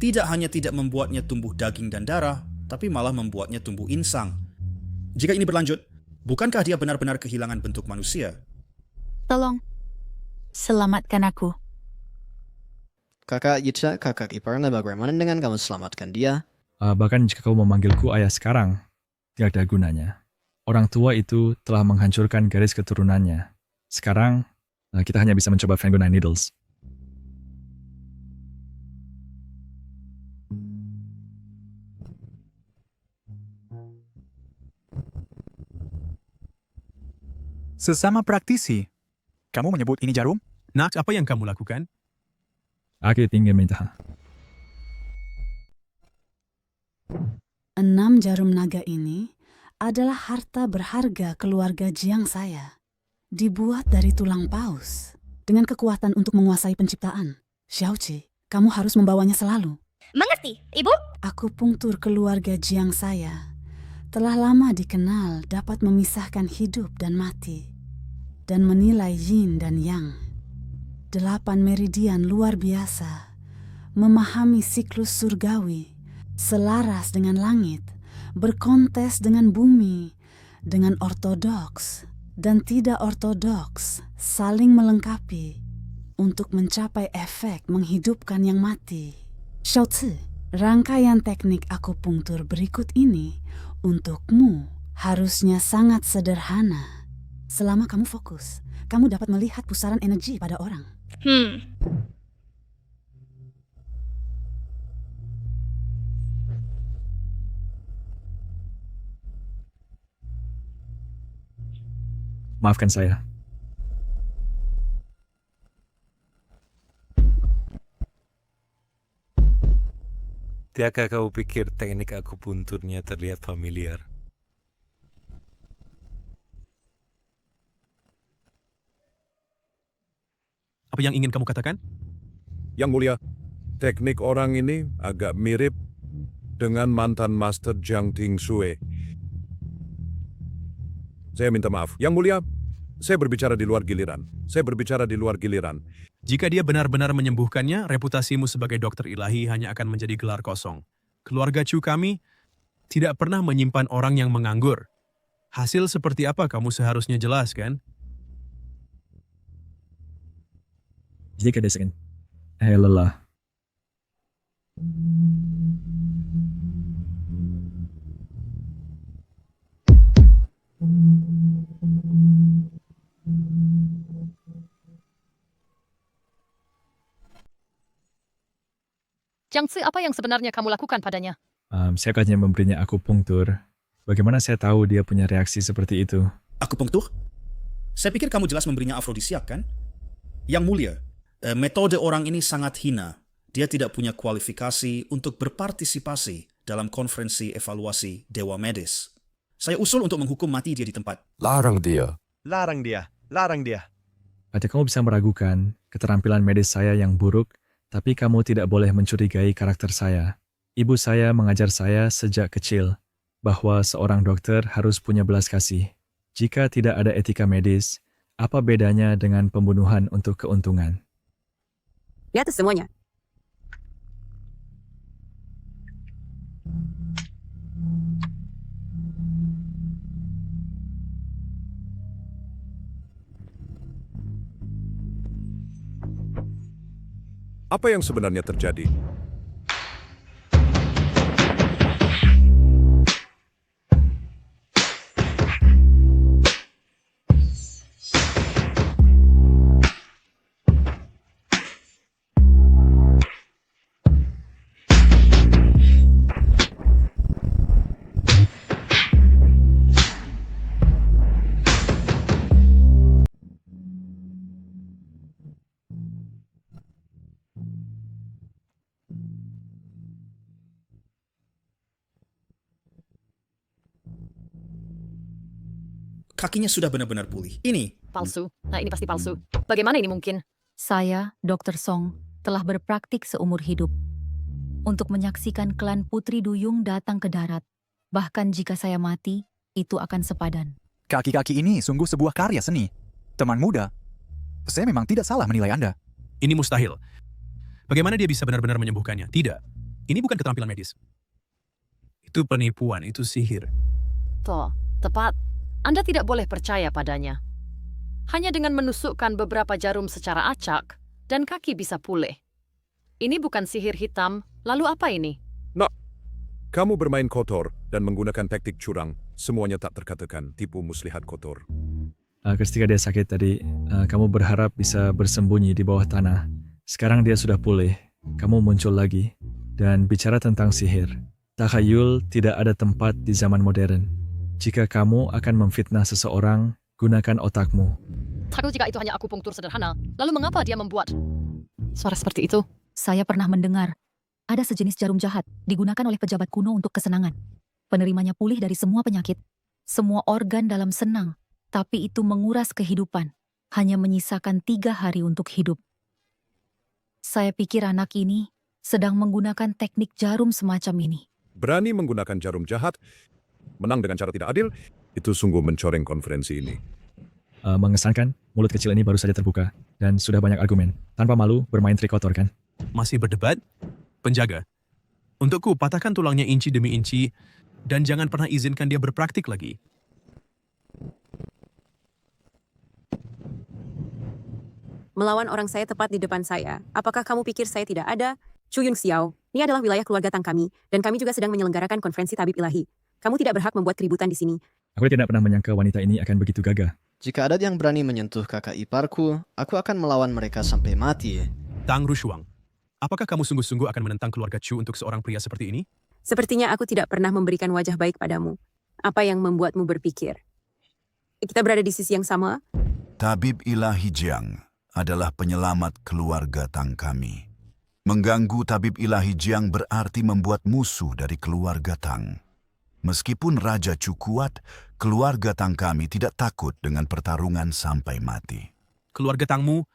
tidak hanya tidak membuatnya tumbuh daging dan darah, tapi malah membuatnya tumbuh insang. Jika ini berlanjut, bukankah dia benar-benar kehilangan bentuk manusia? Tolong, selamatkan aku. Kakak Yicha, kakak iparnya, bagaimana dengan kamu selamatkan dia? Bahkan jika kau memanggilku ayah sekarang, tidak ada gunanya. Orang tua itu telah menghancurkan garis keturunannya. Sekarang, kita hanya bisa mencoba Fango Nine Needles. Sesama praktisi, kamu menyebut ini jarum? Nak, apa yang kamu lakukan? Aku ingin minta. 6 jarum naga ini adalah harta berharga keluarga Jiang saya. Dibuat dari tulang paus. dengan kekuatan untuk menguasai penciptaan. Xiaoqi, kamu harus membawanya selalu. Mengerti, Ibu? Akupunktur keluarga Jiang saya telah lama dikenal dapat memisahkan hidup dan mati dan menilai yin dan yang. 8 meridian luar biasa, memahami siklus surgawi, selaras dengan langit, berkontes dengan bumi, dengan ortodoks dan tidak ortodoks, saling melengkapi untuk mencapai efek menghidupkan yang mati. Xiaoci, rangkaian teknik akupunktur berikut ini untukmu harusnya sangat sederhana. Selama kamu fokus, kamu dapat melihat pusaran energi pada orang. Maafkan saya. Tidakkah kau pikir teknik akupunturnya terlihat familiar? Apa yang ingin kamu katakan? Yang Mulia, teknik orang ini agak mirip dengan mantan Master Jiang Tingsue. Saya minta maaf. Yang Mulia, saya berbicara di luar giliran. Jika dia benar-benar menyembuhkannya, reputasimu sebagai dokter ilahi hanya akan menjadi gelar kosong. Keluarga Chu kami tidak pernah menyimpan orang yang menganggur. Hasil seperti apa kamu seharusnya jelaskan? Jika dia second. Lelah. Jiangzi, apa yang sebenarnya kamu lakukan padanya? Saya hanya memberinya akupunktur. Bagaimana saya tahu dia punya reaksi seperti itu? Akupunktur? Saya pikir kamu jelas memberinya afrodisiak, kan? Yang Mulia, metode orang ini sangat hina. Dia tidak punya kualifikasi untuk berpartisipasi dalam konferensi evaluasi Dewa Medis. Saya usul untuk menghukum mati dia di tempat. Larang dia. Atau kamu bisa meragukan keterampilan medis saya yang buruk, tapi kamu tidak boleh mencurigai karakter saya. Ibu saya mengajar saya sejak kecil bahwa seorang dokter harus punya belas kasih. Jika tidak ada etika medis, apa bedanya dengan pembunuhan untuk keuntungan? Di atas semuanya. Apa yang sebenarnya terjadi? Kakinya sudah benar-benar pulih. Ini Palsu. Nah, ini pasti palsu. Bagaimana ini mungkin? Saya, Dr. Song, telah berpraktik seumur hidup untuk menyaksikan klan Putri Duyung datang ke darat. Bahkan jika saya mati, itu akan sepadan. Kaki-kaki ini sungguh sebuah karya seni. Teman muda, saya memang tidak salah menilai Anda. Ini mustahil. Bagaimana dia bisa benar-benar menyembuhkannya? Tidak. Ini bukan keterampilan medis. Itu penipuan, itu sihir. Toh, tepat. Anda tidak boleh percaya padanya. Hanya dengan menusukkan beberapa jarum secara acak, dan kaki bisa pulih. Ini bukan sihir hitam, lalu apa ini? Nak, kamu bermain kotor dan menggunakan taktik curang. Semuanya tak terkatakan tipu muslihat kotor. Ketika dia sakit tadi, kamu berharap bisa bersembunyi di bawah tanah. Sekarang dia sudah pulih, kamu muncul lagi. Dan bicara tentang sihir, takhayul tidak ada tempat di zaman modern. Jika kamu akan memfitnah seseorang, gunakan otakmu. Takut jika itu hanya akupunktur sederhana, lalu mengapa dia membuat suara seperti itu? Saya pernah mendengar ada sejenis jarum jahat digunakan oleh pejabat kuno untuk kesenangan. Penerimanya pulih dari semua penyakit, semua organ dalam senang, tapi itu menguras kehidupan. hanya menyisakan 3 hari untuk hidup. Saya pikir anak ini sedang menggunakan teknik jarum semacam ini. Berani menggunakan jarum jahat, menang dengan cara tidak adil, itu sungguh mencoreng konferensi ini. Mengesankan, mulut kecil ini baru saja terbuka dan sudah banyak argumen. Tanpa malu bermain trik kotor kan? Masih berdebat? Penjaga, untukku patahkan tulangnya inci demi inci dan jangan pernah izinkan dia berpraktik lagi. Melawan orang saya tepat di depan saya. Apakah kamu pikir saya tidak ada? Chu Yun Xiao, ini adalah wilayah keluarga Tang kami, dan kami juga sedang menyelenggarakan konferensi tabib ilahi. Kamu tidak berhak membuat keributan di sini. Aku tidak pernah menyangka wanita ini akan begitu gagah. Jika ada yang berani menyentuh kakak iparku, aku akan melawan mereka sampai mati. Tang Rushuang, apakah kamu sungguh-sungguh akan menentang keluarga Chu untuk seorang pria seperti ini? Sepertinya aku tidak pernah memberikan wajah baik padamu. Apa yang membuatmu berpikir? Kita berada di sisi yang sama? Tabib ilahi Jiang adalah penyelamat keluarga Tang kami. Mengganggu tabib ilahi Jiang berarti membuat musuh dari keluarga Tang. Meskipun Raja Chu kuat, keluarga Tang kami tidak takut dengan pertarungan sampai mati. Keluarga Tangmu,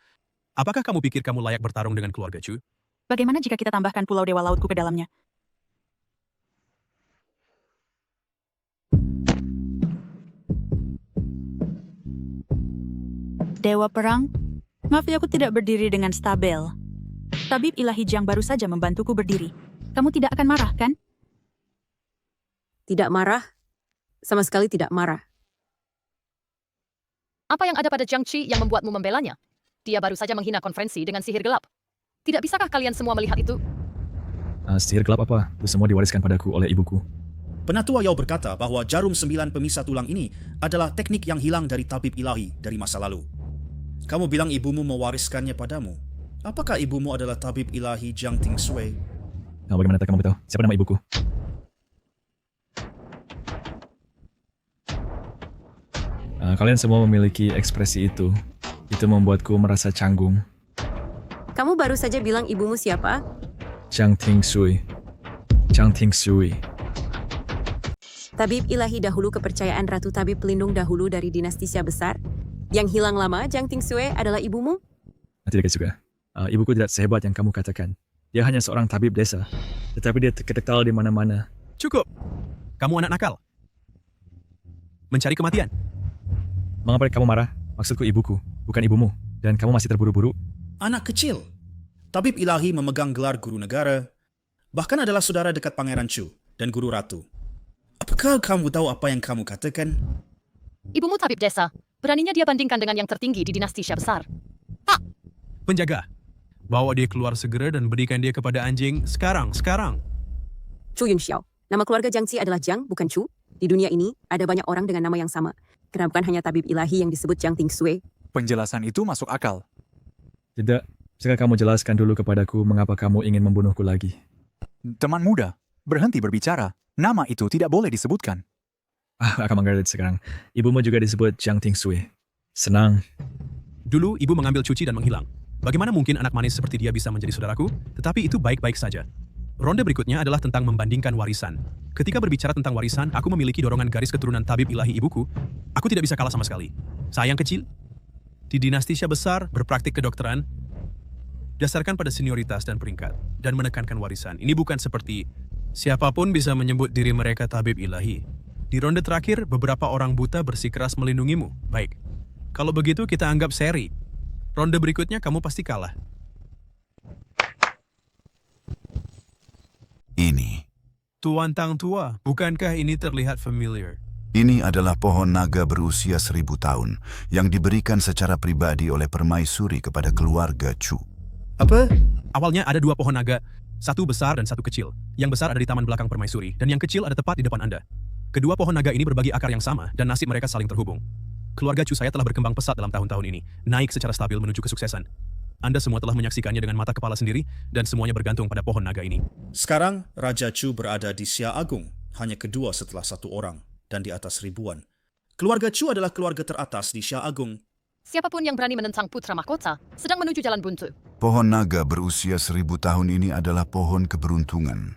apakah kamu pikir kamu layak bertarung dengan keluarga Chu? Bagaimana jika kita tambahkan Pulau Dewa Lautku ke dalamnya? Dewa Perang? Maaf ya, aku tidak berdiri dengan stabil. Tabib ilahi Jiang baru saja membantuku berdiri. Kamu tidak akan marah, kan? Tidak marah? Sama sekali tidak marah. Apa yang ada pada Jiang Qi yang membuatmu membelanya? Dia baru saja menghina konferensi dengan sihir gelap. Tidak bisakah kalian semua melihat itu? Sihir gelap apa? Itu semua diwariskan padaku oleh ibuku. Penatua Yao berkata bahwa jarum 9 pemisah tulang ini adalah teknik yang hilang dari tabib ilahi dari masa lalu. Kamu bilang ibumu mewariskannya padamu. Apakah ibumu adalah tabib ilahi Jiang Ting Sui? Bagaimana kamu tahu? Siapa nama ibuku? Kalian semua memiliki ekspresi itu. Itu membuatku merasa canggung. Kamu baru saja bilang ibumu siapa? Jiang Ting Sui. Jiang Ting Sui. Tabib ilahi dahulu, kepercayaan Ratu Tabib pelindung dahulu dari dinasti Xia besar. Yang hilang lama, Jiang Ting Sui adalah ibumu? Tidak juga. Ibuku tidak sehebat yang kamu katakan. Dia hanya seorang tabib desa. Tetapi dia terkenal di mana-mana. Cukup. Kamu anak nakal. Mencari kematian. Mengapa kamu marah? Maksudku ibuku, bukan ibumu. Dan kamu masih terburu-buru. Anak kecil. Tabib ilahi memegang gelar guru negara. Bahkan adalah saudara dekat Pangeran Chu dan Guru Ratu. Apakah kamu tahu apa yang kamu katakan? Ibumu tabib desa. Beraninya dia bandingkan dengan yang tertinggi di dinasti Xia besar. Pak! Penjaga, bawa dia keluar segera dan berikan dia kepada anjing sekarang. Chu Yun Xiao, nama keluarga Jiang Qi adalah Jiang, bukan Chu. Di dunia ini, ada banyak orang dengan nama yang sama. Kenapa bukan hanya tabib ilahi yang disebut Jiang Ting Sui? Penjelasan itu masuk akal. Tidak, sekarang kamu jelaskan dulu kepadaku mengapa kamu ingin membunuhku lagi. Teman muda, berhenti berbicara. Nama itu tidak boleh disebutkan. Akan mengerti sekarang. Ibumu juga disebut Jiang Ting Sui. Senang. Dulu ibu mengambil cuci dan menghilang. Bagaimana mungkin anak manis seperti dia bisa menjadi saudaraku? Tetapi itu baik-baik saja. Ronde berikutnya adalah tentang membandingkan warisan. Ketika berbicara tentang warisan, aku memiliki dorongan garis keturunan tabib ilahi ibuku. Aku tidak bisa kalah sama sekali. Sayang kecil, di dinasti Xia besar berpraktik kedokteran, dasarkan pada senioritas dan peringkat, dan menekankan warisan. Ini bukan seperti siapapun bisa menyebut diri mereka tabib ilahi. Di ronde terakhir, beberapa orang buta bersikeras melindungimu. Baik, kalau begitu kita anggap seri. Ronde berikutnya kamu pasti kalah. Ini. Tuan Tang Tua, bukankah ini terlihat familiar? Ini adalah pohon naga berusia 1000 tahun yang diberikan secara pribadi oleh permaisuri kepada keluarga Chu. Apa? Awalnya ada 2 pohon naga, satu besar dan satu kecil. Yang besar ada di taman belakang permaisuri, dan yang kecil ada tepat di depan Anda. Kedua pohon naga ini berbagi akar yang sama, dan nasib mereka saling terhubung. Keluarga Chu saya telah berkembang pesat dalam tahun-tahun ini, naik secara stabil menuju kesuksesan. Anda semua telah menyaksikannya dengan mata kepala sendiri, dan semuanya bergantung pada pohon naga ini. Sekarang, Raja Chu berada di Xia Agung, hanya kedua setelah 1 orang, dan di atas ribuan. Keluarga Chu adalah keluarga teratas di Xia Agung. Siapapun yang berani menentang putra mahkota sedang menuju jalan buntu. Pohon naga berusia 1000 tahun ini adalah pohon keberuntungan.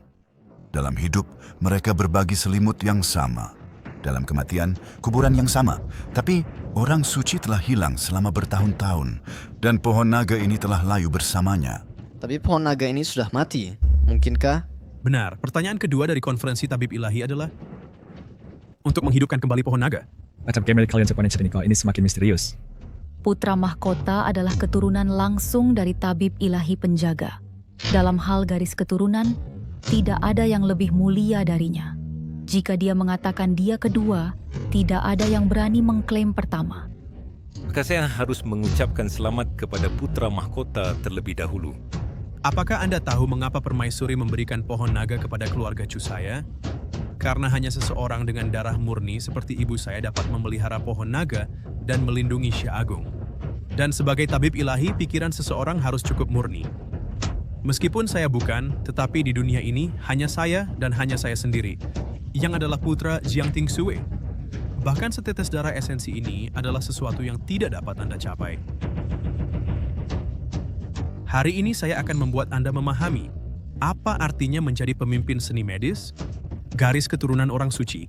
Dalam hidup, mereka berbagi selimut yang sama. Dalam kematian, kuburan yang sama. Tapi orang suci telah hilang selama bertahun-tahun dan pohon naga ini telah layu bersamanya. Tapi pohon naga ini sudah mati. Mungkinkah? Benar. Pertanyaan kedua dari konferensi tabib ilahi adalah untuk menghidupkan kembali pohon naga. Macam kamera kalian sepanjang cerita ini semakin misterius. Putra mahkota adalah keturunan langsung dari tabib ilahi penjaga. Dalam hal garis keturunan, tidak ada yang lebih mulia darinya. Jika dia mengatakan dia kedua, tidak ada yang berani mengklaim pertama. Maka saya harus mengucapkan selamat kepada putra mahkota terlebih dahulu. Apakah Anda tahu mengapa permaisuri memberikan pohon naga kepada keluarga Chu saya? Karena hanya seseorang dengan darah murni seperti ibu saya dapat memelihara pohon naga dan melindungi Xia Agung. Dan sebagai tabib ilahi, pikiran seseorang harus cukup murni. Meskipun saya bukan, tetapi di dunia ini hanya saya dan hanya saya sendiri, yang adalah putra Jiang Tingsue. Bahkan setetes darah esensi ini adalah sesuatu yang tidak dapat Anda capai. Hari ini saya akan membuat Anda memahami apa artinya menjadi pemimpin seni medis, garis keturunan orang suci.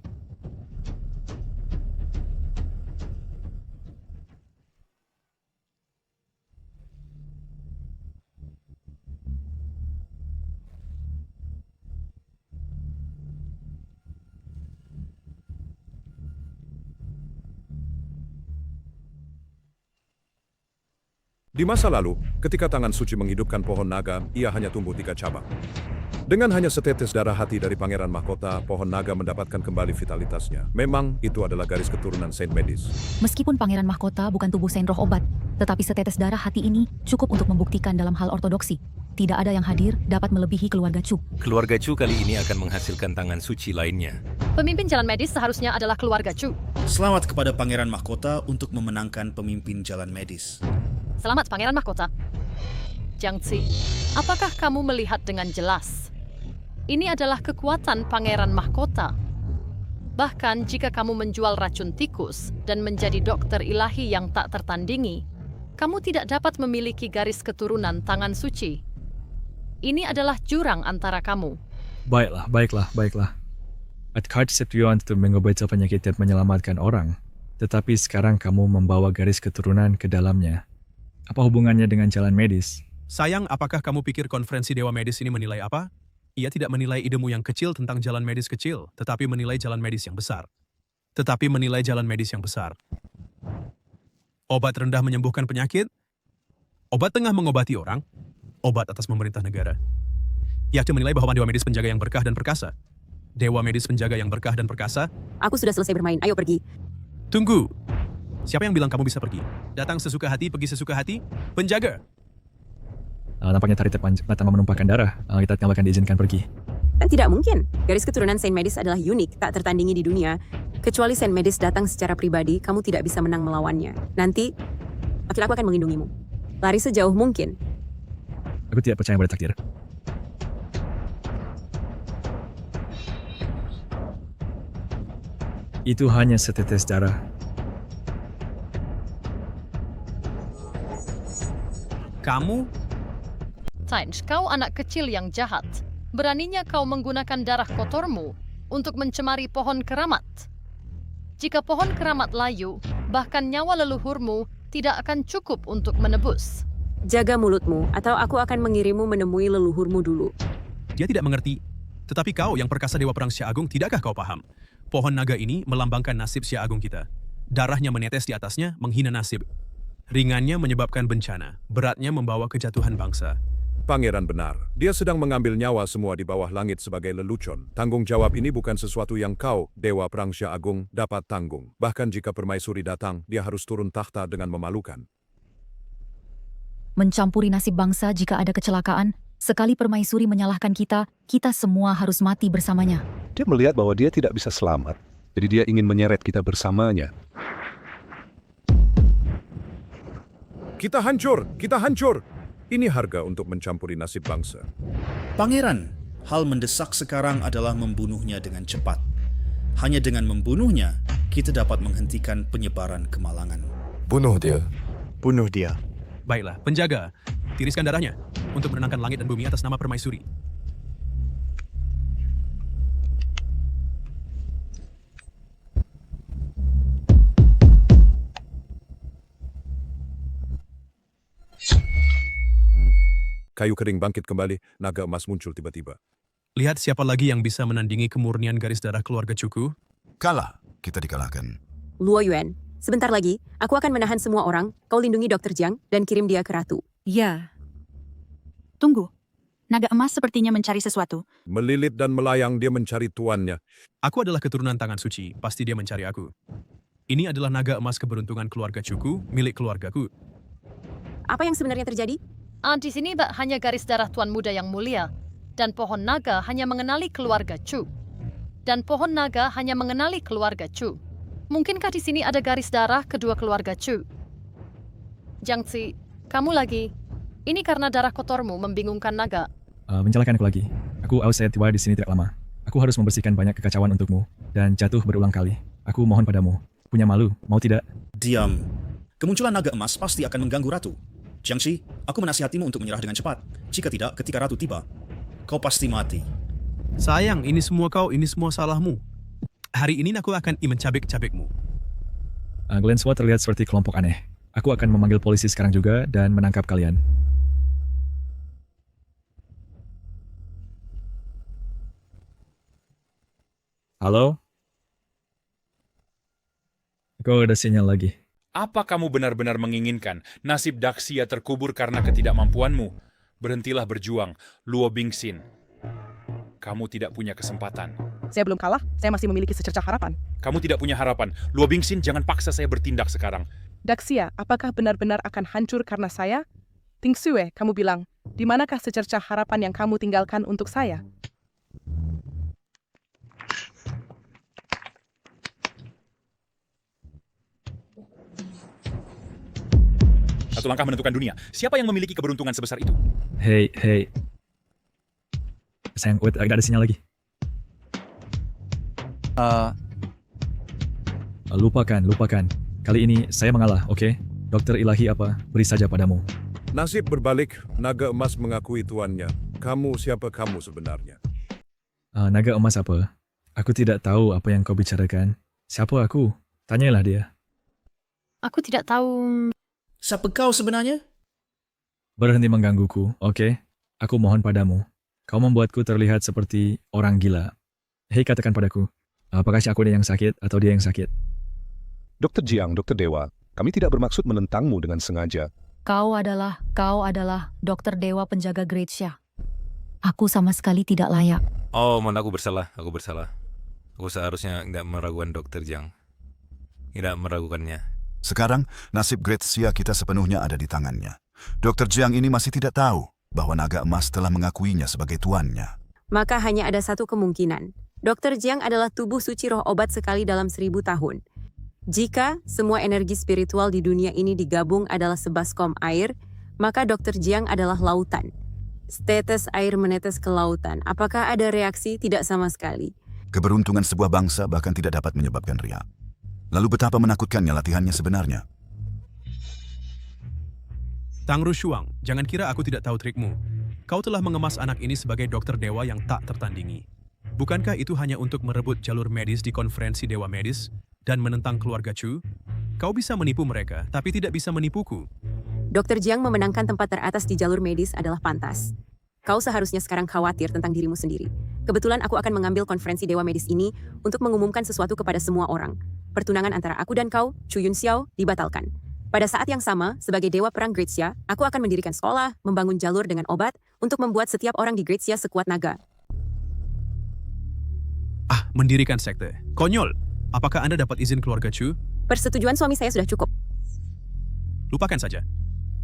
Di masa lalu, ketika tangan suci menghidupkan pohon naga, ia hanya tumbuh 3 cabang. Dengan hanya setetes darah hati dari Pangeran Mahkota, pohon naga mendapatkan kembali vitalitasnya. Memang itu adalah garis keturunan Saint Medis. Meskipun Pangeran Mahkota bukan tubuh Saint Roh Obat, tetapi setetes darah hati ini cukup untuk membuktikan dalam hal ortodoksi. Tidak ada yang hadir dapat melebihi keluarga Chu. Keluarga Chu kali ini akan menghasilkan tangan suci lainnya. Pemimpin jalan medis seharusnya adalah keluarga Chu. Selamat kepada Pangeran Mahkota untuk memenangkan pemimpin jalan medis. Selamat Pangeran Mahkota. Jiang Ci, apakah kamu melihat dengan jelas? Ini adalah kekuatan Pangeran Mahkota. Bahkan jika kamu menjual racun tikus dan menjadi dokter ilahi yang tak tertandingi, kamu tidak dapat memiliki garis keturunan tangan suci. Ini adalah jurang antara kamu. Baiklah. Adkard Setuan untuk mengobati penyakit dan menyelamatkan orang, tetapi sekarang kamu membawa garis keturunan ke dalamnya. Apa hubungannya dengan jalan medis? Sayang, apakah kamu pikir konferensi Dewa Medis ini menilai apa? Ia tidak menilai idemu yang kecil tentang jalan medis kecil, tetapi menilai jalan medis yang besar. Obat rendah menyembuhkan penyakit, obat tengah mengobati orang, obat atas memerintah negara. Ia menilai bahwa Dewa Medis penjaga yang berkah dan perkasa. Dewa Medis penjaga yang berkah dan perkasa. Aku sudah selesai bermain, ayo pergi. Tunggu. Siapa yang bilang kamu bisa pergi? Datang sesuka hati, pergi sesuka hati? Penjaga. Nampaknya Tari tanpa menumpahkan darah. Kita tidak akan diizinkan pergi. Tidak mungkin. Garis keturunan Saint Medis adalah unik, tak tertandingi di dunia. Kecuali Saint Medis datang secara pribadi, kamu tidak bisa menang melawannya. Nanti, aku akan melindungimu. Lari sejauh mungkin. Aku tidak percaya pada takdir. Itu hanya setetes darah. Kamu? Tanj, kau anak kecil yang jahat. Beraninya kau menggunakan darah kotormu untuk mencemari pohon keramat. Jika pohon keramat layu, bahkan nyawa leluhurmu tidak akan cukup untuk menebus. Jaga mulutmu, atau aku akan mengirimmu menemui leluhurmu dulu. Dia tidak mengerti. Tetapi kau yang perkasa Dewa Perang Xia Agung, tidakkah kau paham? Pohon naga ini melambangkan nasib Xia Agung kita. Darahnya menetes di atasnya, menghina nasib. Ringannya menyebabkan bencana, beratnya membawa kejatuhan bangsa. Pangeran benar. Dia sedang mengambil nyawa semua di bawah langit sebagai lelucon. Tanggung jawab ini bukan sesuatu yang kau, Dewa Perang Xia Agung, dapat tanggung. Bahkan jika permaisuri datang, dia harus turun takhta dengan memalukan. Mencampuri nasib bangsa jika ada kecelakaan, sekali permaisuri menyalahkan kita, kita semua harus mati bersamanya. Dia melihat bahwa dia tidak bisa selamat, jadi dia ingin menyeret kita bersamanya. Kita hancur! Ini harga untuk mencampuri nasib bangsa. Pangeran, hal mendesak sekarang adalah membunuhnya dengan cepat. Hanya dengan membunuhnya, kita dapat menghentikan penyebaran kemalangan. Bunuh dia. Baiklah, penjaga, tiriskan darahnya untuk menenangkan langit dan bumi atas nama permaisuri. kayu kering bangkit kembali, naga emas muncul tiba-tiba. Lihat siapa lagi yang bisa menandingi kemurnian garis darah keluarga Chuku. Kalah, kita dikalahkan. Luo Yuan, sebentar lagi, aku akan menahan semua orang, kau lindungi Dr. Jiang, dan kirim dia ke Ratu. Ya. Tunggu. Naga emas sepertinya mencari sesuatu. Melilit dan melayang dia mencari tuannya. Aku adalah keturunan tangan suci, pasti dia mencari aku. Ini adalah naga emas keberuntungan keluarga Chuku, milik keluargaku. Apa yang sebenarnya terjadi? Di sini hanya garis darah Tuan Muda yang mulia. Dan pohon naga hanya mengenali keluarga Chu. Dan pohon naga hanya mengenali keluarga Chu. Mungkinkah di sini ada garis darah kedua keluarga Chu? Jiangzi, kamu lagi. Ini karena darah kotormu membingungkan naga. Menyalahkan aku lagi. Aku saya tiba di sini tidak lama. Aku harus membersihkan banyak kekacauan untukmu dan jatuh berulang kali. Aku mohon padamu. Punya malu, mau tidak? Diam. Kemunculan naga emas pasti akan mengganggu Ratu. Jiangxi, aku menasihatimu untuk menyerah dengan cepat. Jika tidak, ketika Ratu tiba, kau pasti mati. Sayang, ini semua salahmu. Hari ini aku akan mencabik-cabikmu. Glenn semua terlihat seperti kelompok aneh. Aku akan memanggil polisi sekarang juga dan menangkap kalian. Halo? Kok ada sinyal lagi? Apa kamu benar-benar menginginkan nasib Daxia terkubur karena ketidakmampuanmu? Berhentilah berjuang, Luo Bingxin. Kamu tidak punya kesempatan. Saya belum kalah, saya masih memiliki secercah harapan. Kamu tidak punya harapan. Luo Bingxin, jangan paksa saya bertindak sekarang. Daxia, apakah benar-benar akan hancur karena saya? Tingsue, kamu bilang, di manakah secercah harapan yang kamu tinggalkan untuk saya? Satu langkah menentukan dunia. Siapa yang memiliki keberuntungan sebesar itu? Hei. Sayang, wait, ada sinyal lagi. Lupakan. Kali ini saya mengalah, oke? Dokter ilahi apa? Beri saja padamu. Nasib berbalik, naga emas mengakui tuannya. Kamu siapa kamu sebenarnya? Naga emas apa? Aku tidak tahu apa yang kau bicarakan. Siapa aku? Tanyalah dia. Aku tidak tahu. Siapa kau sebenarnya? Berhenti menggangguku, oke? Aku mohon padamu. Kau membuatku terlihat seperti orang gila. Hei, katakan padaku, apakah aku yang sakit atau dia yang sakit? Dr. Jiang, Dr. Dewa, kami tidak bermaksud menentangmu dengan sengaja. Kau adalah Dokter Dewa penjaga Grecia. Aku sama sekali tidak layak. Oh, aku bersalah. Aku seharusnya tidak meragukan Dr. Jiang. Tidak meragukannya. Sekarang, nasib Grecia kita sepenuhnya ada di tangannya. Dr. Jiang ini masih tidak tahu bahwa naga emas telah mengakuinya sebagai tuannya. Maka hanya ada satu kemungkinan. Dr. Jiang adalah tubuh suci roh obat sekali dalam 1000 tahun. Jika semua energi spiritual di dunia ini digabung adalah sebaskom air, maka Dr. Jiang adalah lautan. Setetes air menetes ke lautan. Apakah ada reaksi? Tidak sama sekali. Keberuntungan sebuah bangsa bahkan tidak dapat menyebabkan riak. Lalu betapa menakutkannya latihannya sebenarnya. Tang Rushuang, jangan kira aku tidak tahu trikmu. Kau telah mengemas anak ini sebagai dokter dewa yang tak tertandingi. Bukankah itu hanya untuk merebut jalur medis di konferensi Dewa Medis dan menentang keluarga Chu? Kau bisa menipu mereka, tapi tidak bisa menipuku. Dr. Jiang memenangkan tempat teratas di jalur medis adalah pantas. Kau seharusnya sekarang khawatir tentang dirimu sendiri. Kebetulan aku akan mengambil konferensi Dewa Medis ini untuk mengumumkan sesuatu kepada semua orang. Pertunangan antara aku dan kau, Chu Yun Xiao, dibatalkan. Pada saat yang sama, sebagai Dewa Perang Grecia, aku akan mendirikan sekolah, membangun jalur dengan obat, untuk membuat setiap orang di Grecia sekuat naga. Mendirikan sekte. Konyol. Apakah Anda dapat izin keluarga Chu? Persetujuan suami saya sudah cukup. Lupakan saja.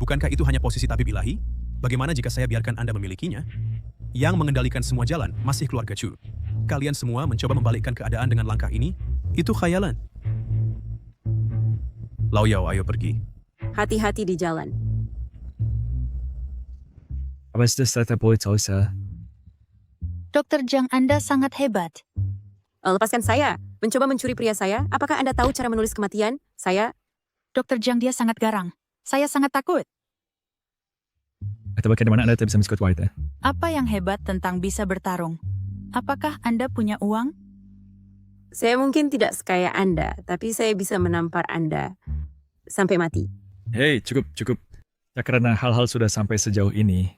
Bukankah itu hanya posisi tabib ilahi? Bagaimana jika saya biarkan Anda memilikinya? Yang mengendalikan semua jalan masih keluarga Chu. Kalian semua mencoba membalikkan keadaan dengan langkah ini? Itu khayalan. Lau Yao, ayo pergi. Hati-hati di jalan. Dr. Jiang, Anda sangat hebat. Lepaskan saya. Mencoba mencuri pria saya. Apakah Anda tahu cara menulis kematian? Dr. Jiang, dia sangat garang. Saya sangat takut. Atau bagaimana Anda bisa Miss White? Apa yang hebat tentang bisa bertarung? Apakah Anda punya uang? Saya mungkin tidak sekaya Anda, tapi saya bisa menampar Anda sampai mati. Hei, cukup. Ya, karena hal-hal sudah sampai sejauh ini,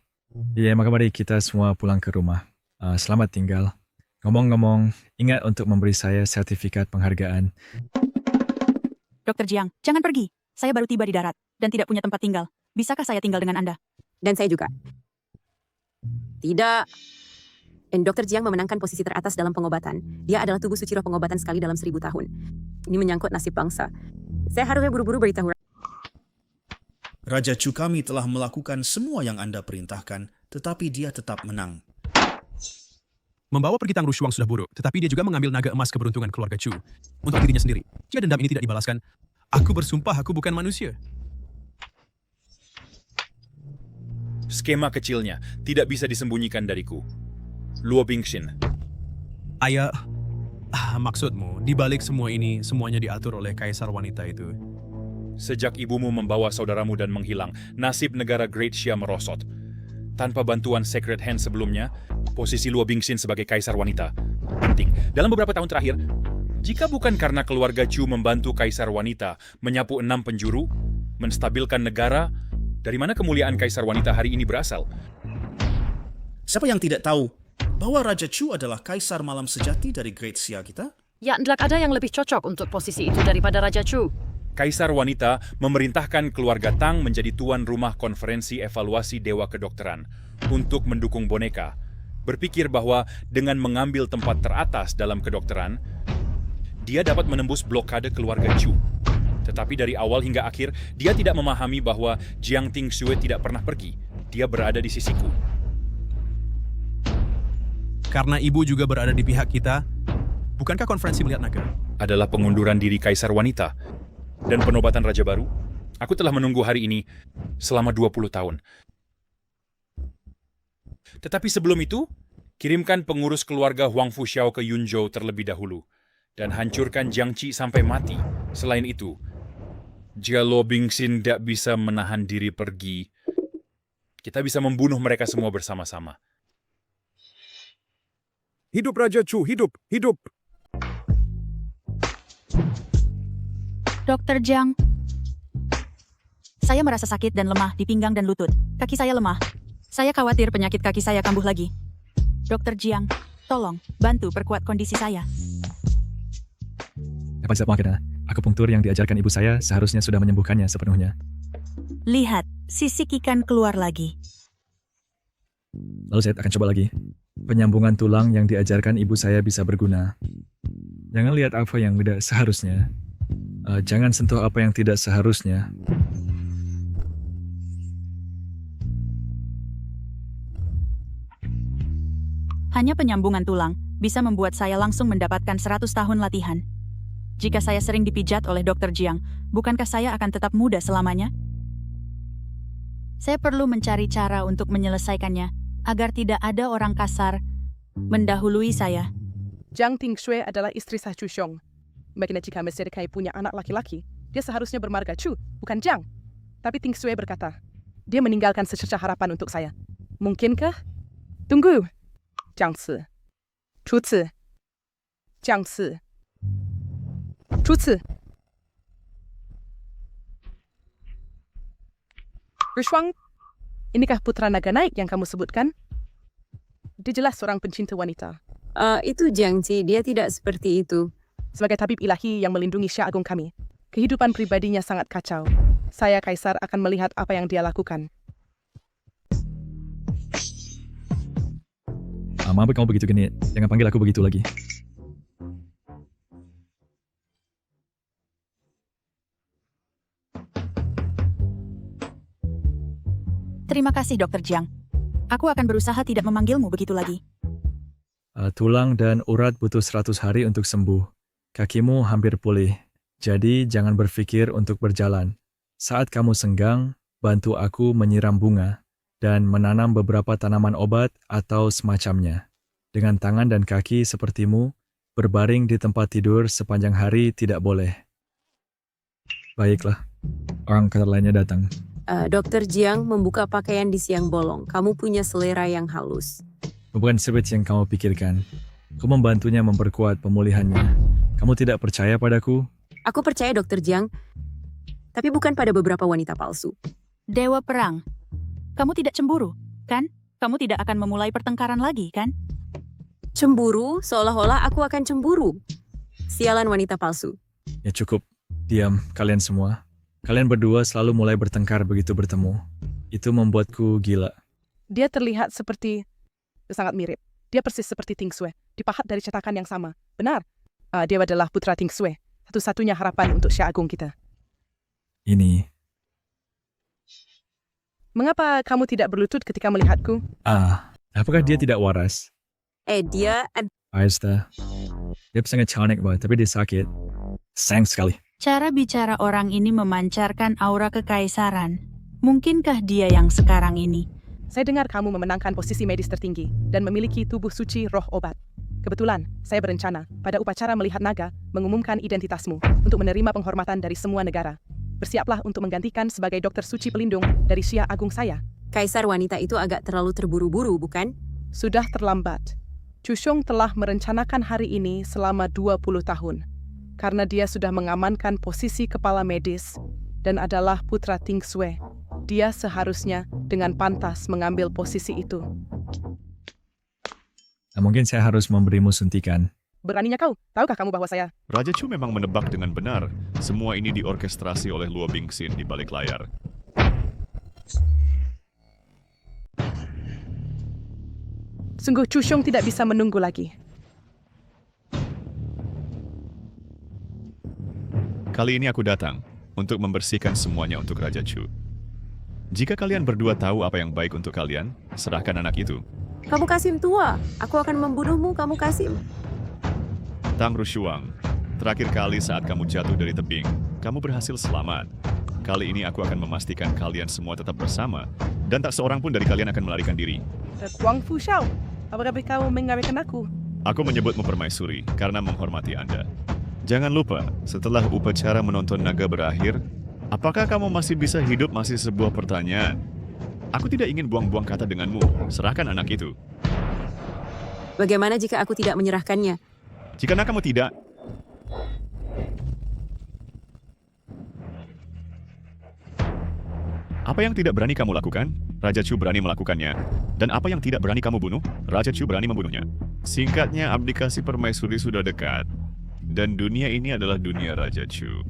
Ya, maka mari kita semua pulang ke rumah. Selamat tinggal. Ngomong-ngomong, ingat untuk memberi saya sertifikat penghargaan. Dr. Jiang, jangan pergi. Saya baru tiba di darat dan tidak punya tempat tinggal. Bisakah saya tinggal dengan Anda? Dan saya juga. Tidak. Dan Dr. Jiang memenangkan posisi teratas dalam pengobatan. Dia adalah tubuh suci roh pengobatan sekali dalam 1000 tahun. Ini menyangkut nasib bangsa. Saya harusnya buru-buru beritahu. Raja Chu kami telah melakukan semua yang Anda perintahkan, tetapi dia tetap menang. Membawa pergi Tang Rushuang sudah buruk, tetapi dia juga mengambil naga emas keberuntungan keluarga Chu untuk dirinya sendiri. Jika dendam ini tidak dibalaskan, aku bersumpah aku bukan manusia. Skema kecilnya tidak bisa disembunyikan dariku. Luo Bingxin. Ayah, maksudmu, di balik semua ini, semuanya diatur oleh kaisar wanita itu. Sejak ibumu membawa saudaramu dan menghilang, nasib negara Great Xia merosot. Tanpa bantuan Sacred Hand sebelumnya, posisi Luo Bingxin sebagai kaisar wanita penting. Dalam beberapa tahun terakhir, jika bukan karena keluarga Chu membantu kaisar wanita menyapu 6 penjuru, menstabilkan negara, dari mana kemuliaan kaisar wanita hari ini berasal? Siapa yang tidak tahu bahwa Raja Chu adalah kaisar malam sejati dari Great Xia kita? Ya, tidak ada yang lebih cocok untuk posisi itu daripada Raja Chu. Kaisar wanita memerintahkan keluarga Tang menjadi tuan rumah konferensi evaluasi Dewa Kedokteran untuk mendukung boneka. Berpikir bahwa dengan mengambil tempat teratas dalam kedokteran, dia dapat menembus blokade keluarga Chu. Tetapi dari awal hingga akhir, dia tidak memahami bahwa Jiang Tingsue tidak pernah pergi. Dia berada di sisiku. Karena ibu juga berada di pihak kita, bukankah konferensi melihat naga? Adalah pengunduran diri kaisar wanita dan penobatan raja baru. Aku telah menunggu hari ini selama 20 tahun. Tetapi sebelum itu, kirimkan pengurus keluarga Huang Fuxiao ke Yunzhou terlebih dahulu dan hancurkan Jiang Qi sampai mati. Selain itu, jika Luo Bingxin tidak bisa menahan diri pergi, kita bisa membunuh mereka semua bersama-sama. Hidup Raja Chu, hidup, hidup! Dr. Jiang, saya merasa sakit dan lemah di pinggang dan lutut. Kaki saya lemah. Saya khawatir penyakit kaki saya kambuh lagi. Dr. Jiang, tolong bantu perkuat kondisi saya. Dapat siap makin, akupunktur yang diajarkan ibu saya seharusnya sudah menyembuhkannya sepenuhnya. Lihat, sisik ikan keluar lagi. Lalu saya akan coba lagi. Penyambungan tulang yang diajarkan ibu saya bisa berguna. Jangan lihat apa yang tidak seharusnya. Jangan sentuh apa yang tidak seharusnya. Hanya penyambungan tulang bisa membuat saya langsung mendapatkan 100 tahun latihan. Jika saya sering dipijat oleh Dr. Jiang, bukankah saya akan tetap muda selamanya? Saya perlu mencari cara untuk menyelesaikannya, agar tidak ada orang kasar mendahului saya. Jiang Tingsue adalah istri sah Chu Xiong. Bagaimana jika Mr. Kai punya anak laki-laki? Dia seharusnya bermarga Chu, bukan Jiang. Tapi Tingsue berkata, dia meninggalkan secercah harapan untuk saya. Mungkinkah? Tunggu. Jiang Si. Chu Si. Jiang Si. Chu Si. Rushuang, inikah putra naga naik yang kamu sebutkan? Dia jelas seorang pencinta wanita. Itu Jiang Qi, dia tidak seperti itu. Sebagai tabib ilahi yang melindungi Xia Agung kami, kehidupan pribadinya sangat kacau. Saya, Kaisar, akan melihat apa yang dia lakukan. Maaf kamu begitu genit. Jangan panggil aku begitu lagi. Terima kasih, Dr. Jiang. Aku akan berusaha tidak memanggilmu begitu lagi. Tulang dan urat butuh 100 hari untuk sembuh. Kakimu hampir pulih, jadi jangan berpikir untuk berjalan. Saat kamu senggang, bantu aku menyiram bunga dan menanam beberapa tanaman obat atau semacamnya. Dengan tangan dan kaki sepertimu, berbaring di tempat tidur sepanjang hari tidak boleh. Baiklah, orang kata lainnya datang. Dr. Jiang membuka pakaian di siang bolong. Kamu punya selera yang halus. Bukan seperti yang kamu pikirkan. Aku membantunya memperkuat pemulihannya. Kamu tidak percaya padaku? Aku percaya Dr. Jiang, tapi bukan pada beberapa wanita palsu. Dewa Perang, kamu tidak cemburu, kan? kamu tidak akan memulai pertengkaran lagi, kan? Cemburu, seolah-olah aku akan cemburu. Sialan wanita palsu. Ya cukup, diam kalian semua. Kalian berdua selalu mulai bertengkar begitu bertemu. Itu membuatku gila. Dia terlihat seperti sangat mirip. Dia persis seperti Ting Sui, dipahat dari cetakan yang sama. Benar, dia adalah putra Ting Sui, satu-satunya harapan untuk Xia Agung kita. Ini. Mengapa kamu tidak berlutut ketika melihatku? Apakah dia tidak waras? Dia... Aista. Dia sangat cantik, tapi dia sakit. Sayang sekali. Cara bicara orang ini memancarkan aura kekaisaran. Mungkinkah dia yang sekarang ini? Saya dengar kamu memenangkan posisi medis tertinggi dan memiliki tubuh suci roh obat. Kebetulan, saya berencana pada upacara melihat naga mengumumkan identitasmu untuk menerima penghormatan dari semua negara. Bersiaplah untuk menggantikan sebagai dokter suci pelindung dari Xia Agung saya. Kaisar wanita itu agak terlalu terburu-buru, bukan? Sudah terlambat. Chu Xiong telah merencanakan hari ini selama 20 tahun. Karena dia sudah mengamankan posisi kepala medis dan adalah putra Ting Sui. Dia seharusnya dengan pantas mengambil posisi itu. Mungkin saya harus memberimu suntikan. Beraninya kau? Tahukah kamu bahwa saya... Raja Chu memang menebak dengan benar. Semua ini diorkestrasi oleh Luo Bingxin di balik layar. Sungguh Chu Xiong tidak bisa menunggu lagi. Kali ini aku datang untuk membersihkan semuanya untuk Raja Chu. Jika kalian berdua tahu apa yang baik untuk kalian, serahkan anak itu. Kamu Kasim tua. Aku akan membunuhmu, kamu Kasim. Tang Rushuang, terakhir kali saat kamu jatuh dari tebing, kamu berhasil selamat. Kali ini aku akan memastikan kalian semua tetap bersama, dan tak seorang pun dari kalian akan melarikan diri. Kuang Fu Xiao, apakah kamu mengabaikan aku? Aku menyebutmu permaisuri karena menghormati Anda. Jangan lupa, setelah upacara menonton naga berakhir, apakah kamu masih bisa hidup masih sebuah pertanyaan. Aku tidak ingin buang-buang kata denganmu. Serahkan anak itu. Bagaimana jika aku tidak menyerahkannya? Jika kamu tidak, apa yang tidak berani kamu lakukan, Raja Chu berani melakukannya. Dan apa yang tidak berani kamu bunuh, Raja Chu berani membunuhnya. Singkatnya, abdikasi permaisuri sudah dekat. Dan dunia ini adalah dunia Raja Chu.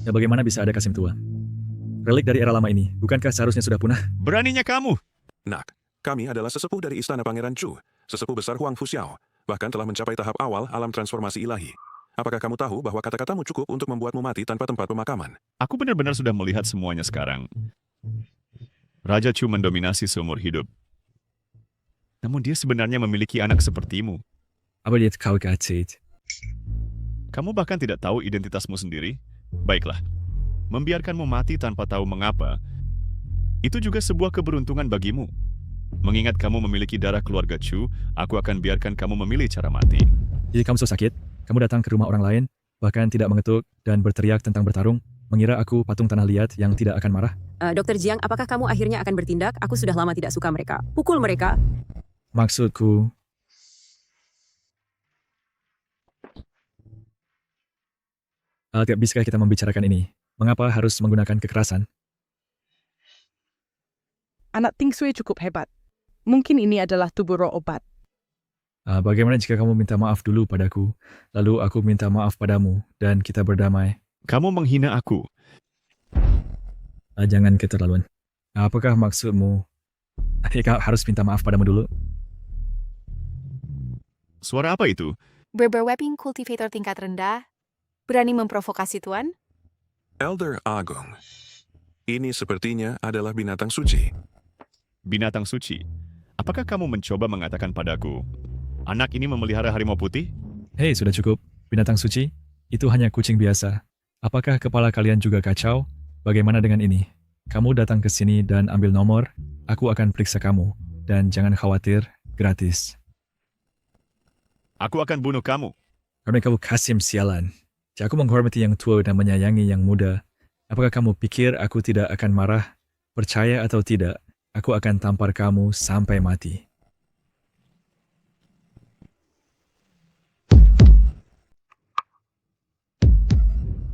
Ya bagaimana bisa ada Kasim tua? Relik dari era lama ini, bukankah seharusnya sudah punah? Beraninya kamu! Nak, kami adalah sesepuh dari Istana Pangeran Chu, sesepuh besar Huang Fu Xiao, bahkan telah mencapai tahap awal alam transformasi ilahi. Apakah kamu tahu bahwa kata-katamu cukup untuk membuatmu mati tanpa tempat pemakaman? Aku benar-benar sudah melihat semuanya sekarang. Raja Chu mendominasi seumur hidup. Namun dia sebenarnya memiliki anak sepertimu. Apa dia kau kacit? Kamu bahkan tidak tahu identitasmu sendiri? Baiklah, membiarkanmu mati tanpa tahu mengapa, itu juga sebuah keberuntungan bagimu. Mengingat kamu memiliki darah keluarga Chu, aku akan biarkan kamu memilih cara mati. Jadi kamu so sakit? Kamu datang ke rumah orang lain, bahkan tidak mengetuk dan berteriak tentang bertarung, mengira aku patung tanah liat yang tidak akan marah? Dr. Jiang, apakah kamu akhirnya akan bertindak? Aku sudah lama tidak suka mereka. Pukul mereka. Maksudku... bisakah kita membicarakan ini? Mengapa harus menggunakan kekerasan? Anak Ting Sui cukup hebat. Mungkin ini adalah tubuh roh obat. Bagaimana jika kamu minta maaf dulu padaku, lalu aku minta maaf padamu, dan kita berdamai? Kamu menghina aku. Jangan keterlaluan. Apakah maksudmu? Kau harus minta maaf padamu dulu. Suara apa itu? Berberwebbing kultivator tingkat rendah. Berani memprovokasi Tuan? Elder Agung. Ini sepertinya adalah binatang suci. Binatang suci? Apakah kamu mencoba mengatakan padaku, anak ini memelihara harimau putih? Hei, sudah cukup. Binatang suci? Itu hanya kucing biasa. Apakah kepala kalian juga kacau? Bagaimana dengan ini? Kamu datang ke sini dan ambil nomor, aku akan periksa kamu. Dan jangan khawatir, gratis. Aku akan bunuh kamu. Karena kamu Kasim sialan. Aku menghormati yang tua dan menyayangi yang muda. Apakah kamu pikir aku tidak akan marah? Percaya atau tidak, aku akan tampar kamu sampai mati.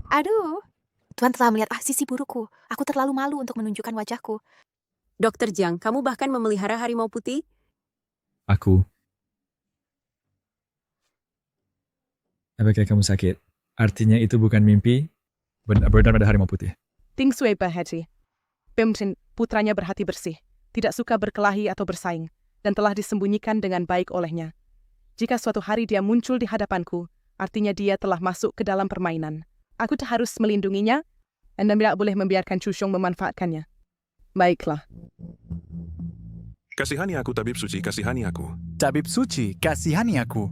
Aduh, Tuan telah melihat sisi burukku. Aku terlalu malu untuk menunjukkan wajahku. Dr. Jiang, kamu bahkan memelihara harimau putih? Aku. Apakah kamu sakit? Artinya itu bukan mimpi? Benar-benar ada harimau putih. Ting Sui berhati. Pemcin, putranya berhati bersih, tidak suka berkelahi atau bersaing, dan telah disembunyikan dengan baik olehnya. Jika suatu hari dia muncul di hadapanku, artinya dia telah masuk ke dalam permainan. Aku harus melindunginya, dan tidak boleh membiarkan Chushong memanfaatkannya. Baiklah. Kasihani aku, Tabib Suci, kasihani aku. Tabib Suci, kasihani aku.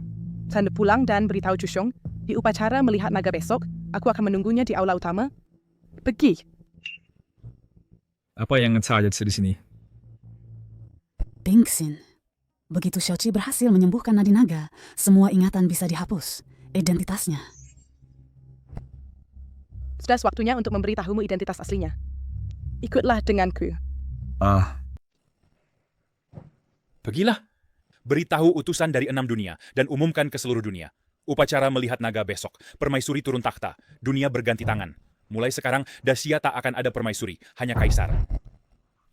Tanda pulang dan beritahu Chushong, di upacara melihat naga besok, aku akan menunggunya di aula utama. Pergi. Apa yang saja di sini? Pingxin. Begitu Xiaoqi berhasil menyembuhkan nadi naga, semua ingatan bisa dihapus. Identitasnya. Sudah waktunya untuk memberitahumu identitas aslinya. Ikutlah denganku. Pergilah. Beritahu utusan dari 6 dunia dan umumkan ke seluruh dunia. Upacara melihat naga besok. Permaisuri turun takhta. Dunia berganti tangan. Mulai sekarang, Dacia tak akan ada permaisuri. Hanya kaisar.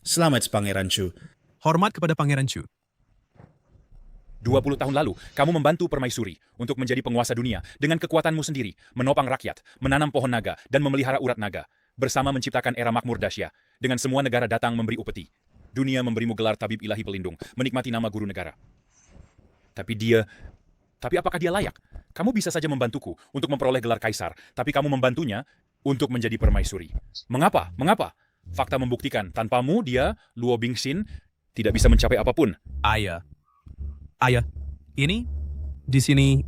Selamat, Pangeran Chu. Hormat kepada Pangeran Chu. 20 tahun lalu, kamu membantu permaisuri untuk menjadi penguasa dunia dengan kekuatanmu sendiri, menopang rakyat, menanam pohon naga, dan memelihara urat naga. Bersama menciptakan era makmur Dacia. Dengan semua negara datang memberi upeti. Dunia memberimu gelar tabib ilahi pelindung, menikmati nama guru negara. Tapi apakah dia layak? Kamu bisa saja membantuku untuk memperoleh gelar kaisar, tapi kamu membantunya untuk menjadi permaisuri. Mengapa? Mengapa? Fakta membuktikan, tanpamu dia, Luo Bingxin, tidak bisa mencapai apapun. Ayah, ini, di sini,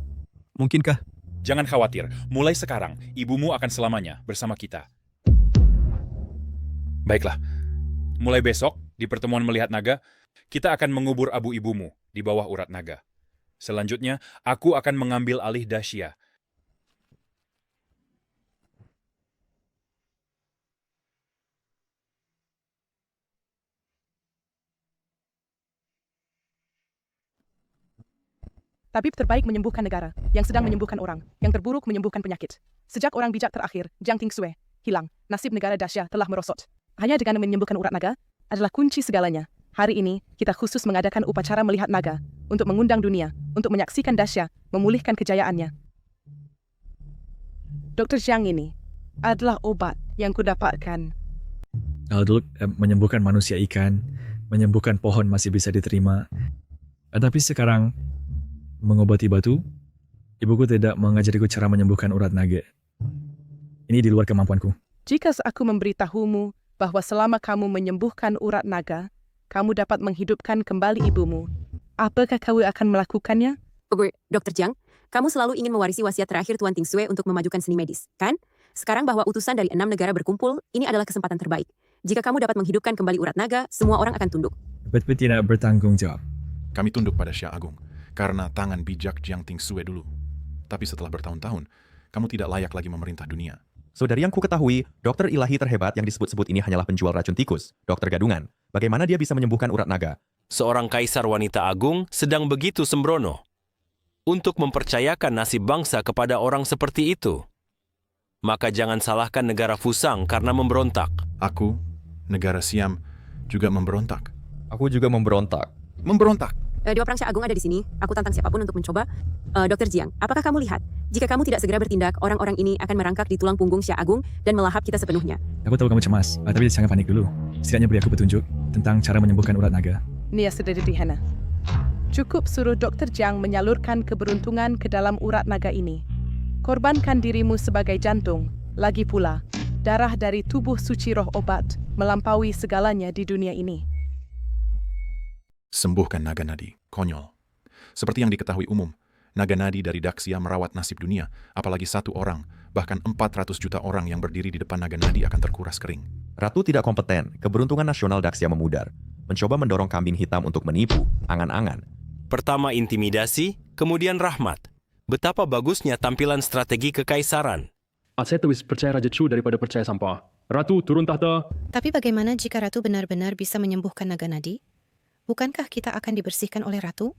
mungkinkah? Jangan khawatir, mulai sekarang, ibumu akan selamanya bersama kita. Baiklah, mulai besok, di pertemuan melihat naga, kita akan mengubur abu ibumu di bawah urat naga. Selanjutnya, aku akan mengambil alih Dacia. Tabib terbaik menyembuhkan negara, yang sedang menyembuhkan orang, yang terburuk menyembuhkan penyakit. Sejak orang bijak terakhir, Jiang Tingsue, hilang, nasib negara Dacia telah merosot. Hanya dengan menyembuhkan urat naga adalah kunci segalanya. Hari ini, kita khusus mengadakan upacara melihat naga untuk mengundang dunia, untuk menyaksikan Dacia memulihkan kejayaannya. Dr. Jiang ini adalah obat yang kudapatkan. Dulu menyembuhkan manusia ikan, menyembuhkan pohon masih bisa diterima. Tapi sekarang, mengobati batu, ibuku tidak mengajariku cara menyembuhkan urat naga. Ini di luar kemampuanku. Jika aku memberitahumu bahwa selama kamu menyembuhkan urat naga, kamu dapat menghidupkan kembali ibumu, apakah kamu akan melakukannya? Dr. Jiang, kamu selalu ingin mewarisi wasiat terakhir Tuan Tingsue untuk memajukan seni medis, kan? Sekarang bahwa utusan dari 6 negara berkumpul, ini adalah kesempatan terbaik. Jika kamu dapat menghidupkan kembali urat naga, semua orang akan tunduk. Tapi tidak bertanggung jawab. Kami tunduk pada Xia Agung, karena tangan bijak Jiang Tingsue dulu. Tapi setelah bertahun-tahun, kamu tidak layak lagi memerintah dunia. Dari yang ku ketahui, dokter ilahi terhebat yang disebut-sebut ini hanyalah penjual racun tikus, dokter gadungan. Bagaimana dia bisa menyembuhkan urat naga? Seorang kaisar wanita agung sedang begitu sembrono untuk mempercayakan nasib bangsa kepada orang seperti itu. Maka jangan salahkan negara Fusang karena memberontak. Aku, negara Siam, juga memberontak. Aku juga memberontak. Memberontak? Dewa Perang Xia Agung ada di sini. Aku tantang siapapun untuk mencoba. Dr. Jiang, apakah kamu lihat? Jika kamu tidak segera bertindak, orang-orang ini akan merangkak di tulang punggung Xia Agung dan melahap kita sepenuhnya. Aku tahu kamu cemas, tapi jangan panik dulu. Setidaknya beri aku petunjuk tentang cara menyembuhkan urat naga. Nia sederhana. Cukup suruh Dr. Jiang menyalurkan keberuntungan ke dalam urat naga ini. Korbankan dirimu sebagai jantung. Lagi pula, darah dari tubuh suci roh obat melampaui segalanya di dunia ini. Sembuhkan naga nadi, konyol. Seperti yang diketahui umum, naga nadi dari Daxia merawat nasib dunia, apalagi satu orang, bahkan 400 juta orang yang berdiri di depan naga nadi akan terkuras kering. Ratu tidak kompeten, keberuntungan nasional Daxia memudar. Mencoba mendorong kambing hitam untuk menipu, angan-angan. Pertama intimidasi, kemudian rahmat. Betapa bagusnya tampilan strategi kekaisaran. Saya lebih percaya Raja Chu daripada percaya sampah. Ratu, turun tahta. Tapi bagaimana jika Ratu benar-benar bisa menyembuhkan naga nadi? Bukankah kita akan dibersihkan oleh Ratu?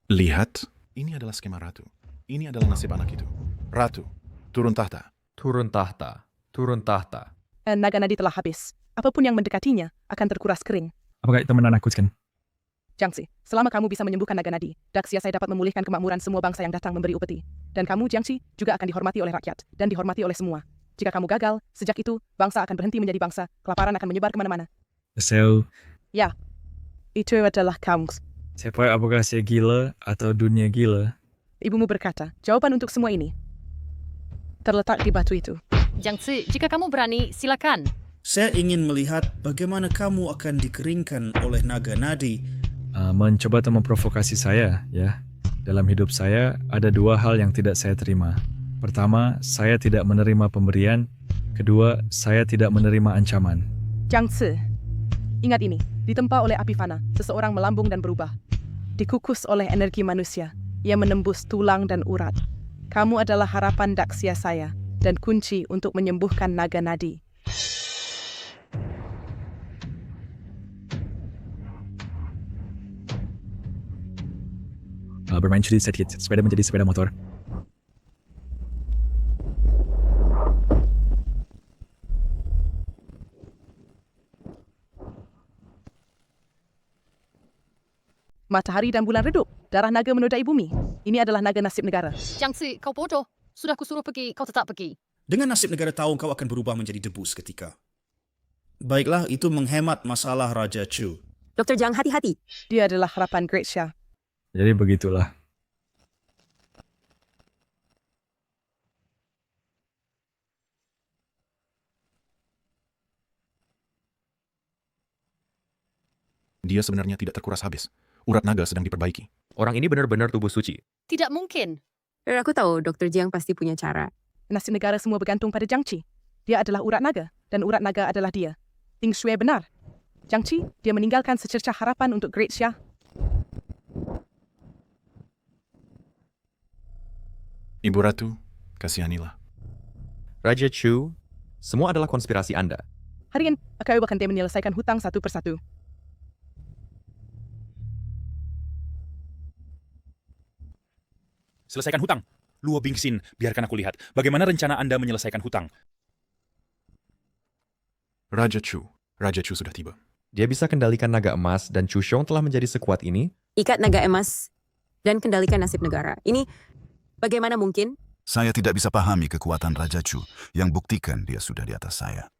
Lihat, ini adalah skema Ratu. Ini adalah nasib anak itu. Ratu, turun tahta. Turun tahta. Turun tahta. Naga nadi telah habis. Apapun yang mendekatinya akan terkuras kering. Apakah itu menakutkan? Jiangxi, selama kamu bisa menyembuhkan naga nadi, Daxia saya dapat memulihkan kemakmuran semua bangsa yang datang memberi upeti. Dan kamu, Jiangxi, juga akan dihormati oleh rakyat dan dihormati oleh semua. Jika kamu gagal, sejak itu, bangsa akan berhenti menjadi bangsa, kelaparan akan menyebar kemana-mana. So, Ya, itu adalah kamu. apakah saya gila atau dunia gila? Ibumu berkata, jawaban untuk semua ini terletak di batu itu. Jiangxi, jika kamu berani, silakan. Saya ingin melihat bagaimana kamu akan dikeringkan oleh naga nadi. Mencoba untuk memprovokasi saya, ya. Dalam hidup saya, ada dua hal yang tidak saya terima. Pertama, saya tidak menerima pemberian. Kedua, saya tidak menerima ancaman. Jiangxi, ingat ini, ditempa oleh api fana, seseorang melambung dan berubah. Dikukus oleh energi manusia, ia menembus tulang dan urat. Kamu adalah harapan Daxia saya, dan kunci untuk menyembuhkan naga nadi. Bermain judi sedikit, sepeda menjadi sepeda motor. Matahari dan bulan redup, darah naga menodai bumi. Ini adalah naga nasib negara. Jiangxi, kau bodoh. Sudah kusuruh pergi, kau tetap pergi. Dengan nasib negara tahu kau akan berubah menjadi debu seketika. Baiklah, itu menghemat masalah Raja Chu. Dr. Jiang, hati-hati. Dia adalah harapan Great Xia. Jadi begitulah. Dia sebenarnya tidak terkuras habis. Urat naga sedang diperbaiki. Orang ini benar-benar tubuh suci. Tidak mungkin. Aku tahu Dr. Jiang pasti punya cara. Nasib negara semua bergantung pada Jiangxi. Dia adalah urat naga, dan urat naga adalah dia. Ting Shui benar. Jiangxi, dia meninggalkan secercah harapan untuk Great Xia. Ibu Ratu, kasihanilah. Raja Chu, semua adalah konspirasi Anda. Hari ini, aku akan menyelesaikan hutang satu persatu. Selesaikan hutang. Luo Bingxin, biarkan aku lihat. Bagaimana rencana Anda menyelesaikan hutang? Raja Chu sudah tiba. Dia bisa kendalikan naga emas dan Chu Xiong telah menjadi sekuat ini. Ikat naga emas dan kendalikan nasib negara. Ini bagaimana mungkin? Saya tidak bisa pahami kekuatan Raja Chu yang buktikan dia sudah di atas saya.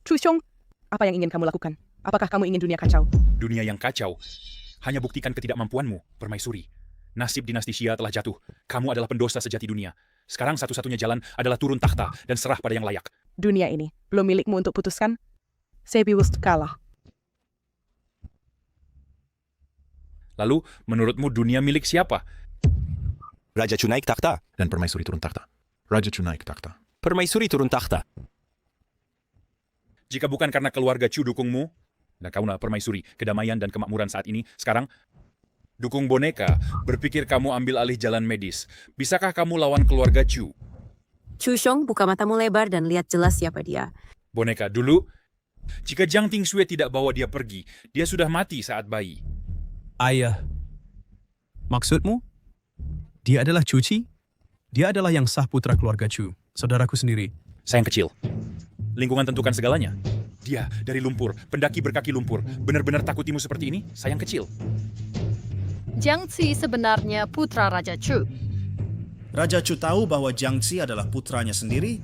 Chu Xiong, apa yang ingin kamu lakukan? Apakah kamu ingin dunia kacau? Dunia yang kacau. Hanya buktikan ketidakmampuanmu, Permaisuri. Nasib dinasti Xia telah jatuh. Kamu adalah pendosa sejati dunia. Sekarang satu-satunya jalan adalah turun takhta dan serah pada yang layak. Dunia ini belum milikmu untuk putuskan. Sebius kalah. Lalu, menurutmu dunia milik siapa? Raja Chu naik takhta. Dan Permaisuri turun takhta. Raja Chu naik takhta. Permaisuri turun takhta. Jika bukan karena keluarga Chu dukungmu, nah kaulah Permaisuri, kedamaian dan kemakmuran saat ini, sekarang dukung boneka, berpikir kamu ambil alih jalan medis. Bisakah kamu lawan keluarga Chu? Chu Xiong, buka matamu lebar dan lihat jelas siapa dia. Boneka, dulu, jika Jiang Tingsue tidak bawa dia pergi, dia sudah mati saat bayi. Ayah, maksudmu? Dia adalah Chu Qi? Dia adalah yang sah putra keluarga Chu, saudaraku sendiri. Sayang kecil. Lingkungan tentukan segalanya. Dia dari lumpur, pendaki berkaki lumpur. Benar-benar takutimu seperti ini? Sayang kecil. Jiangxi sebenarnya putra Raja Chu. Raja Chu tahu bahwa Jiangxi adalah putranya sendiri,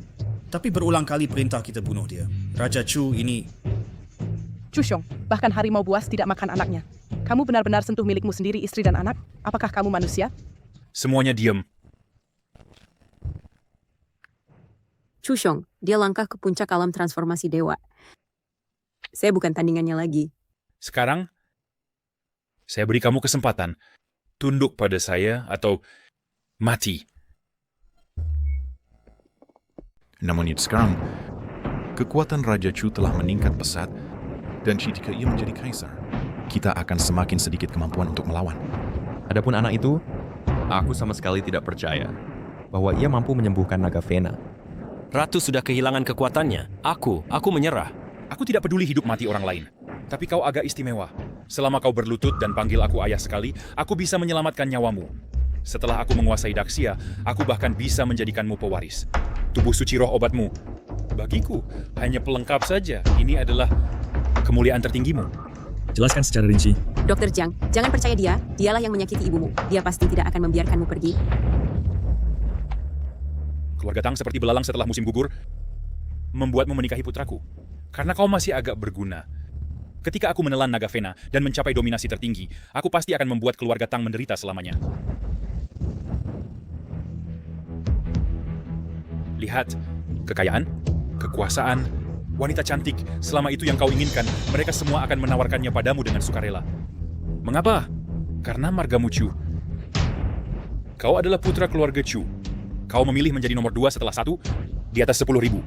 tapi berulang kali perintah kita bunuh dia. Raja Chu ini... Chu Xiong, bahkan harimau buas tidak makan anaknya. Kamu benar-benar sentuh milikmu sendiri, istri dan anak? Apakah kamu manusia? Semuanya diam. Chu Xiong, dia langkah ke puncak alam transformasi dewa. Saya bukan tandingannya lagi. Sekarang, saya beri kamu kesempatan. Tunduk pada saya atau mati. Namun sekarang, kekuatan Raja Chu telah meningkat pesat dan jika ia menjadi kaisar, kita akan semakin sedikit kemampuan untuk melawan. Adapun anak itu, aku sama sekali tidak percaya bahwa ia mampu menyembuhkan naga Vena. Ratu sudah kehilangan kekuatannya. Aku menyerah. Aku tidak peduli hidup mati orang lain. Tapi kau agak istimewa. Selama kau berlutut dan panggil aku ayah sekali, aku bisa menyelamatkan nyawamu. Setelah aku menguasai Daxia, aku bahkan bisa menjadikanmu pewaris. Tubuh suci roh obatmu Bagiku, hanya pelengkap saja. Ini adalah kemuliaan tertinggimu. Jelaskan secara rinci. Dr. Jiang, jangan percaya dia. Dialah yang menyakiti ibumu. Dia pasti tidak akan membiarkanmu pergi. Keluarga Tang seperti belalang setelah musim gugur, membuatmu menikahi putraku. Karena kau masih agak berguna. Ketika aku menelan naga Vena dan mencapai dominasi tertinggi, aku pasti akan membuat keluarga Tang menderita selamanya. Lihat, kekayaan, kekuasaan, wanita cantik, selama itu yang kau inginkan, mereka semua akan menawarkannya padamu dengan sukarela. Mengapa? Karena margamu Chu. Kau adalah putra keluarga Chu. Kau memilih menjadi nomor 2 setelah 1 di atas 10.000.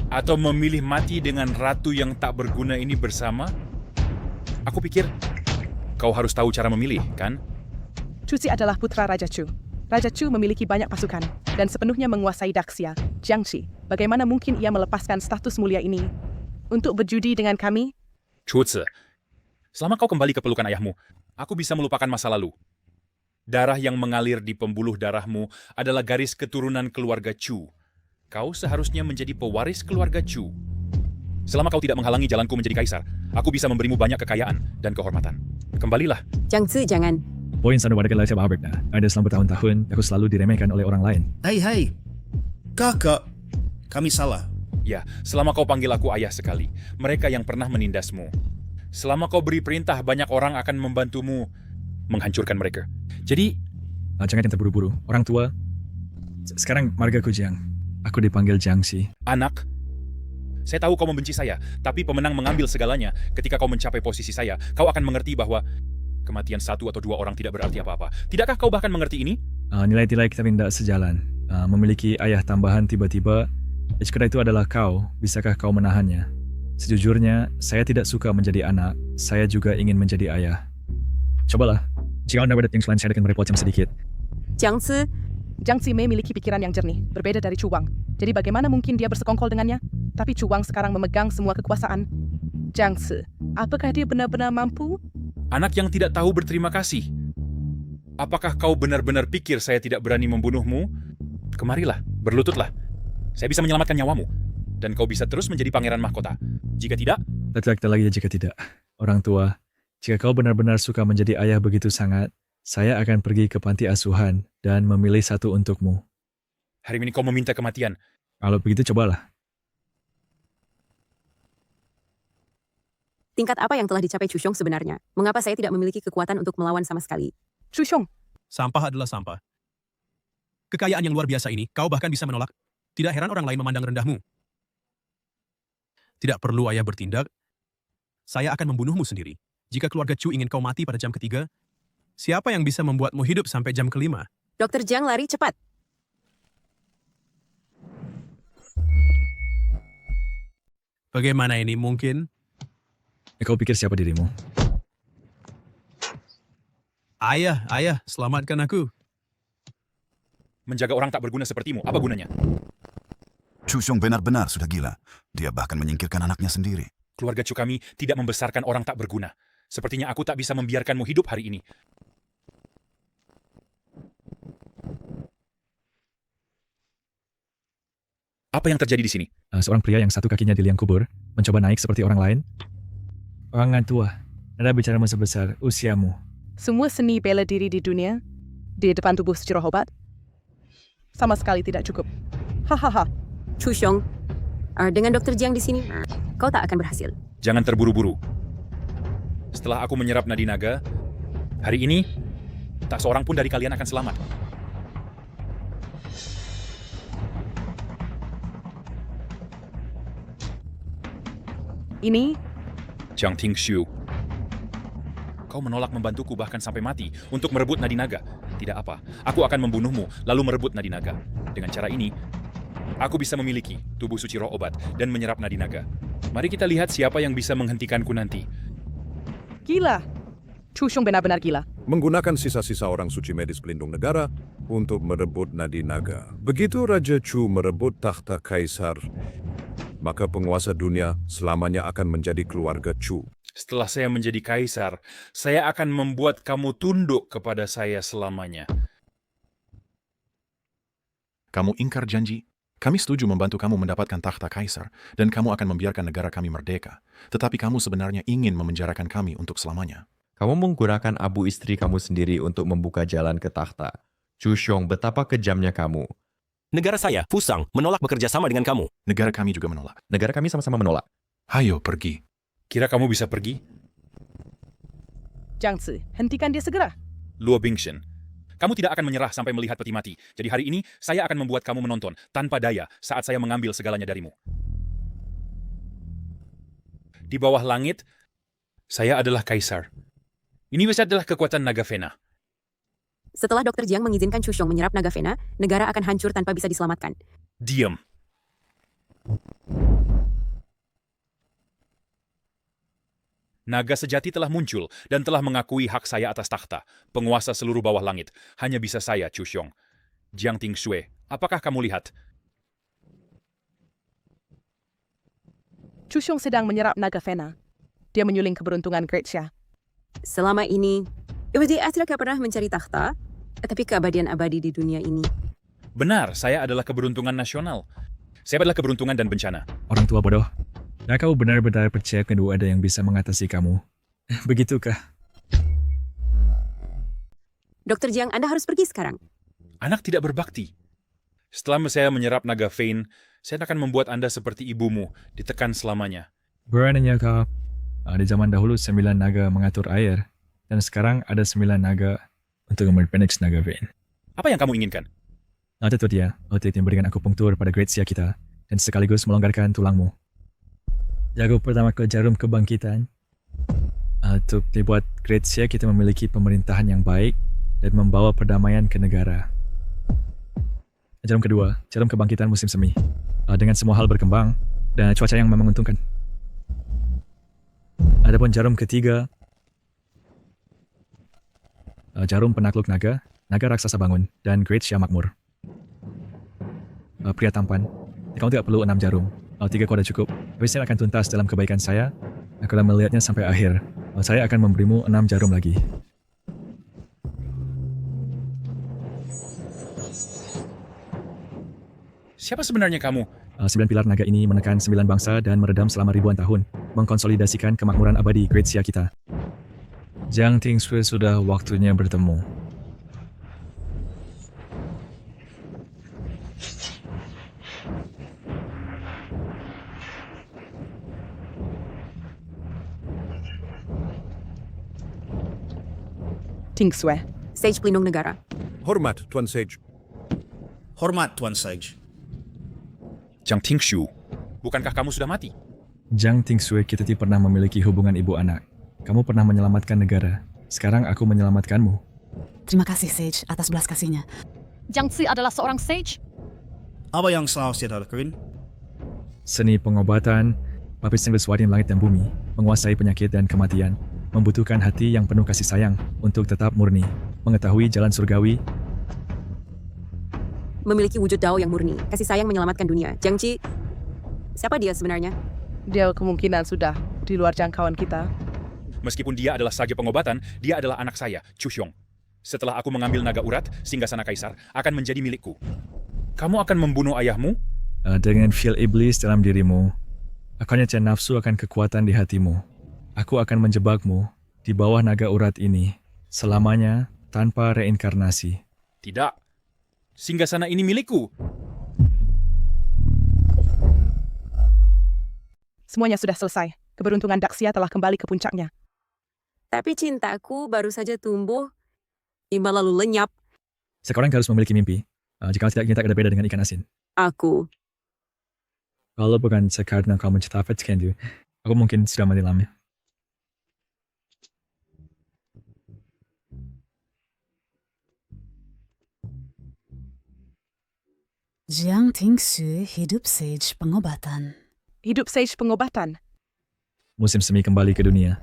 Atau memilih mati dengan ratu yang tak berguna ini bersama? Aku pikir kau harus tahu cara memilih, kan? Chuzi adalah putra Raja Chu. Raja Chu memiliki banyak pasukan dan sepenuhnya menguasai Daxia, Jiangxi. Bagaimana mungkin ia melepaskan status mulia ini untuk berjudi dengan kami? Chuzi, selama kau kembali ke pelukan ayahmu, aku bisa melupakan masa lalu. Darah yang mengalir di pembuluh darahmu adalah garis keturunan keluarga Chu. Kau seharusnya menjadi pewaris keluarga Chu. Selama kau tidak menghalangi jalanku menjadi kaisar, aku bisa memberimu banyak kekayaan dan kehormatan. Kembalilah. Jiangzi, jangan. Poin sanu pada saya Albert. Ada selama bertahun-tahun, aku selalu diremehkan oleh orang lain. Hai. Kakak, kami salah. Ya, selama kau panggil aku ayah sekali, mereka yang pernah menindasmu. Selama kau beri perintah, banyak orang akan membantumu menghancurkan mereka. Jadi, jangan yang terburu-buru. Orang tua, sekarang margaku Jiang. Aku dipanggil Jiangxi. Anak, saya tahu kau membenci saya, tapi pemenang mengambil segalanya. Ketika kau mencapai posisi saya, kau akan mengerti bahwa kematian 1 atau 2 orang tidak berarti apa-apa. Tidakkah kau bahkan mengerti ini? Nilai-nilai kita tidak sejalan. Memiliki ayah tambahan tiba-tiba, jika itu adalah kau, bisakah kau menahannya? Sejujurnya, saya tidak suka menjadi anak. Saya juga ingin menjadi ayah. Cobalah. Jika anda ada yang selain saya akan merepotkan sedikit. Jiangxi memiliki pikiran yang jernih, berbeda dari Chu Wang. Jadi bagaimana mungkin dia bersekongkol dengannya? Tapi Chu Wang sekarang memegang semua kekuasaan. Jiangxi, apakah dia benar-benar mampu? Anak yang tidak tahu berterima kasih. Apakah kau benar-benar pikir saya tidak berani membunuhmu? Kemarilah, berlututlah. Saya bisa menyelamatkan nyawamu. Dan kau bisa terus menjadi pangeran mahkota. Jika tidak... Tetap lagi jika tidak. Orang tua, jika kau benar-benar suka menjadi ayah begitu sangat, saya akan pergi ke panti asuhan dan memilih satu untukmu. Hari ini kau meminta kematian. Kalau begitu, cobalah. Tingkat apa yang telah dicapai Chushong sebenarnya? Mengapa saya tidak memiliki kekuatan untuk melawan sama sekali? Chushong. Sampah adalah sampah. Kekayaan yang luar biasa ini, kau bahkan bisa menolak. Tidak heran orang lain memandang rendahmu. Tidak perlu ayah bertindak. Saya akan membunuhmu sendiri. Jika keluarga Chu ingin kau mati pada jam ketiga, siapa yang bisa membuatmu hidup sampai jam kelima? Dr. Jiang, lari cepat. Bagaimana ini mungkin? Kau pikir siapa dirimu? Ayah, selamatkan aku. Menjaga orang tak berguna sepertimu, apa gunanya? Chushong benar-benar sudah gila. Dia bahkan menyingkirkan anaknya sendiri. Keluarga Chu kami tidak membesarkan orang tak berguna. Sepertinya aku tak bisa membiarkanmu hidup hari ini. Apa yang terjadi di sini? Seorang pria yang satu kakinya di liang kubur, mencoba naik seperti orang lain. Orang tua, Anda bicara masa besar, usiamu. Semua seni bela diri di dunia, di depan tubuh Cirohobat, sama sekali tidak cukup. Hahaha. Chushong, dengan Dr. Jiang di sini, kau tak akan berhasil. Jangan terburu-buru. Setelah aku menyerap nadi naga, hari ini, tak seorang pun dari kalian akan selamat. Ini Jiang Tingshu. Kau menolak membantuku bahkan sampai mati untuk merebut nadi naga. Tidak apa, aku akan membunuhmu lalu merebut nadi naga. Dengan cara ini, aku bisa memiliki tubuh suci roh obat dan menyerap nadi naga. Mari kita lihat siapa yang bisa menghentikanku nanti. Gila. Chushong benar-benar gila. Menggunakan sisa-sisa orang suci medis pelindung negara untuk merebut nadi naga. Begitu Raja Chu merebut takhta kaisar, maka penguasa dunia selamanya akan menjadi keluarga Chu. Setelah saya menjadi kaisar, saya akan membuat kamu tunduk kepada saya selamanya. Kamu ingkar janji? Kami setuju membantu kamu mendapatkan takhta kaisar, dan kamu akan membiarkan negara kami merdeka. Tetapi kamu sebenarnya ingin memenjarakan kami untuk selamanya. Kamu menggunakan abu istri kamu sendiri untuk membuka jalan ke takhta. Chu Xiong, betapa kejamnya kamu. Negara saya, Fusang, menolak bekerja sama dengan kamu. Negara kami juga menolak. Negara kami sama-sama menolak. Hayo, pergi. Kira kamu bisa pergi? Jiang Zi, hentikan dia segera. Luo Bingshen, kamu tidak akan menyerah sampai melihat peti mati. Jadi hari ini, saya akan membuat kamu menonton tanpa daya saat saya mengambil segalanya darimu. Di bawah langit, saya adalah kaisar. Ini adalah kekuatan naga Vena. Setelah Dr. Jiang mengizinkan Chu Xiong menyerap naga Vena, negara akan hancur tanpa bisa diselamatkan. Diam. Naga sejati telah muncul dan telah mengakui hak saya atas takhta. Penguasa seluruh bawah langit. Hanya bisa saya, Chu Xiong. Jiang Tingshui, apakah kamu lihat? Chu Xiong sedang menyerap naga Vena. Dia menyuling keberuntungan Great Xia. Selama ini, dia tidak pernah mencari takhta, tetapi keabadian abadi di dunia ini. Benar, saya adalah keberuntungan nasional. Saya adalah keberuntungan dan bencana. Orang tua bodoh. Dan kau benar-benar percaya kedua ada yang bisa mengatasi kamu. Begitukah? Dr. Jiang, Anda harus pergi sekarang. Anak tidak berbakti. Setelah saya menyerap naga Vane, saya akan membuat Anda seperti ibumu, ditekan selamanya. Beraninya kau. Di zaman dahulu 9 naga mengatur air, dan sekarang ada 9 naga untuk memperpendek naga Vane. Apa yang kamu inginkan? Tentu dia, otot yang berikan akupunktur pada Great Xia kita, dan sekaligus melonggarkan tulangmu. Jago pertama ke jarum kebangkitan. Untuk dibuat Great Xia kita memiliki pemerintahan yang baik dan membawa perdamaian ke negara. Jarum kedua, jarum kebangkitan musim semi. Dengan semua hal berkembang dan cuaca yang memang menguntungkan. Adapun jarum ketiga, jarum penakluk naga, naga raksasa bangun, dan Great Xia makmur. Pria tampan, kamu tidak perlu 6 jarum. 3 kuada cukup. Tapi saya akan tuntas dalam kebaikan saya. Aku akan melihatnya sampai akhir. Saya akan memberimu 6 jarum lagi. Siapa sebenarnya kamu? 9 pilar naga ini menekan 9 bangsa dan meredam selama ribuan tahun, mengkonsolidasikan kemakmuran abadi Great Xia kita. Jiang Tingshui, sudah waktunya bertemu. Tingshui. Sage pelindung negara. Hormat, Tuan Sage. Hormat, Tuan Sage. Jiang Tingshu, bukankah kamu sudah mati? Jiang Tingshui, kita tidak pernah memiliki hubungan ibu anak. Kamu pernah menyelamatkan negara. Sekarang aku menyelamatkanmu. Terima kasih, Sage, atas belas kasihnya. Jiang Zi adalah seorang sage? Apa yang selalu saya lakukan? Seni pengobatan, papis yang bersuara di langit dan bumi, menguasai penyakit dan kematian, membutuhkan hati yang penuh kasih sayang untuk tetap murni, mengetahui jalan surgawi, memiliki wujud Dao yang murni, kasih sayang menyelamatkan dunia. Jiang Qi, siapa dia sebenarnya? Dia kemungkinan sudah di luar jangkauan kita. Meskipun dia adalah saja pengobatan, dia adalah anak saya, Chu Xiong. Setelah aku mengambil naga urat, singgasana kaisar akan menjadi milikku. Kamu akan membunuh ayahmu? Dengan feel iblis dalam dirimu, akan nyata nafsu akan kekuatan di hatimu. Aku akan menjebakmu di bawah naga urat ini, selamanya tanpa reinkarnasi. Tidak. Singgasana ini milikku. Semuanya sudah selesai. Keberuntungan Daxia telah kembali ke puncaknya. Tapi cintaku baru saja tumbuh, imba lalu lenyap. Sekarang harus memiliki mimpi. Jika tidak ingin tak ada beda dengan ikan asin. Aku. Kalau bukan karena kamu mencetafet kendu, aku mungkin sudah mati lama. Jiang Tingshui, hidup Sage pengobatan. Hidup Sage pengobatan. Musim semi kembali ke dunia.